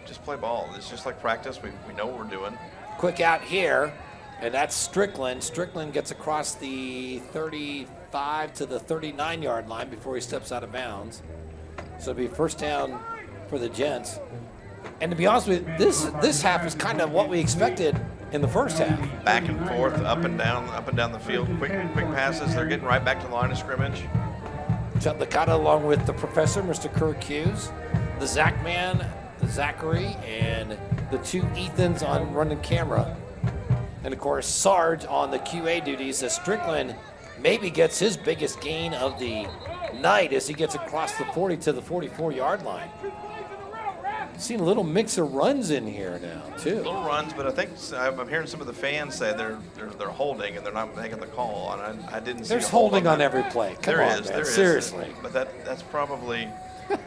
Just play ball. It's just like practice. We know what we're doing. Quick out here, and that's Strickland. Strickland gets across the 35 to the 39-yard line before he steps out of bounds. So it'll be first down for the Gents. And to be honest with you, this half is kind of what we expected in the first half. Back and forth, up and down the field. Quick passes. They're getting right back to the line of scrimmage. Chuck Licata along with the professor, Mr. Kirk Hughes, the Zach man, Zachary, and the two Ethans on running camera. And of course, Sarge on the QA duties as Strickland maybe gets his biggest gain of the night as he gets across the 40 to the 44-yard line. Seen a little mix of runs in here now, too. Little runs, but I think I'm hearing some of the fans say they're holding and they're not making the call. And I didn't see. There's holding on every play. Come There on, is, man. there is. Seriously. But that's probably it's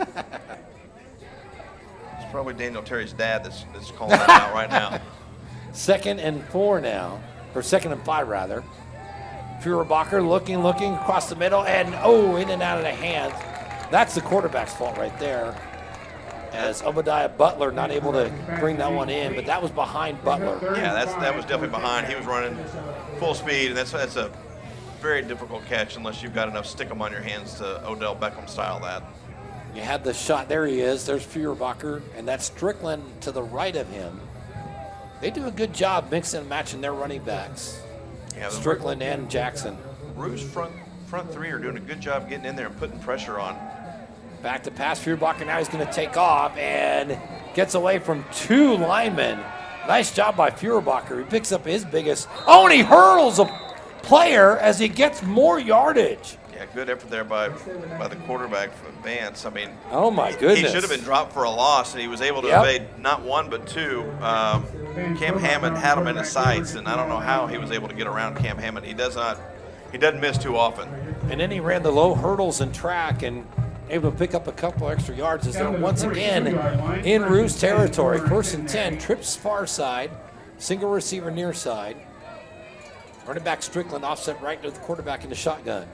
probably Daniel Terry's dad that's calling that out right now. 2nd and 4 now, or 2nd and 5 rather. Feuerbacher looking across the middle, and in and out of the hands. That's the quarterback's fault right there. As Obadiah Butler not able to bring that one in, but that was behind Butler. Yeah, that was definitely behind. He was running full speed, and that's a very difficult catch unless you've got enough stick 'em on your hands to Odell Beckham style that. You had the shot. There he is. There's Feuerbacher, and that's Strickland to the right of him. They do a good job mixing and matching their running backs. Yeah, Strickland and Jackson. Rouge's front three are doing a good job getting in there and putting pressure on. Back to pass. Feuerbacher now he's going to take off and gets away from two linemen. Nice job by Feuerbacher. He picks up his biggest. Oh, and he hurdles a player as he gets more yardage. Yeah, good effort there by the quarterback for Vance. I mean, oh my goodness. He should have been dropped for a loss, and he was able to evade not one but two. Cam Hammond had him in his sights, and I don't know how he was able to get around Cam Hammond. He doesn't miss too often. And then he ran the low hurdles and track and able to pick up a couple extra yards as they're once again in Rouge territory. 1st and 10, trips far side, single receiver near side. Running back Strickland offset right to the quarterback in the shotgun.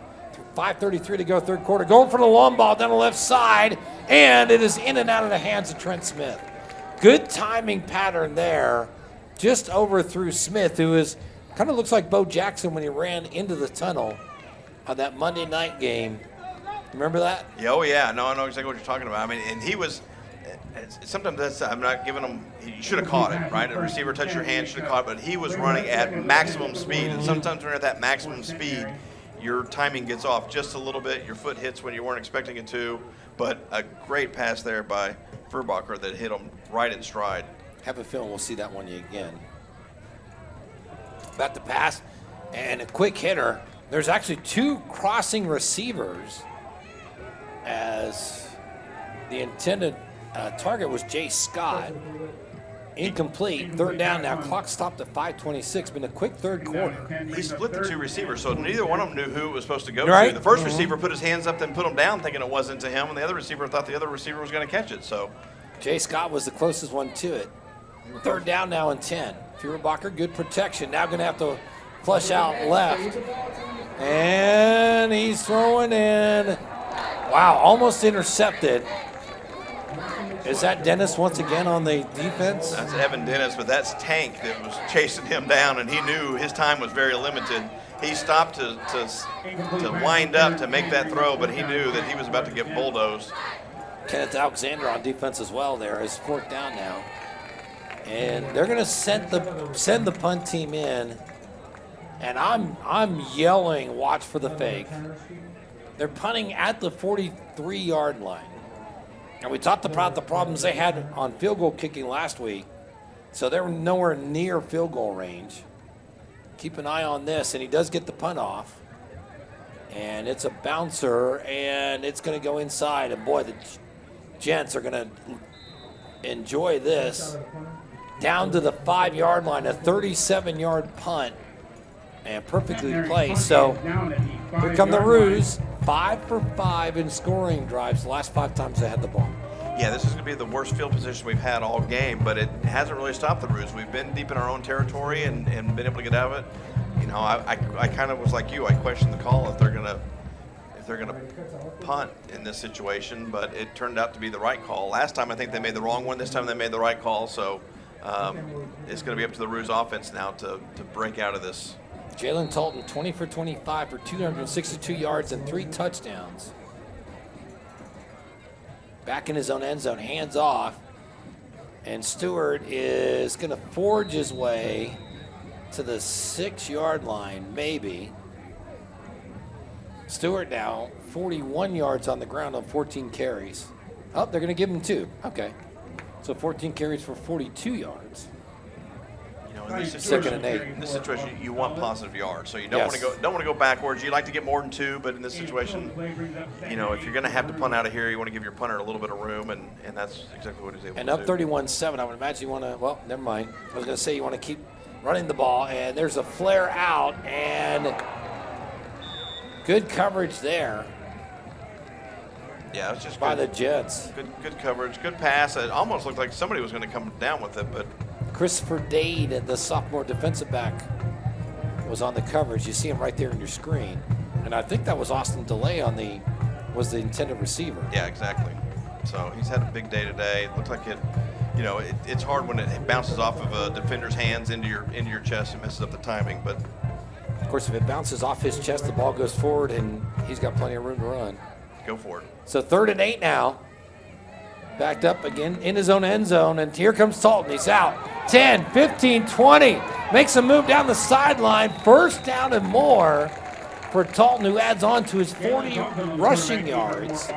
5:33 to go, third quarter. Going for the long ball down the left side, and it is in and out of the hands of Trent Smith. Good timing pattern there, just overthrew Smith, who is kind of looks like Bo Jackson when he ran into the tunnel on that Monday night game. Remember that? Yeah, oh yeah, no, I know exactly what you're talking about. I mean, and he was. Sometimes I'm not giving him. You should have caught it, right? A receiver touched your hand, should have caught it, but he was running at maximum speed, and sometimes when you're at that maximum speed, your timing gets off just a little bit. Your foot hits when you weren't expecting it to. But a great pass there by Feuerbacher that hit him right in stride. Have a feeling we'll see that one again. About to pass, and a quick hitter. There's actually two crossing receivers as the intended target was Jay Scott. Incomplete. Third down now. Clock stopped at 5:26. Been a quick third quarter. He split the two receivers, so neither one of them knew who it was supposed to go Right. to. The first receiver put his hands up, then put them down, thinking it wasn't to him, and the other receiver thought the other receiver was going to catch it. So Jay Scott was the closest one to it. Third down now and 10. Feuerbacher, good protection. Now going to have to flush out left. And he's throwing in. Wow, almost intercepted. Is that Dennis once again on the defense? that's Evan Dennis, but that's Tank that was chasing him down, and he knew his time was very limited. He stopped to wind up to make that throw, but he knew that he was about to get bulldozed. Kenneth Alexander on defense as well there is fourth down now. And they're going to send the punt team in. And I'm yelling, watch for the fake. They're punting at the 43-yard line. And we talked about the problems they had on field goal kicking last week. So they're nowhere near field goal range. Keep an eye on this, and he does get the punt off. And it's a bouncer, and it's going to go inside. And boy, the Gents are going to enjoy this. down to the 5-yard line, a 37-yard punt, and perfectly placed. So here come the Roos, 5 for 5 in scoring drives the last 5 times they had the ball. Yeah, this is going to be the worst field position we've had all game, but it hasn't really stopped the Roos. We've been deep in our own territory and been able to get out of it. You know, I kind of was like you. I questioned the call if they're gonna punt in this situation, but it turned out to be the right call. Last time I think they made the wrong one. This time they made the right call. So it's going to be up to the Roos offense now to break out of this. Jalen Talton, 20 for 25 for 262 yards and 3 touchdowns. Back in his own end zone, hands off. And Stewart is going to forge his way to the 6-yard line, maybe. Stewart now 41 yards on the ground on 14 carries. Oh, they're going to give him 2. Okay. So 14 carries for 42 yards. You know, in this Second and 8. In this situation, you want positive yards, so you don't want to go backwards. You like to get more than 2, but in this situation, you know, if you're going to have to punt out of here, you want to give your punter a little bit of room, and that's exactly what he's able to do. And up 31-7, I would imagine you want to. Well, never mind. I was going to say you want to keep running the ball, and there's a flare out, and good coverage there. Yeah, it's just by good, the Jets. Good coverage, good pass. It almost looked like somebody was going to come down with it, but Christopher Dade, the sophomore defensive back, was on the coverage. You see him right there on your screen, and I think that was Austin DeLay was the intended receiver. Yeah, exactly. So he's had a big day today. It looked like it. You know, it's hard when it bounces off of a defender's hands into your chest and messes up the timing. But of course, if it bounces off his chest, the ball goes forward, and he's got plenty of room to run. Go for it. So 3rd and 8 now. Backed up again in his own end zone, and here comes Talton. He's out. 10, 15, 20. Makes a move down the sideline. 1st down and more for Talton, who adds on to his 40 rushing yards.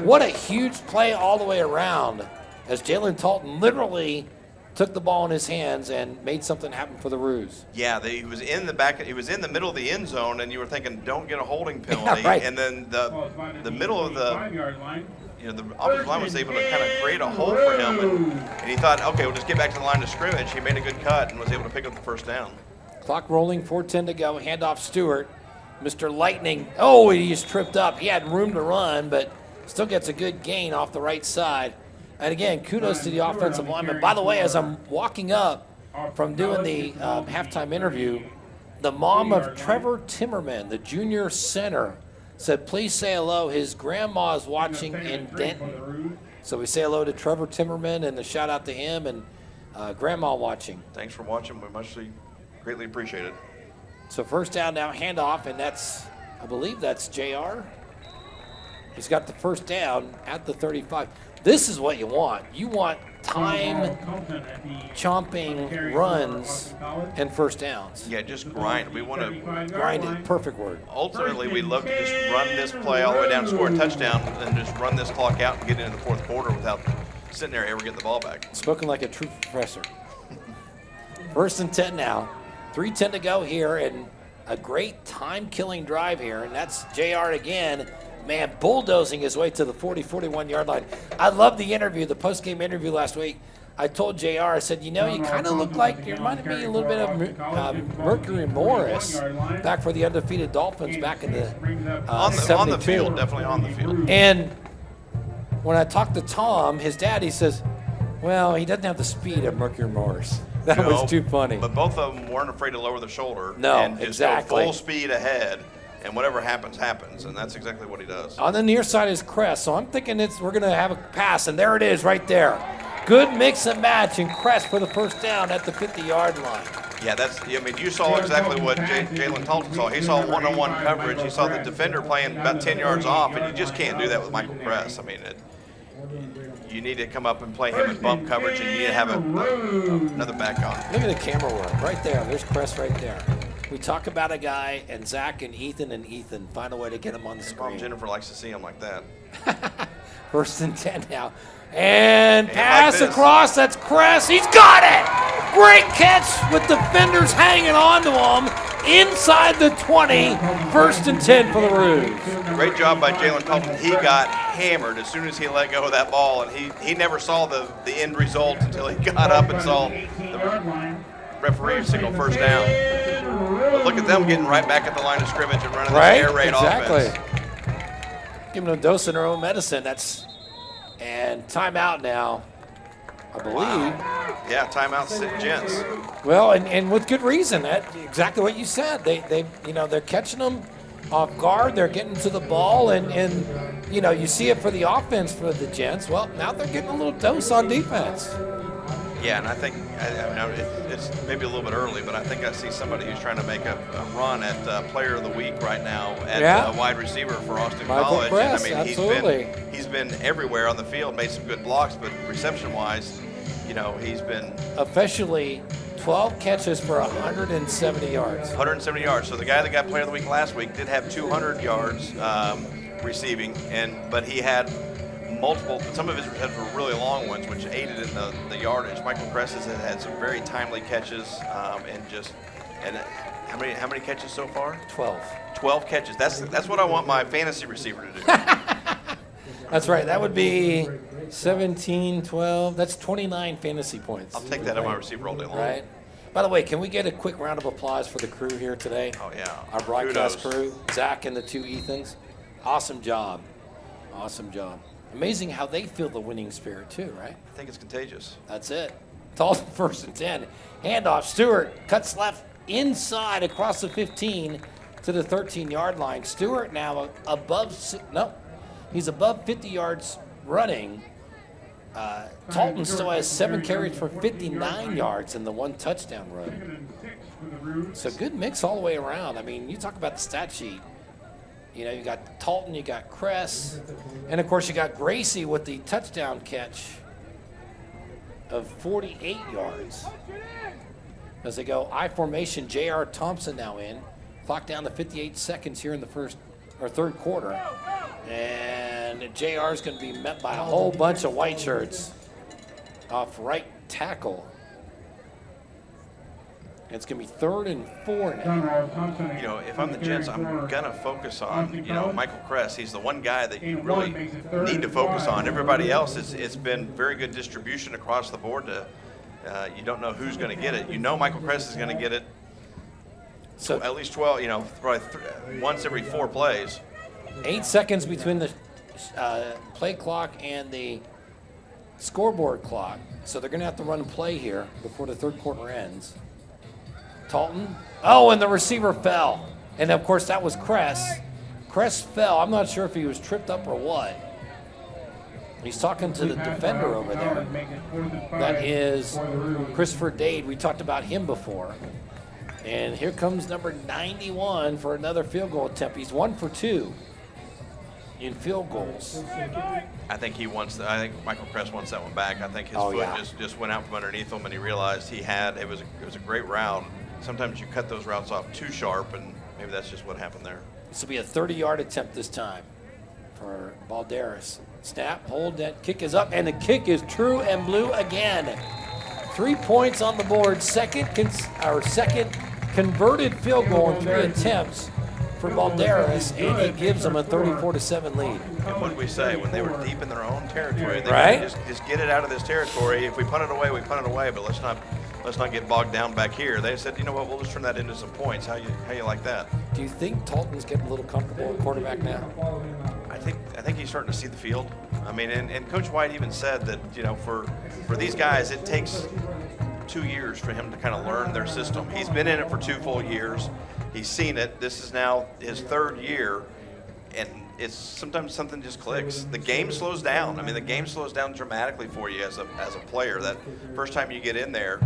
What a huge play all the way around, as Jalen Talton literally took the ball in his hands and made something happen for the Roos. Yeah, he was in the back. He was in the middle of the end zone, and you were thinking, "Don't get a holding penalty." Yeah, right. And then the middle of the offensive line was able to kind of create a hole for him, and he thought, "Okay, we'll just get back to the line of scrimmage." He made a good cut and was able to pick up the 1st down. Clock rolling, 4:10 to go. Handoff Stewart, Mr. Lightning. Oh, he just tripped up. He had room to run, but still gets a good gain off the right side. And again, kudos to the offensive lineman. By the way, as I'm walking up from doing the halftime interview, the mom of Trevor Timmerman, the junior center, said, "Please say hello. His grandma is watching in Denton." So we say hello to Trevor Timmerman and a shout out to him and grandma watching. Thanks for watching. We greatly appreciate it. So 1st down now, handoff, and I believe that's JR. He's got the 1st down at the 35. This is what you want. You want time chomping runs and 1st downs. Yeah, just grind. We want to grind it. Perfect word. Ultimately, we'd love to just run this play all the way down and score a touchdown and just run this clock out and get into the 4th quarter without Centenary ever getting the ball back. Spoken like a true professor. 1st and 10 now. 3:10 to go here, and a great time-killing drive here, and that's JR again. Man, bulldozing his way to the 41-yard line. I love the interview, the post-game interview last week. I told JR, I said, you know, you kind of look like, you reminded me a little bit of Mercury Morris back for the undefeated Dolphins back in the on the field, definitely on the field. And when I talked to Tom, his dad, he says, well, he doesn't have the speed of Mercury Morris. That was too funny. But both of them weren't afraid to lower the shoulder. No, and just exactly. go full speed ahead. And whatever happens, happens, and that's exactly what he does. On the near side is Crest, so I'm thinking we're going to have a pass, and there it is right there. Good mix and match, and Crest for the 1st down at the 50-yard line. Yeah, you saw exactly what Jalen Talton saw. He saw one-on-one coverage. He saw the defender playing about 10 yards off, and you just can't do that with Michael Crest. I mean, you need to come up and play him in bump coverage, and you need to have another back on. Look at the camera work right there. There's Crest right there. We talk about a guy, and Zach and Ethan find a way to get him on the screen. Mom Jennifer likes to see him like that. 1st and 10 now. And pass across, that's Crest. He's got it! Great catch with defenders hanging on to him inside the 20. 1st and 10 for the Roos. Great job by Jalen Talton. He got hammered as soon as he let go of that ball, and he never saw the end result until he got up and saw the referee signal first down. But look at them getting right back at the line of scrimmage and running this air raid offense. Giving them a dose of their own medicine. And timeout now, I believe. Wow. Yeah, timeout, Gents. Well, and with good reason. That's exactly what you said. They're catching them off guard. They're getting to the ball, and you see it for the offense for the Gents. Well, now they're getting a little dose on defense. Yeah, and I think it's maybe a little bit early, but I think I see somebody who's trying to make a run at Player of the Week right now at wide receiver for Austin College. Kress, and I mean, absolutely. he's been everywhere on the field, made some good blocks, but reception-wise, he's been officially 12 catches for 170 yards. 170 yards. So the guy that got Player of the Week last week did have 200 yards receiving, but he had multiple. Some of his were really long ones, which aided in the yardage. Michael Kress has had some very timely catches, and how many catches so far? 12. 12 catches. That's what I want my fantasy receiver to do. That's right. That would be 17, 12. That's 29 fantasy points. I'll take that on my receiver all day long. Right. By the way, can we get a quick round of applause for the crew here today? Oh, yeah. Our broadcast Kudos. crew, Zach and the 2 Ethans. Awesome job. Awesome job. Amazing how they feel the winning spirit too, right? I think it's contagious. That's it. Dalton 1st and 10. Handoff. Stewart cuts left inside across the 15 to the 13-yard line. Stewart now he's above 50 yards running. Talton still has 7 carries for 59 yards in the 1 touchdown run. So good mix all the way around. I mean, you talk about the stat sheet. You got Talton, you got Kress, and of course you got Gracie with the touchdown catch of 48 yards. As they go I formation, J.R. Thompson now in. Clock down to 58 seconds here in the third quarter. And J.R. is going to be met by a whole bunch of white shirts off right tackle. It's going to be 3rd and 4 now. If I'm the Gents, I'm going to focus on, Michael Kress. He's the one guy that you really need to focus on. Everybody else, it's been very good distribution across the board. You don't know who's going to get it. Michael Kress is going to get it so at least 12, probably once every 4 plays. 8 seconds between the play clock and the scoreboard clock. So they're going to have to run play here before the third quarter ends. Talton. Oh, and the receiver fell. And, of course, that was Kress. Kress fell. I'm not sure if he was tripped up or what. He's talking to the defender over there. That is Christopher Dade. We talked about him before. And here comes number 91 for another field goal attempt. He's 1 for 2 in field goals. I think Michael Kress wants that one back. I think his foot just went out from underneath him, and he realized it was a great route. Sometimes you cut those routes off too sharp, and maybe that's just what happened there. This will be a 30-yard attempt this time for Balderas. Snap, hold, that kick is up, and the kick is true and blue again. 3 points on the board, second converted field goal in 3 attempts for Balderas, and he gives them a 34-7 lead. And what did we say? When they were deep in their own territory, they just get it out of this territory. If we punt it away, we punt it away, but let's not get bogged down back here. They said, we'll just turn that into some points. How you like that? Do you think Talton's getting a little comfortable at quarterback now? I think he's starting to see the field. I mean, and Coach White even said that, for these guys, it takes 2 years for him to kind of learn their system. He's been in it for 2 full years. He's seen it. This is now his 3rd year, and it's sometimes something just clicks. The game slows down. I mean, the game slows down dramatically for you as a player. That first time you get in there,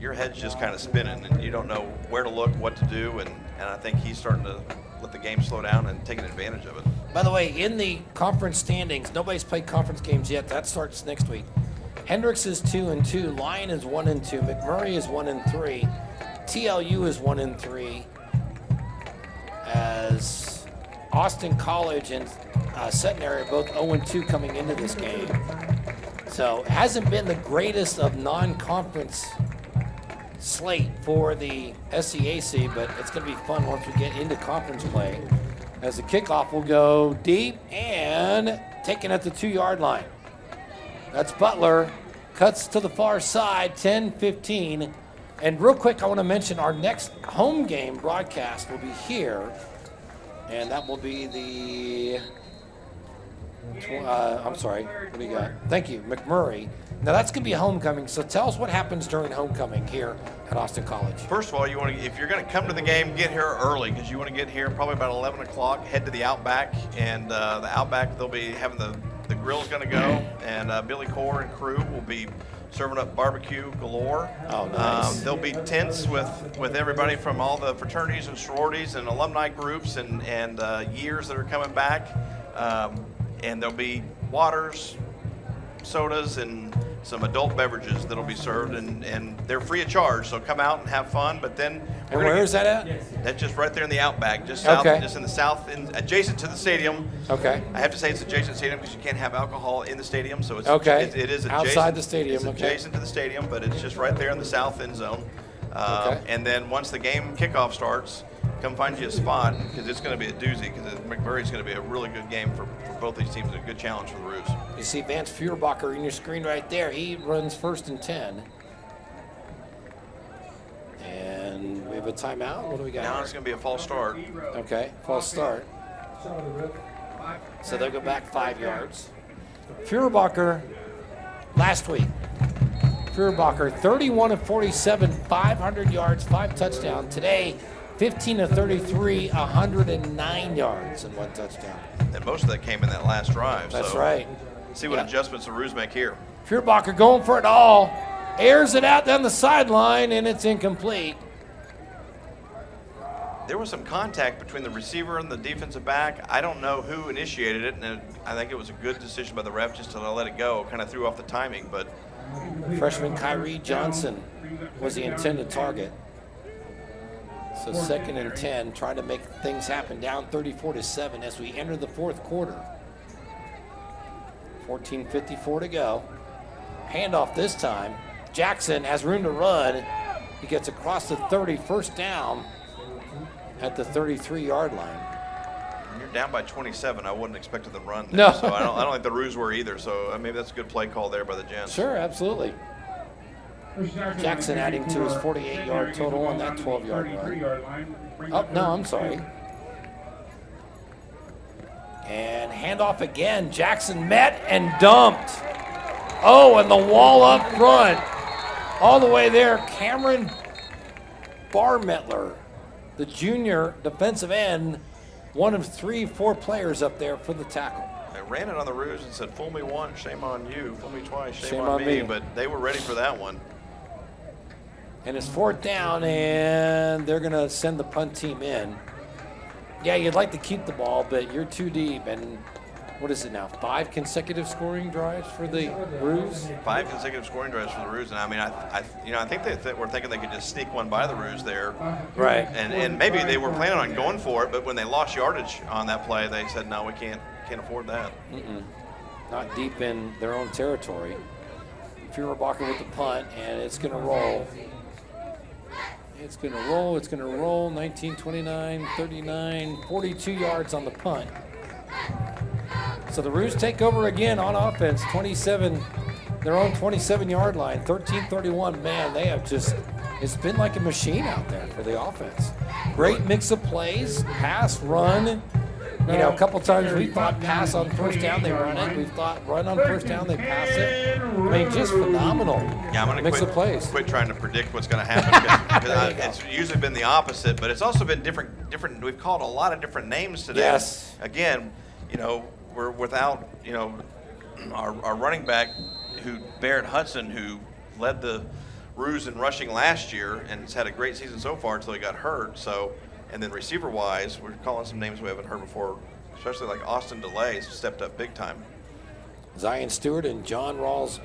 your head's just kind of spinning, and you don't know where to look, what to do, and I think he's starting to let the game slow down and taking advantage of it. By the way, in the conference standings, nobody's played conference games yet. That starts next week. Hendricks is 2-2. Lyon is 1-2. McMurray is 1-3. TLU is 1-3. As Austin College and Centenary are both 0-2 coming into this game. So it hasn't been the greatest of non-conference slate for the SCAC, but it's going to be fun once we get into conference play, as the kickoff will go deep and taken at the 2-yard line. That's Butler. Cuts to the far side, 10-15. And real quick, I want to mention our next home game broadcast will be here. And that will be the, I'm sorry, what do you got? Thank you, McMurray. Now that's going to be a homecoming, so tell us what happens during homecoming here at Austin College. First of all, you want to, if you're going to come to the game, get here early, because you want to get here probably about 11 o'clock, head to the Outback, and the Outback, they'll be having the grill's going to go, and Billy Core and crew will be serving up barbecue galore. Oh, nice. There'll be tents with everybody from all the fraternities and sororities and alumni groups and years that are coming back. And there'll be waters, sodas, and some adult beverages that'll be served, and they're free of charge, so come out and have fun. But then, And where is that at? That's just right there in the Outback, just south, Okay. just in the south, adjacent to the stadium. Okay. I have to say it's adjacent to the stadium because you can't have alcohol in the stadium, so it's Okay. it is adjacent, Outside the stadium, It's okay. adjacent to the stadium, but it's just right there in the south end zone. Okay. And then once the game kickoff starts, come find you a spot, because it's going to be a doozy, because McMurray's going to be a really good game for both these teams, a good challenge for the Roos. You see Vance Feuerbacher in your screen right there. He runs 1st and 10. And we have a timeout. What do we got? Now it's going to be a false start. Okay, false start. So they'll go back 5 yards. Feuerbacher last week. Feuerbacher 31 of 47, 500 yards, 5 touchdowns. Today, 15 of 33, 109 yards and 1 touchdown. And most of that came in that last drive. That's so right. See what Yeah. adjustments the Roos make here. Feuerbacher going for it all. Airs it out down the sideline, and it's incomplete. There was some contact between the receiver and the defensive back. I don't know who initiated it, and I think it was a good decision by the ref just to let it go. Kind of threw off the timing, but Freshman Kyrie Johnson was the intended target. So 2nd and 10, trying to make things happen, down 34-7 as we enter the 4th quarter. 14:54 to go. Handoff this time. Jackson has room to run. He gets across the 30, first down at the 33-yard line. when you're down by 27, I wouldn't expect them to run there. No. So I don't think the Roos were either. So maybe that's a good play call there by the Gents. Sure, absolutely. Jackson adding to his 48-yard total on that 12-yard run. Oh, no, I'm sorry. And handoff again. Jackson met and dumped. Oh, and the wall up front. All the way there, Cameron Barmettler, the junior defensive end, one of 4 players up there for the tackle. They ran it on the Roos and said, fool me once, shame on you. Fool me twice, shame Shame on on me. But they were ready for that one. And it's 4th down, and they're going to send the punt team in. Yeah, you'd like to keep the ball, but you're too deep. And what is it now? 5 consecutive scoring drives for the Roos? 5 consecutive scoring drives for the Roos, and I mean, I think they were thinking they could just sneak one by the Roos there, Right. and maybe they were planning on going for it, but when they lost yardage on that play, they said, no, we can't afford that. Not deep in their own territory. Feuerbacher with the punt, and it's going to roll. It's going to roll. It's going to roll. 19, 29, 39, 42 yards on the punt. So the Roos take over again on offense, 27, their own 27-yard line, 13-31. Man, they have just, it's been like a machine out there for the offense. Great mix of plays, pass, run. You know, a couple times we thought pass on first down, they run it. We thought run on first down, they pass it. I mean, just phenomenal Yeah, I'm going mix to of plays. quit trying to predict what's going to happen because it's usually been the opposite, but it's also been different. We've called a lot of different names today. Yes. Again, you know, we're without, you know, our running back, Barrett Hudson, who led the Roos in rushing last year and has had a great season so far until he got hurt. So, and then receiver-wise, we're calling some names we haven't heard before, especially like Austin DeLay stepped up big time. Zion Stewart and John Rawls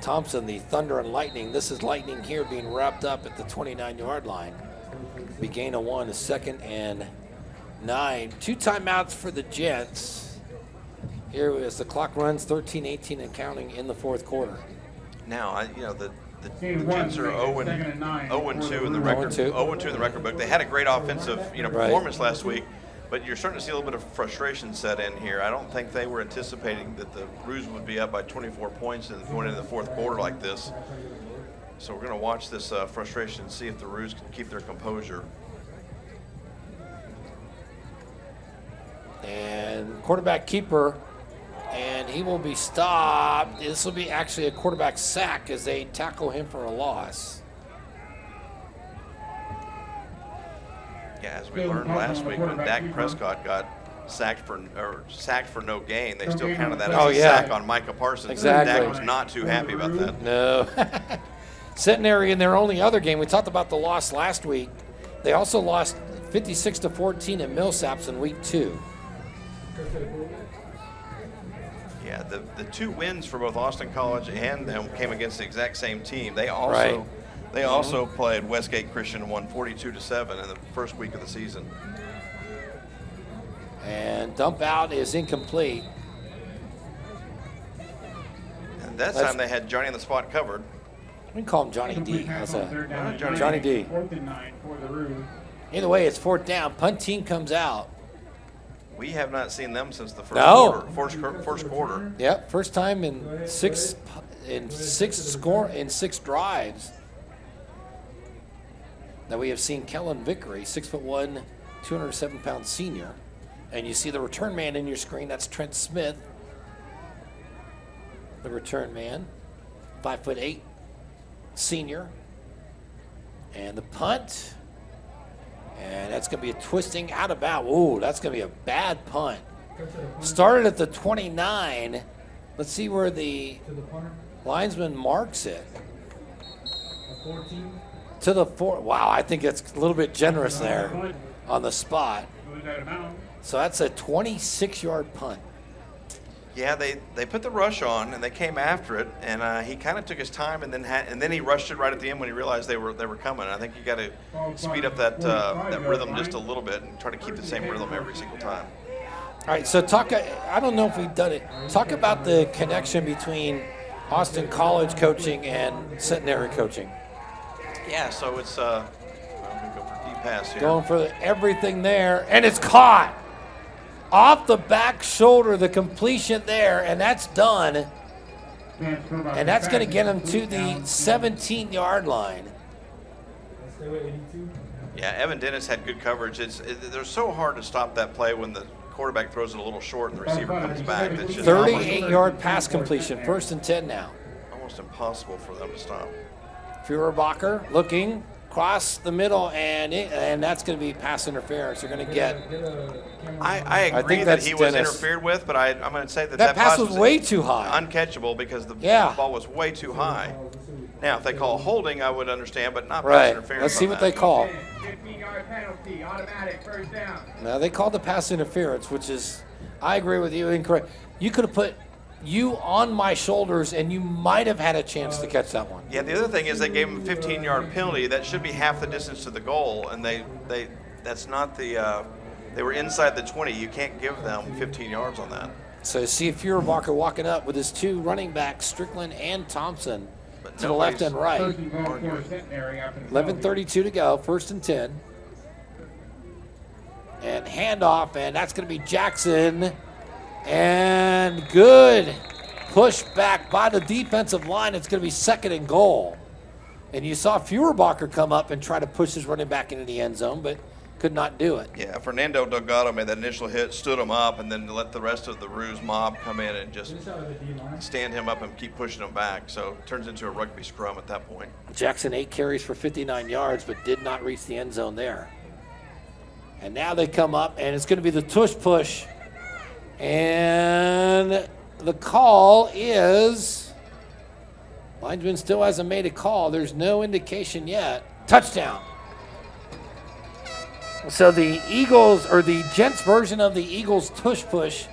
Thompson, the Thunder and Lightning. This is Lightning here being wrapped up at the 29-yard line. We gain a 1, a 2nd and 9. 2 timeouts for the Gents. Here as the clock runs 13-18 and counting in the 4th quarter. Now, the Jets are 0-2 in the record. 0-2 in the record book. They had a great offensive, performance last week, but you're starting to see a little bit of frustration set in here. I don't think they were anticipating that the Roos would be up by 24 points and going into the fourth quarter like this. So we're going to watch this frustration and see if the Roos can keep their composure. And quarterback keeper, and he will be stopped. This will be actually a quarterback sack as they tackle him for a loss. Yeah, as we learned last week, when Dak Prescott got sacked for no gain, they still counted that as a sack on Micah Parsons. Exactly. And Dak was not too happy about that. No. Centenary in their only other game, we talked about the loss last week. They also lost 56-14 at Millsaps in week 2. Yeah, the 2 wins for both Austin College and them came against the exact same team. They also played Westgate Christian and won 42-7 in the first week of the season. And dump out is incomplete. And that time they had Johnny on the spot covered. We can call him Johnny D. How's that? Johnny D. 4th and 9 for the Roos. Either way, it's 4th down. Punt team comes out. We have not seen them since the first quarter. Yep, first time in six drives that we have seen Kellen Vickery, 6'1", 207-pound senior. And you see the return man in your screen. That's Trent Smith, the return man, 5'8", senior. And the punt, and that's going to be a twisting out of bounds. Ooh, that's going to be a bad punt. Started at the 29. Let's see where the linesman marks it. To the 4. Wow, I think it's a little bit generous there on the spot. So that's a 26-yard punt. Yeah, they put the rush on and they came after it, and he kind of took his time and then he rushed it right at the end when he realized they were coming. I think you got to speed up that rhythm just a little bit and try to keep the same rhythm every single time. All right, so I don't know if we've done it. Talk about the connection between Austin College coaching and Centenary coaching. Yeah, so it's I'm going to go for deep pass here. Going for everything there, and it's caught. Off the back shoulder, the completion there, and that's done. And that's going to get him to the 17-yard line. Yeah, Evan Dennis had good coverage. They're so hard to stop that play when the quarterback throws it a little short and the receiver comes back. 38-yard pass completion, 1st and 10 now. Almost impossible for them to stop. Feuerbacher looking across the middle, and that's going to be pass interference. They're going to get. I agree that he was interfered with, but I'm going to say that pass was way too high, uncatchable because the ball was way too high. Now, if they call holding, I would understand, but not pass interference. Let's see what they call. 15-yard penalty, automatic, 1st down. Now they called the pass interference, which is, I agree with you, incorrect. You could have put you on my shoulders, and you might have had a chance to catch that one. Yeah, the other thing is they gave him a 15-yard penalty. That should be half the distance to the goal, and that's not the they were inside the 20. You can't give them 15 yards on that. So you see Feuerbacher walking up with his 2 running backs, Strickland and Thompson, to the left and right. 11:32 to go, 1st and 10. And handoff, and that's going to be Jackson. And good push back by the defensive line. It's going to be 2nd and goal. And you saw Feuerbacher come up and try to push his running back into the end zone, but could not do it. Yeah, Fernando Delgado made that initial hit, stood him up, and then let the rest of the Roos mob come in and just stand him up and keep pushing him back. So it turns into a rugby scrum at that point. Jackson 8 carries for 59 yards, but did not reach the end zone there. And now they come up, and it's going to be the tush push. And the call is, linesman still hasn't made a call. There's no indication yet. Touchdown. So the Eagles, or the Gents version of the Eagles tush push,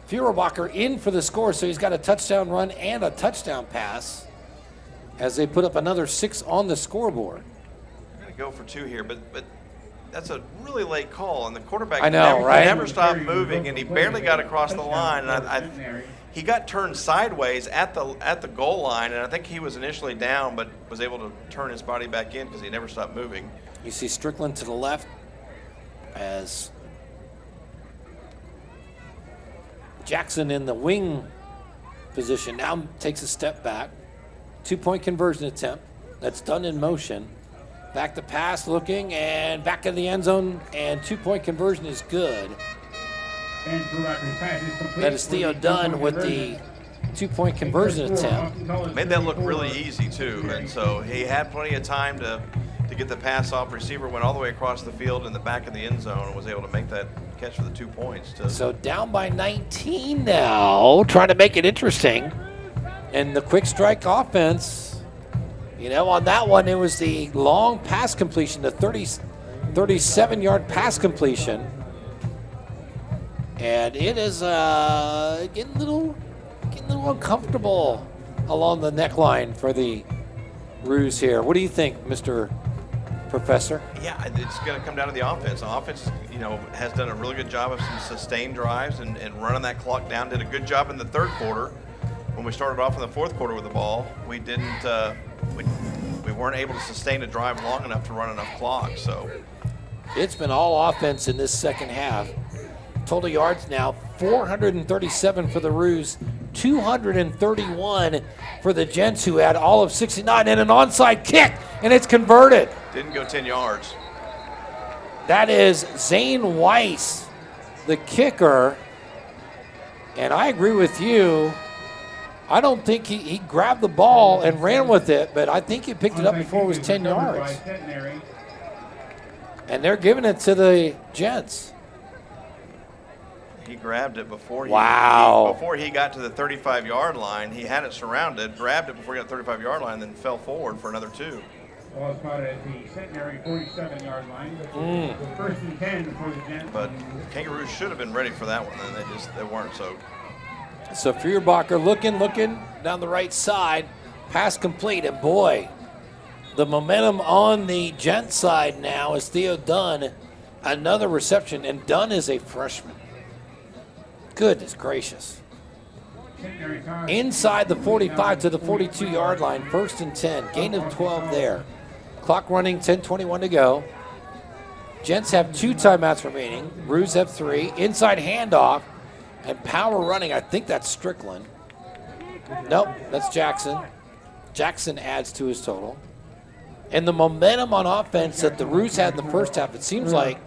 Feuerbacher in for the score, so he's got a touchdown run and a touchdown pass as they put up another 6 on the scoreboard. We're going to go for 2 here, but that's a really late call, and the quarterback I know, right? never stopped moving, and he barely got across the line. And he got turned sideways at the goal line, and I think he was initially down, but was able to turn his body back in because he never stopped moving. You see Strickland to the left as Jackson in the wing position now takes a step back. 2-point conversion attempt. That's done in motion. Back to pass looking and back in the end zone, and 2-point conversion is good. That is Theo Dunn with the 2-point conversion attempt. Made that look really easy too, and so he had plenty of time to get the pass off. Receiver went all the way across the field in the back of the end zone and was able to make that catch for the 2 points. So down by 19 now, trying to make it interesting. And the quick strike offense, you know, on that one, it was the long pass completion, the 37-yard pass completion. And it is getting a little uncomfortable along the neckline for the Roos here. What do you think, Mr. Professor? Yeah, it's going to come down to the offense. The offense, you know, has done a really good job of some sustained drives and running that clock down. Did a good job in the third quarter. When we started off in the fourth quarter with the ball, we didn't, we weren't able to sustain a drive long enough to run enough clock. So it's been all offense in this second half. Total yards now 437 for the Roos, 231 for the Gents, who had all of 69, and an onside kick, and it's converted. Didn't go 10 yards. That is Zane Weiss, the kicker. And I agree with you. I don't think he grabbed the ball and ran with it, but I think he picked it up before it was 10 yards. And they're giving it to the Gents. He grabbed it before Wow. he got to the 35-yard line. He had it surrounded, grabbed it before he got to the 35-yard line, then fell forward for another 2. Well, it's caught at the Centenary 47-yard line. First and 10 for the Gents. But Kangaroos should have been ready for that one, and they weren't. So Feuerbacher looking down the right side, pass complete, and boy, the momentum on the Gent side now is Theo Dunn, another reception, and Dunn is a freshman. Goodness gracious. Inside the 45 to the 42-yard line, 1st and 10, gain of 12 there. Clock running, 10:21 to go. Gents have 2 timeouts remaining. Roos have 3. Inside handoff and power running. I think that's Strickland. Nope, that's Jackson. Jackson adds to his total. And the momentum on offense that the Roos had in the first half, it seems like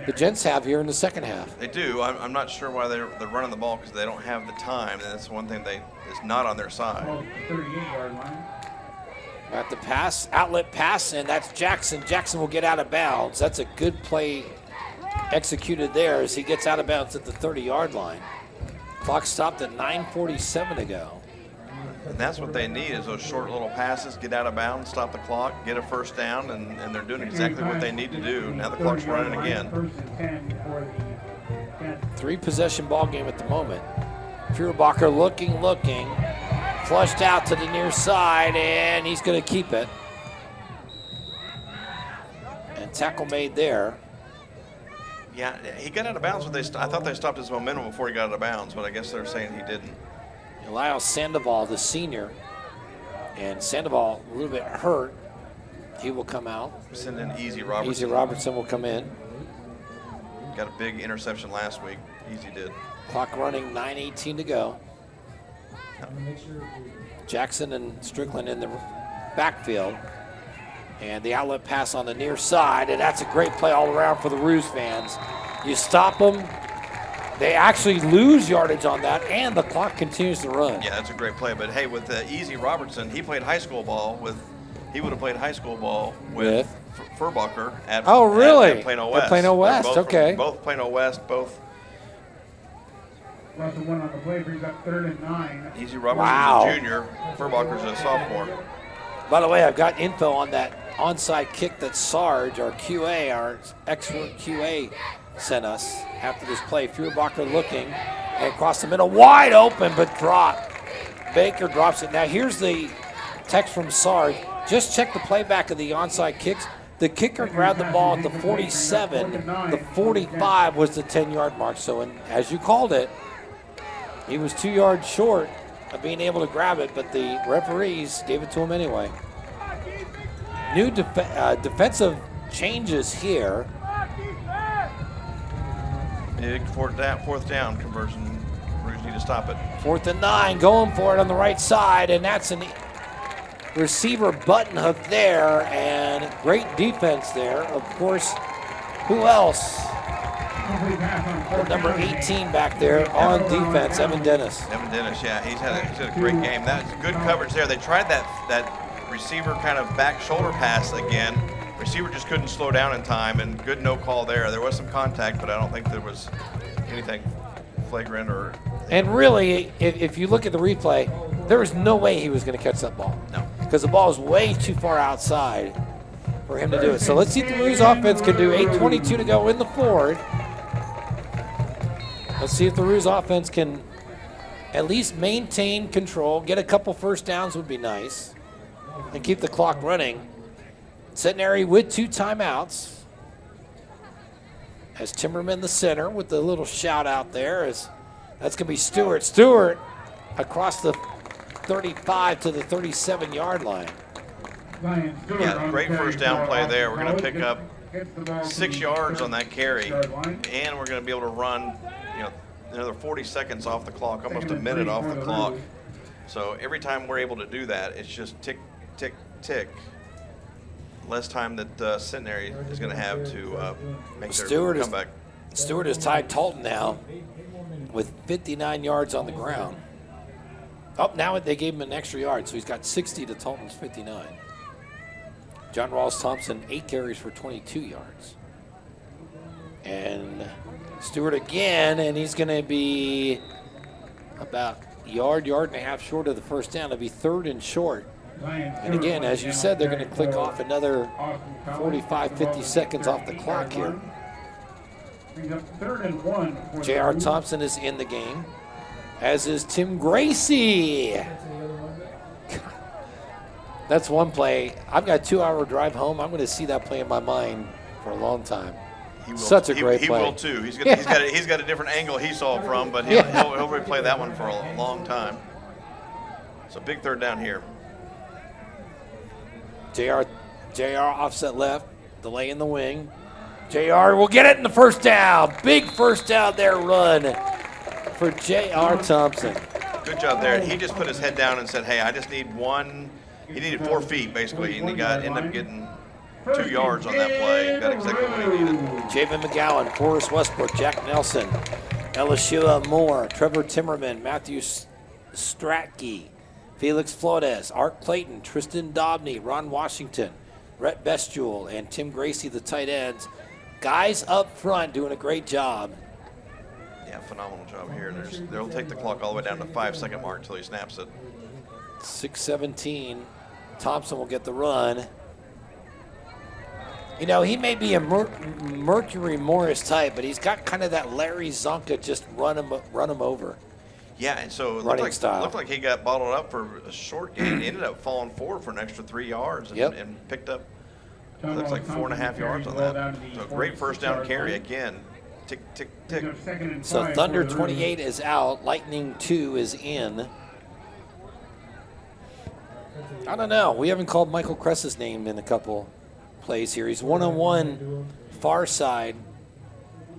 the Gents have here in the second half. They do. I'm not sure why they're running the ball, because they don't have the time, and that's one thing is not on their side. 38-yard line. Got the pass, outlet pass, and that's Jackson. Jackson will get out of bounds. That's a good play executed there as he gets out of bounds at the 30-yard line. Clock stopped at 9:47 to go. And that's what they need, is those short little passes, get out of bounds, stop the clock, get a first down, and they're doing exactly what they need to do. Now the clock's running again. 3-possession ball game at the moment. Feuerbacher looking, flushed out to the near side, and he's going to keep it. And tackle made there. Yeah, he got out of bounds, but I thought they stopped his momentum before he got out of bounds, but I guess they're saying he didn't. Elias Sandoval, the senior, and Sandoval a little bit hurt. He will come out. Send in Easy Robertson. Easy Robertson will come in. Got a big interception last week. Easy did. Clock running, 9:18 to go. Jackson and Strickland in the backfield. And the outlet pass on the near side, and that's a great play all around for the Roos fans. You stop them, they actually lose yardage on that, and the clock continues to run. Yeah, that's a great play. But hey, with Easy Robertson, he played high school ball with. He would have played high school ball with Feuerbacher at Plano West. At Plano West, okay. Both Plano West, both. Russell went on the play, brings up 3rd and 9. Easy Robertson's a junior. Feuerbacher's a sophomore. By the way, I've got info on that onside kick that Sarge, our QA, our expert QA, sent us after this play. Feuerbacher looking and across the middle, wide open, but dropped. Baker drops it. Now here's the text from Sarge. Just check the playback of the onside kicks. The kicker grabbed the ball at the 47. The 45 was the 10-yard mark. So, as you called it, he was 2 yards short of being able to grab it, but the referees gave it to him anyway. New defensive changes here. Big fourth down conversion. Rouge need to stop it. 4th and 9, going for it on the right side, and that's an receiver button hook there, and great defense there. Of course, who else? Number 18 back there on defense, Evan Dennis. Evan Dennis, yeah, he's had a great game. That's good coverage there. They tried that receiver kind of back shoulder pass again. Receiver just couldn't slow down in time, and good no call there. There was some contact, but I don't think there was anything flagrant or. And really, if you look at the replay, there was no way he was going to catch that ball. No. Because the ball was way too far outside for him to do it. So let's see if the Rouge offense can do. 8:22 to go in the fourth. Let's see if the Rouge offense can at least maintain control, get a couple first downs would be nice, and keep the clock running. Centenary with 2 timeouts. As Timmerman the center with the little shout out there. That's going to be Stewart. Stewart across the 35 to the 37-yard line. Yeah, great first down play there. We're going to pick up 6 yards on that carry, and we're going to be able to run, another 40 seconds off the clock, almost a minute off the clock. So every time we're able to do that, it's just tick, tick, tick. Less time that Centenary is going to have to make their comeback. Stewart has tied Talton now with 59 yards on the ground. Oh, now they gave him an extra yard, so he's got 60 to Talton's 59. John Rawls Thompson, 8 carries for 22 yards. And Stewart again, and he's going to be about yard and a half short of the first down. It'll be 3rd and short. And again, as you said, they're going to click off another 45, 50 seconds off the clock here. J.R. Thompson is in the game, as is Tim Gracie. That's one play. I've got a 2-hour drive home. I'm going to see that play in my mind for a long time. Such a great play. He will too. He's got a different angle he saw from, but he'll replay that one for a long time. So big 3rd down here. JR offset left, delay in the wing. JR will get it in the first down. Big first down there run for J.R. Thompson. Good job there. He just put his head down and said, hey, I just need one. He needed 4 feet, basically, and he ended up getting 2 yards on that play and got exactly what he needed. Javen McGowan, Forrest Westbrook, Jack Nelson, Elishua Moore, Trevor Timmerman, Matthew Stratke, Felix Flores, Art Clayton, Tristan Dobney, Ron Washington, Rhett Bestjewel, and Tim Gracie, the tight ends. Guys up front doing a great job. Yeah, phenomenal job here. They'll take the clock all the way down to the 5-second mark until he snaps it. 6:17. Thompson will get the run. He may be a Mercury Morris type, but he's got kind of that Larry Zonka just run him over. Yeah, and so it looked like he got bottled up for a short gain. He ended up falling forward for an extra 3 yards and picked up, looks like 4.5 yards on that. So great first down carry again. Tick, tick, tick. So Thunder 28 is out. Lightning 2 is in. I don't know. We haven't called Michael Kress's name in a couple plays here. He's one-on-one, far side,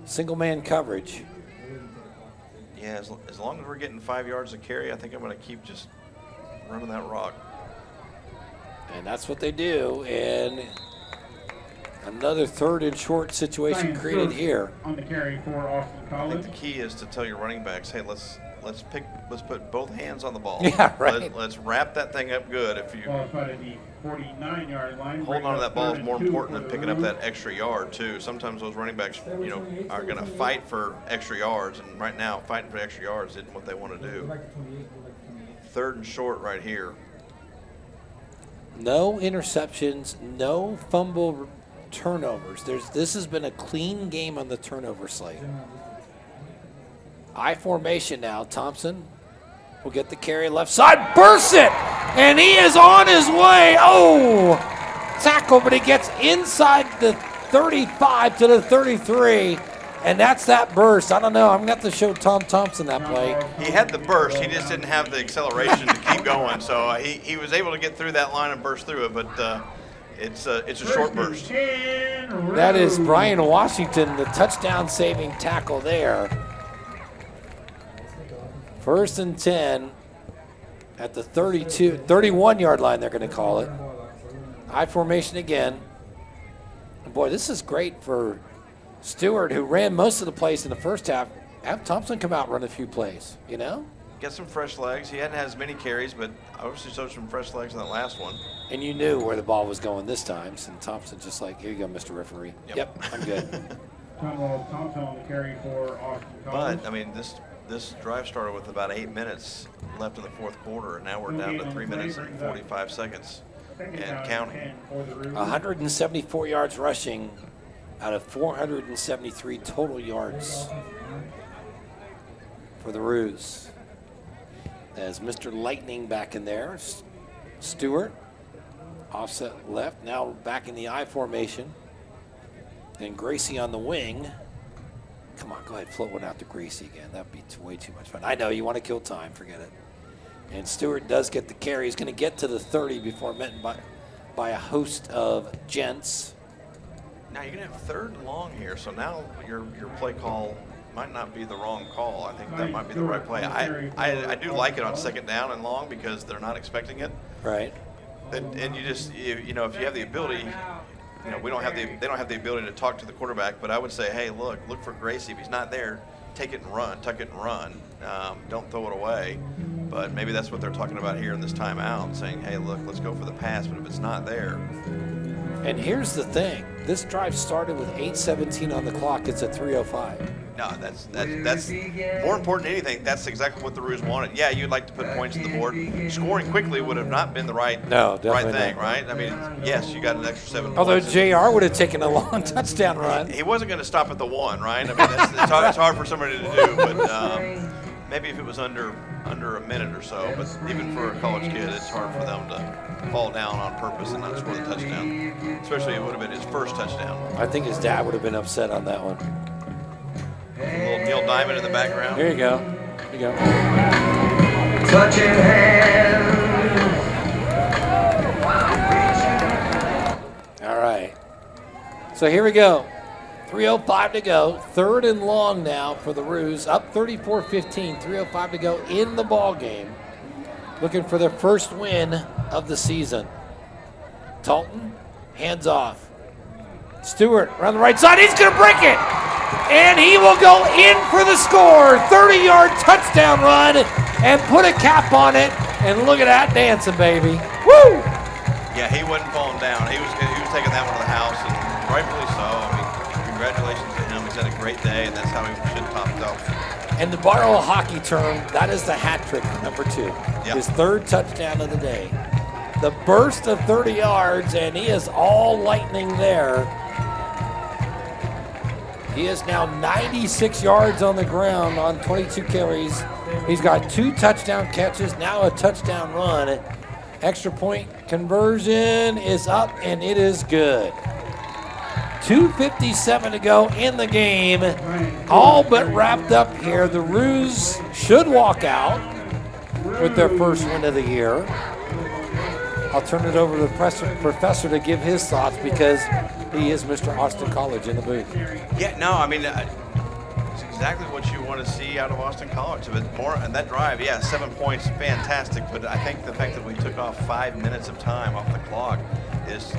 single-man coverage. Yeah, as long as we're getting 5 yards of carry, I think I'm going to keep just running that rock. And that's what they do. And another 3rd and short situation created here. On the carry for Austin College. I think the key is to tell your running backs, hey, let's put both hands on the ball. Yeah, right. Let's wrap that thing up good. If you qualified at the 49-yard line, holding on to that ball is more important than picking up that extra yard too. Sometimes those running backs, are going to fight for extra yards, and right now fighting for extra yards isn't what they want to do. 3rd and short right here. No interceptions, no fumble turnovers. This has been a clean game on the turnover slate. I formation now. Thompson will get the carry left side, bursts it, and he is on his way. Oh, tackle, but he gets inside the 35 to the 33, and that's that burst. I don't know. I'm going to have to show Tom Thompson that play. He had the burst. He just didn't have the acceleration to keep going. So he was able to get through that line and burst through it, but it's a short burst. That is Brian Washington, the touchdown-saving tackle there. 1st and 10 at the 31-yard line, they're going to call it. I formation again. And boy, this is great for Stewart, who ran most of the plays in the first half. Have Thompson come out and run a few plays, you know? Get some fresh legs. He hadn't had as many carries, but obviously showed some fresh legs in that last one. And you knew where the ball was going this time. And Thompson just like, here you go, Mr. Referee. Yep, I'm good. Thompson on the carry for Austin College. But, I mean, this drive started with about 8 minutes left in the fourth quarter, and now we're down to 3 minutes and 45 seconds and counting. 174 yards rushing out of 473 total yards for the Roos. As Mr. Lightning back in there, Stewart, offset left, now back in the I formation. And Gracie on the wing. Come on, go ahead, float one out to Gracie again. That'd be way too much fun. I know, you want to kill time, forget it. And Stewart does get the carry. He's going to get to the 30 before met by a host of gents. Now you're going to have 3rd and long here, so now your play call might not be the wrong call. I think that might be the right play. I do like it on 2nd down and long because they're not expecting it. Right. And you just, you know, if you have the ability, you know, they don't have the ability to talk to the quarterback, but I would say, hey, look for Gracie. If he's not there, take it and run, tuck it and run. Don't throw it away. But maybe that's what they're talking about here in this timeout, saying, hey, look, let's go for the pass, but if it's not there. And here's the thing. This drive started with 8:17 on the clock. It's at 3:05. No, that's more important than anything. That's exactly what the Roos wanted. Yeah, you'd like to put points on the board. Scoring quickly would have not been the right thing, right? I mean, yes, you got an extra 7 Although points. JR would have taken a long touchdown run. He wasn't going to stop at the 1, right? I mean, it's hard for somebody to do, but maybe if it was under a minute or so. But even for a college kid, it's hard for them to fall down on purpose and not score the touchdown. Especially it would have been his first touchdown. I think his dad would have been upset on that one. A little Neil Diamond in the background. Here you go. Here you go. Touching hands. All right. So here we go. 3:05 to go. 3rd and long now for the Roos. Up 34-15. 3:05 to go in the ball game. Looking for their first win of the season. Talton, hands off. Stewart around the right side. He's going to break it. And he will go in for the score. 30-yard touchdown run and put a cap on it. And look at that dancing, baby. Woo! Yeah, he wasn't falling down. He was taking that one to the house, and rightfully so. I mean, congratulations to him. He's had a great day, and that's how he should top it off. And to borrow a hockey term, that is the hat trick number 2. Yep. His 3rd touchdown of the day. The burst of 30 yards, and he is all lightning there. He is now 96 yards on the ground on 22 carries. He's got 2 touchdown catches, now a touchdown run. Extra point conversion is up, and it is good. 2:57 to go in the game. All but wrapped up here. The Roos should walk out with their first win of the year. I'll turn it over to the professor to give his thoughts because he is Mr. Austin College in the booth. Yeah, no, I mean, it's exactly what you want to see out of Austin College. If it's more, and that drive, yeah, 7 points, fantastic. But I think the fact that we took off 5 minutes of time off the clock is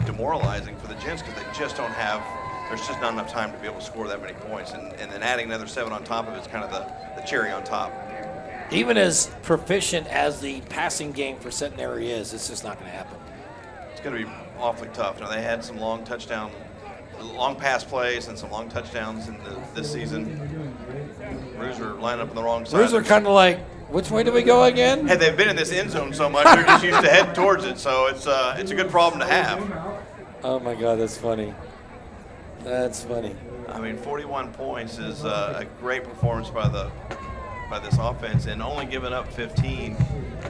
demoralizing for the Gents because they just don't have, there's just not enough time to be able to score that many points. And then adding another 7 on top of it is kind of the cherry on top. Even as proficient as the passing game for Centenary is, it's just not going to happen. It's going to be awfully tough. Now, they had some long pass plays and some long touchdowns in this season. Roos are lining up on the wrong side. Roos are kind of like, which way do we go again? Hey, they've been in this end zone so much, they're just used to heading towards it. So it's a good problem to have. Oh, my God, that's funny. That's funny. I mean, 41 points is a great performance by the by this offense and only giving up 15.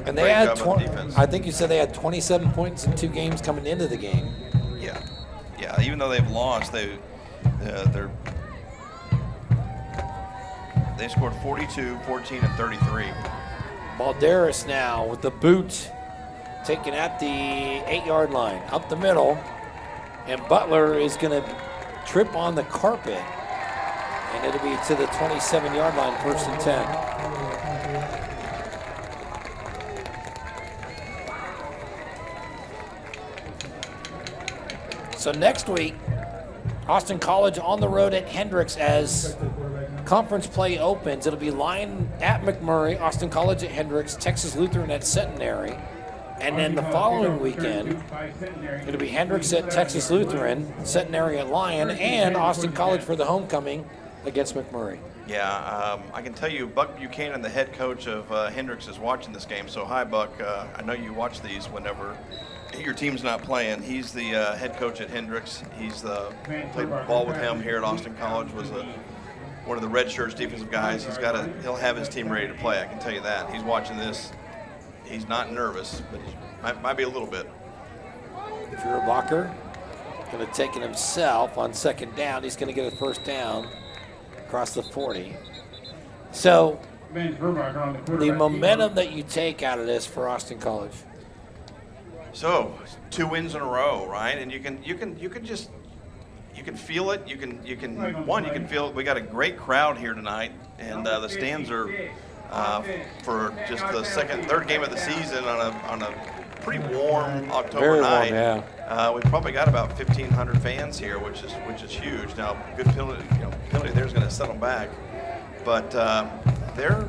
And they Great had job on 20, defense. I think you said they had 27 points in 2 games coming into the game. Yeah. Even though they've lost, they scored 42, 14, and 33. Balderas now with the boot taken at the 8-yard line, up the middle, and Butler is going to trip on the carpet, and it'll be to the 27-yard line, 1st and 10. So next week, Austin College on the road at Hendricks as conference play opens. It'll be Lyon at McMurray, Austin College at Hendricks, Texas Lutheran at Centenary. And then the following weekend, it'll be Hendricks at Texas Lutheran, Centenary at Lyon, and Austin College for the homecoming against McMurray. Yeah, I can tell you Buck Buchanan, the head coach of Hendricks, is watching this game. So hi, Buck. I know you watch these whenever your team's not playing. He's the head coach at Hendricks. He's played ball with him here at Austin College. Was one of the red shirts defensive guys. He'll have his team ready to play. I can tell you that. He's watching this. He's not nervous, but he might be a little bit. Feuerbacher going to take it himself on 2nd down. He's going to get a 1st down across the 40. So the momentum that you take out of this for Austin College. So 2 wins in a row, right? And you can feel it. You can feel it. We got a great crowd here tonight, and the stands are for just the third game of the season on a pretty warm October night. Warm, yeah. We probably got about 1,500 fans here, which is huge. Now, good penalty there is going to set them back, but there's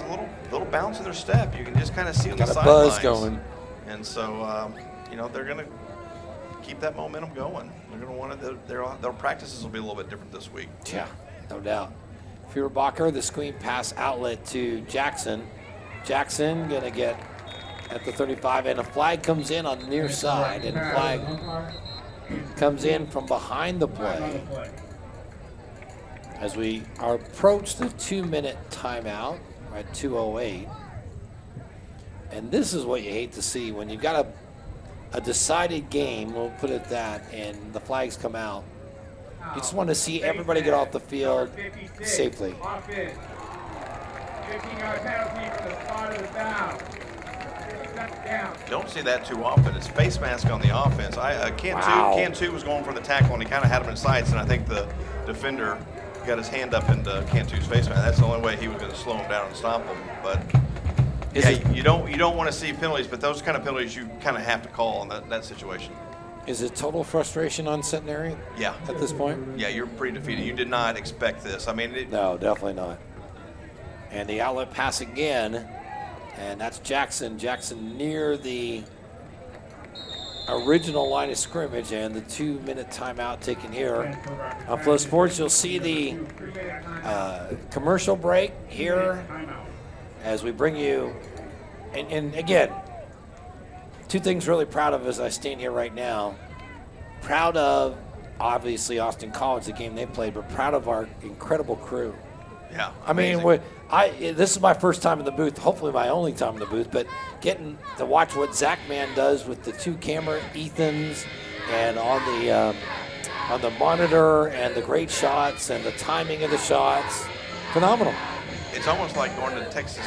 a little bounce in their step. You can just kind of see on the sidelines. Got a buzz going. And so, they're going to keep that momentum going. They're going to want their practices will be a little bit different this week. Yeah, no doubt. Feuerbacher, the screen pass outlet to Jackson. Jackson going to get at the 35, and a flag comes in on the near side, and a flag comes in from behind the play as we approach the 2-minute timeout at 2:08. And this is what you hate to see when you've got a decided game, we'll put it that, and the flags come out. You just want to see everybody get off the field safely. 15-yard penalty for the spot of the foul. Don't see that too often. It's face mask on the offense. Cantu was going for the tackle, and he kind of had him in sights, and I think the defender got his hand up into Cantu's face mask. That's the only way he was going to slow him down and stop him. But you don't want to see penalties, but those kind of penalties you kind of have to call in that situation. Is it total frustration on Centenary? Yeah. At this point? Yeah, you're pretty defeated. You did not expect this. I mean, no, definitely not. And the outlet pass again, and that's Jackson. Jackson near the original line of scrimmage, and the 2-minute timeout taken here. On FloSports, you'll see the commercial break here as we bring you, and again, 2 things really proud of as I stand here right now. Proud of, obviously, Austin College, the game they played, but proud of our incredible crew. Yeah, amazing. I mean, this is my first time in the booth, hopefully my only time in the booth, but getting to watch what Zach Mann does with the 2 camera Ethans and on the monitor and the great shots and the timing of the shots, phenomenal. It's almost like going to Texas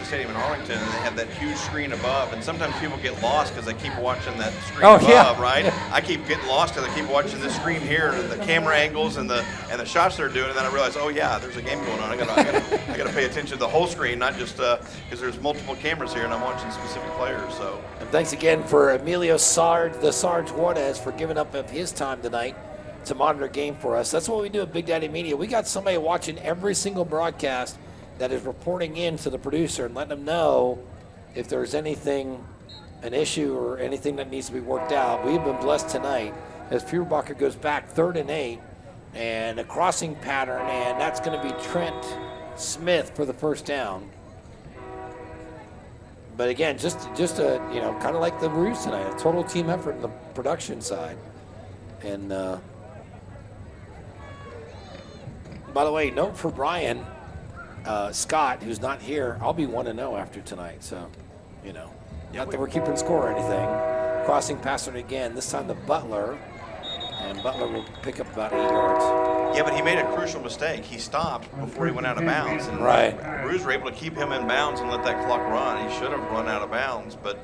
Stadium in Arlington, and they have that huge screen above. And sometimes people get lost because they keep watching that screen above, right? I keep getting lost because I keep watching the screen here, and the camera angles and the shots they're doing, and then I realize, oh yeah, there's a game going on. I gotta pay attention to the whole screen, not just because there's multiple cameras here, and I'm watching specific players. So. And thanks again for Emilio Sarge Juarez for giving up of his time tonight to monitor game for us. That's what we do at Big Daddy Media. We got somebody watching every single broadcast that is reporting in to the producer and letting them know if there's anything, an issue or anything that needs to be worked out. We've been blessed tonight as Feuerbacher goes back 3rd and 8 and a crossing pattern, and that's going to be Trent Smith for the 1st down. But again, just a, kind of like the Roos tonight, a total team effort in the production side. And by the way, note for Brian, Scott, who's not here, I'll be 1-0 after tonight. So, not that we're keeping score or anything. Crossing passer again. This time to Butler, and Butler will pick up about 8 yards. Yeah, but he made a crucial mistake. He stopped before he went out of bounds. And Right. Roos were able to keep him in bounds and let that clock run. He should have run out of bounds, but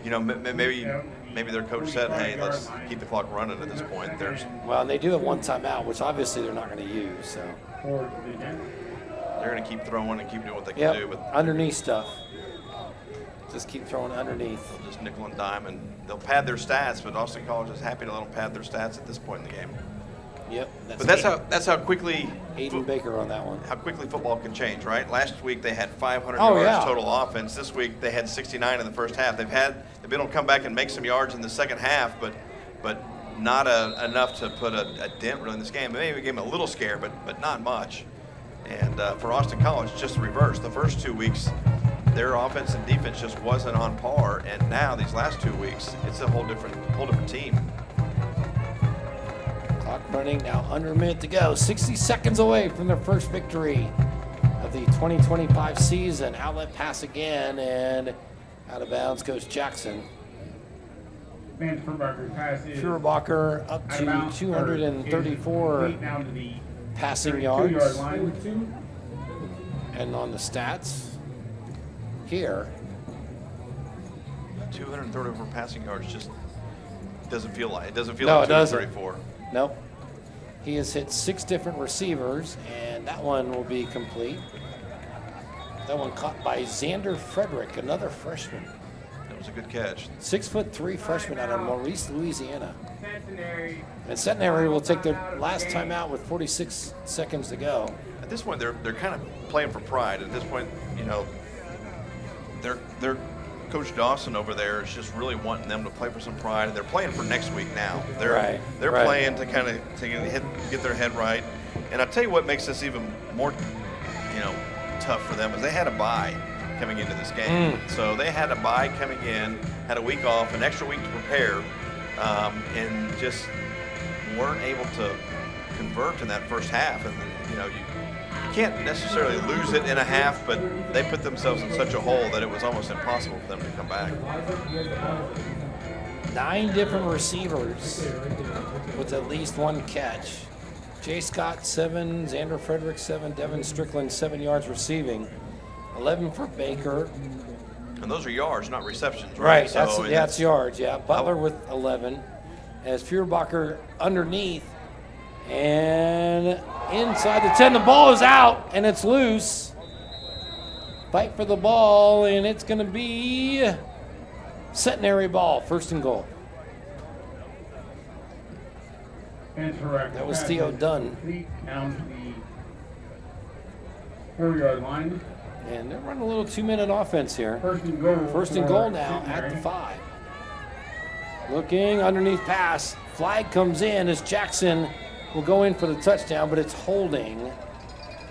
maybe their coach said, "Hey, let's keep the clock running at this point." Well, and they do have one timeout, which obviously they're not going to use. So they're going to keep throwing and keep doing what they can yep, do. But underneath stuff. Just keep throwing underneath. Just nickel and dime, and they'll pad their stats. But Austin College is happy to let them pad their stats at this point in the game. Yep. But that's how quickly Aiden Baker on that one. How quickly football can change, right? Last week they had 500 Oh, yards yeah. total offense. This week they had 69 in the first half. They've been able to come back and make some yards in the second half, but not enough to put a dent really in this game. Maybe gave them a little scare, but not much. And for Austin College, just the reverse. The first 2 weeks, their offense and defense just wasn't on par, and now these last 2 weeks, it's a whole different team. Clock running now, under a minute to go. 60 seconds away from their first victory of the 2025 season. Outlet pass again, and out of bounds goes Jackson. Vance Furbacher passes. Furbacher up out of to bounds, 234 complete now to the passing 32-yard yards. line. And on the stats here, 234 passing yards just doesn't feel like it. Doesn't feel No, like it doesn't. 234. nope. He has hit 6 different receivers, and that one will be complete. That one caught by Xander Frederick, another freshman. That was a good catch. 6'3" freshman out of Maurice, Louisiana. Centenary. And Centenary will take their last time out with 46 seconds to go. At this point, they're kind of playing for pride. At this point, they're Coach Dawson over there is just really wanting them to play for some pride, and they're playing for next week now. They're Right. playing to kind of get their head right. And I'll tell you what makes this even more, tough for them is they had a bye coming into this game. So they had a bye coming in, had a week off, an extra week to prepare, and just weren't able to convert in that first half. And you can't necessarily lose it in a half, but they put themselves in such a hole that it was almost impossible for them to come back. 9 different receivers with at least 1 catch. Jay Scott 7, Xander Frederick 7, Devin Strickland 7 yards receiving, 11 for Baker. And those are yards, not receptions, right? That's yards. Yeah, Butler with 11, as Furbacher underneath and inside the 10. The ball is out and it's loose. Fight for the ball, and it's going to be Centenary ball, 1st and goal. That was Theo Dunn. Down to the 4-yard line. And they're running a little 2-minute offense here. 1st and goal. 1st and goal now at the 5. Looking underneath pass. Flag comes in as Jackson will go in for the touchdown, but it's holding.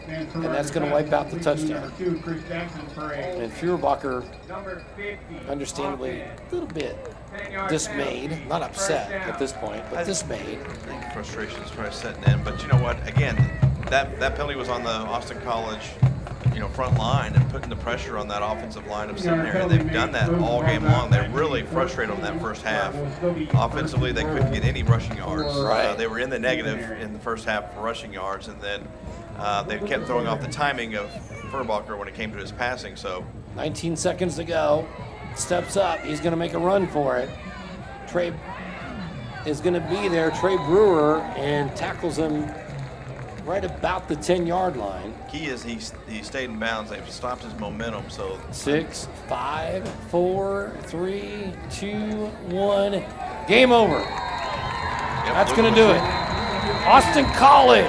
And that's going to wipe out the touchdown. And Furbacher, understandably, a little bit dismayed, not upset at this point, but dismayed. I think frustration is probably setting in. But you know what? Again, that penalty was on the Austin College, front line and putting the pressure on that offensive line of Centenary. They've done that all game long. They're really frustrated on that first half. Offensively, they couldn't get any rushing yards. Right. They were in the negative in the first half for rushing yards, and then they kept throwing off the timing of Furbacher when it came to his passing. So 19 seconds to go. Steps up. He's going to make a run for it. Trey is going to be there. Trey Brewer, and tackles him right about the 10-yard line. Key is he stayed in bounds. They've stopped his momentum. So 6, 5, 4, 3, 2, 1. Game over. That's going to do it. Austin College,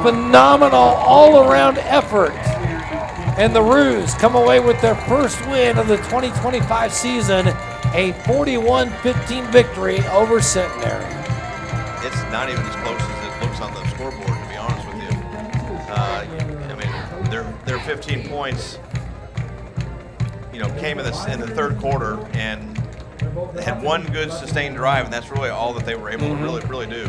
phenomenal all-around effort. And the Roos come away with their first win of the 2025 season, a 41-15 victory over Centenary. It's not even as close as it looks on the scoreboard, to be honest with you. Their 15 points, came in the third quarter, and they had one good sustained drive, and that's really all that they were able to really do.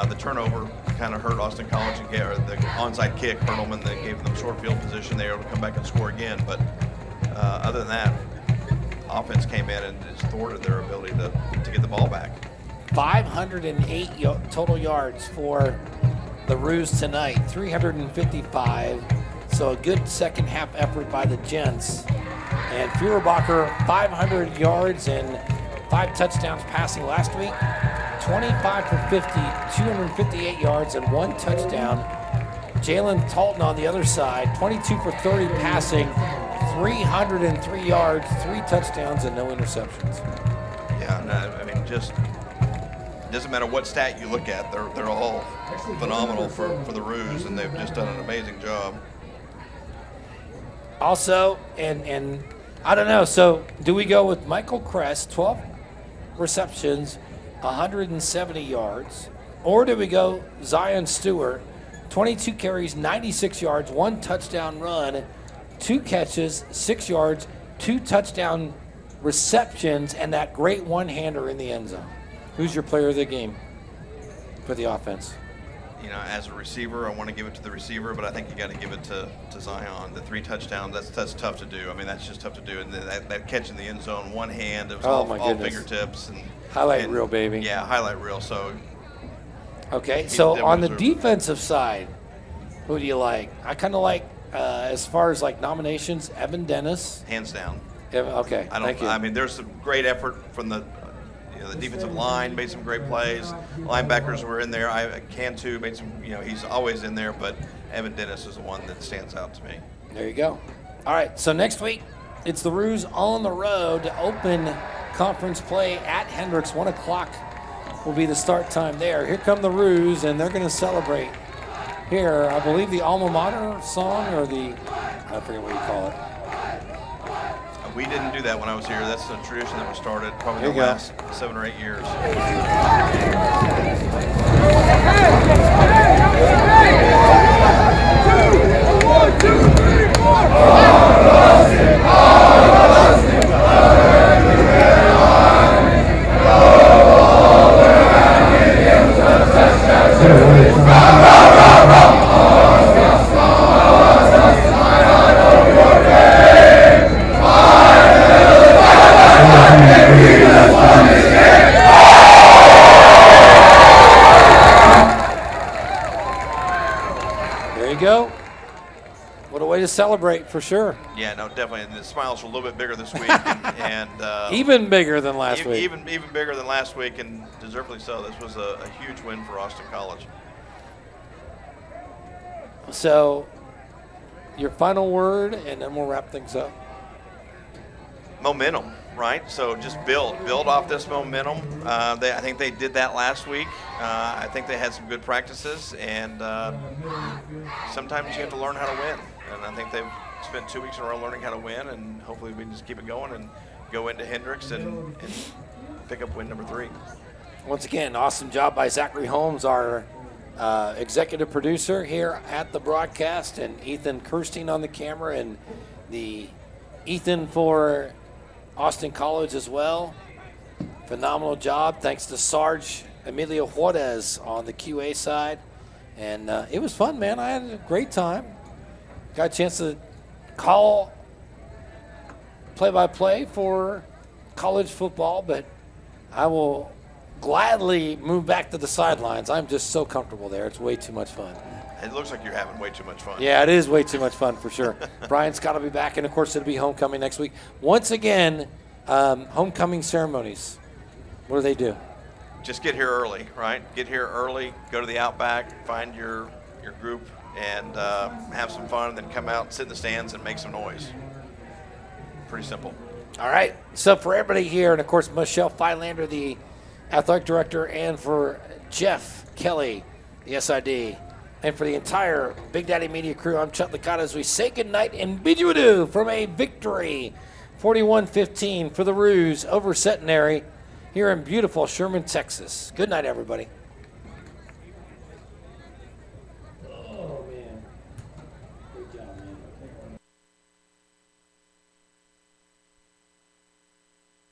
The turnover kind of hurt Austin College and or the onside kick hurt them, and they gave them short field position. They were able to come back and score again. But other than that, offense came in and just thwarted their ability to get the ball back. 508 total yards for the Roos tonight, 355. So a good second half effort by the Gents. And Feuerbacher, 500 yards and 5 touchdowns passing last week. 25 for 50, 258 yards and 1 touchdown. Jalen Talton on the other side, 22 for 30 passing, 303 yards, 3 touchdowns, and no interceptions. Yeah, no, I mean, just doesn't matter what stat you look at, they're all phenomenal for the Roos, and they've just done an amazing job. Also, and I don't know, so do we go with Michael Kress, 12 receptions, 170 yards, or do we go Zion Stewart, 22 carries, 96 yards, 1 touchdown run, 2 catches, 6 yards, 2 touchdown receptions, and that great one-hander in the end zone? Who's your player of the game for the offense? You know, as a receiver, I want to give it to the receiver, but I think you got to give it to Zion. The 3 touchdowns, that's tough to do. I mean, that's just tough to do. And that catch in the end zone, one hand, it was all fingertips. And highlight reel, baby. Yeah, highlight reel. So. Okay, so on the defensive side, who do you like? I kind of like, as far as like nominations, Evan Dennis. Hands down. Okay, thank you. I mean, there's some great effort from the defensive line, made some great plays. Linebackers were in there. Cantu made some, he's always in there, but Evan Dennis is the one that stands out to me. There you go. All right, so next week, it's the Roos on the road to open conference play at Hendricks. 1 o'clock will be the start time there. Here come the Roos, and they're going to celebrate here, I believe, the alma mater song, or I forget what you call it. We didn't do that when I was here. That's a tradition that was started probably the last 7 or 8 years. To celebrate for sure. Yeah, no, definitely. And the smiles were a little bit bigger this week, and even bigger than last week. Even bigger than last week, and deservedly so. This was a huge win for Austin College. So, your final word, and then we'll wrap things up. Momentum, right? So just build off this momentum. I think they did that last week. I think they had some good practices, and sometimes you have to learn how to win. And I think they've spent 2 weeks in a row learning how to win, and hopefully we can just keep it going and go into Hendricks and pick up win number 3. Once again, awesome job by Zachary Holmes, our executive producer here at the broadcast, and Ethan Kirstein on the camera, and the Ethan for Austin College as well. Phenomenal job. Thanks to Sarge Emilio Juarez on the QA side. And it was fun, man. I had a great time. Got a chance to call play-by-play for college football, but I will gladly move back to the sidelines. I'm just so comfortable there. It's way too much fun. It looks like you're having way too much fun. Yeah, it is way too much fun for sure. Brian Scott will be back, and of course it'll be homecoming next week. Once again, homecoming ceremonies. What do they do? Just get here early, right? Get here early, go to the Outback, find your group, and have some fun, and then come out, sit in the stands, and make some noise. Pretty simple. All right. So for everybody here, and of course Michelle Feilander, the athletic director, and for Jeff Kelly, the SID, and for the entire Big Daddy Media crew, I'm Chuck Licata as we say goodnight and bid you adieu from a victory, 41-15 for the Roos over Centenary here in beautiful Sherman, Texas. Good night, everybody.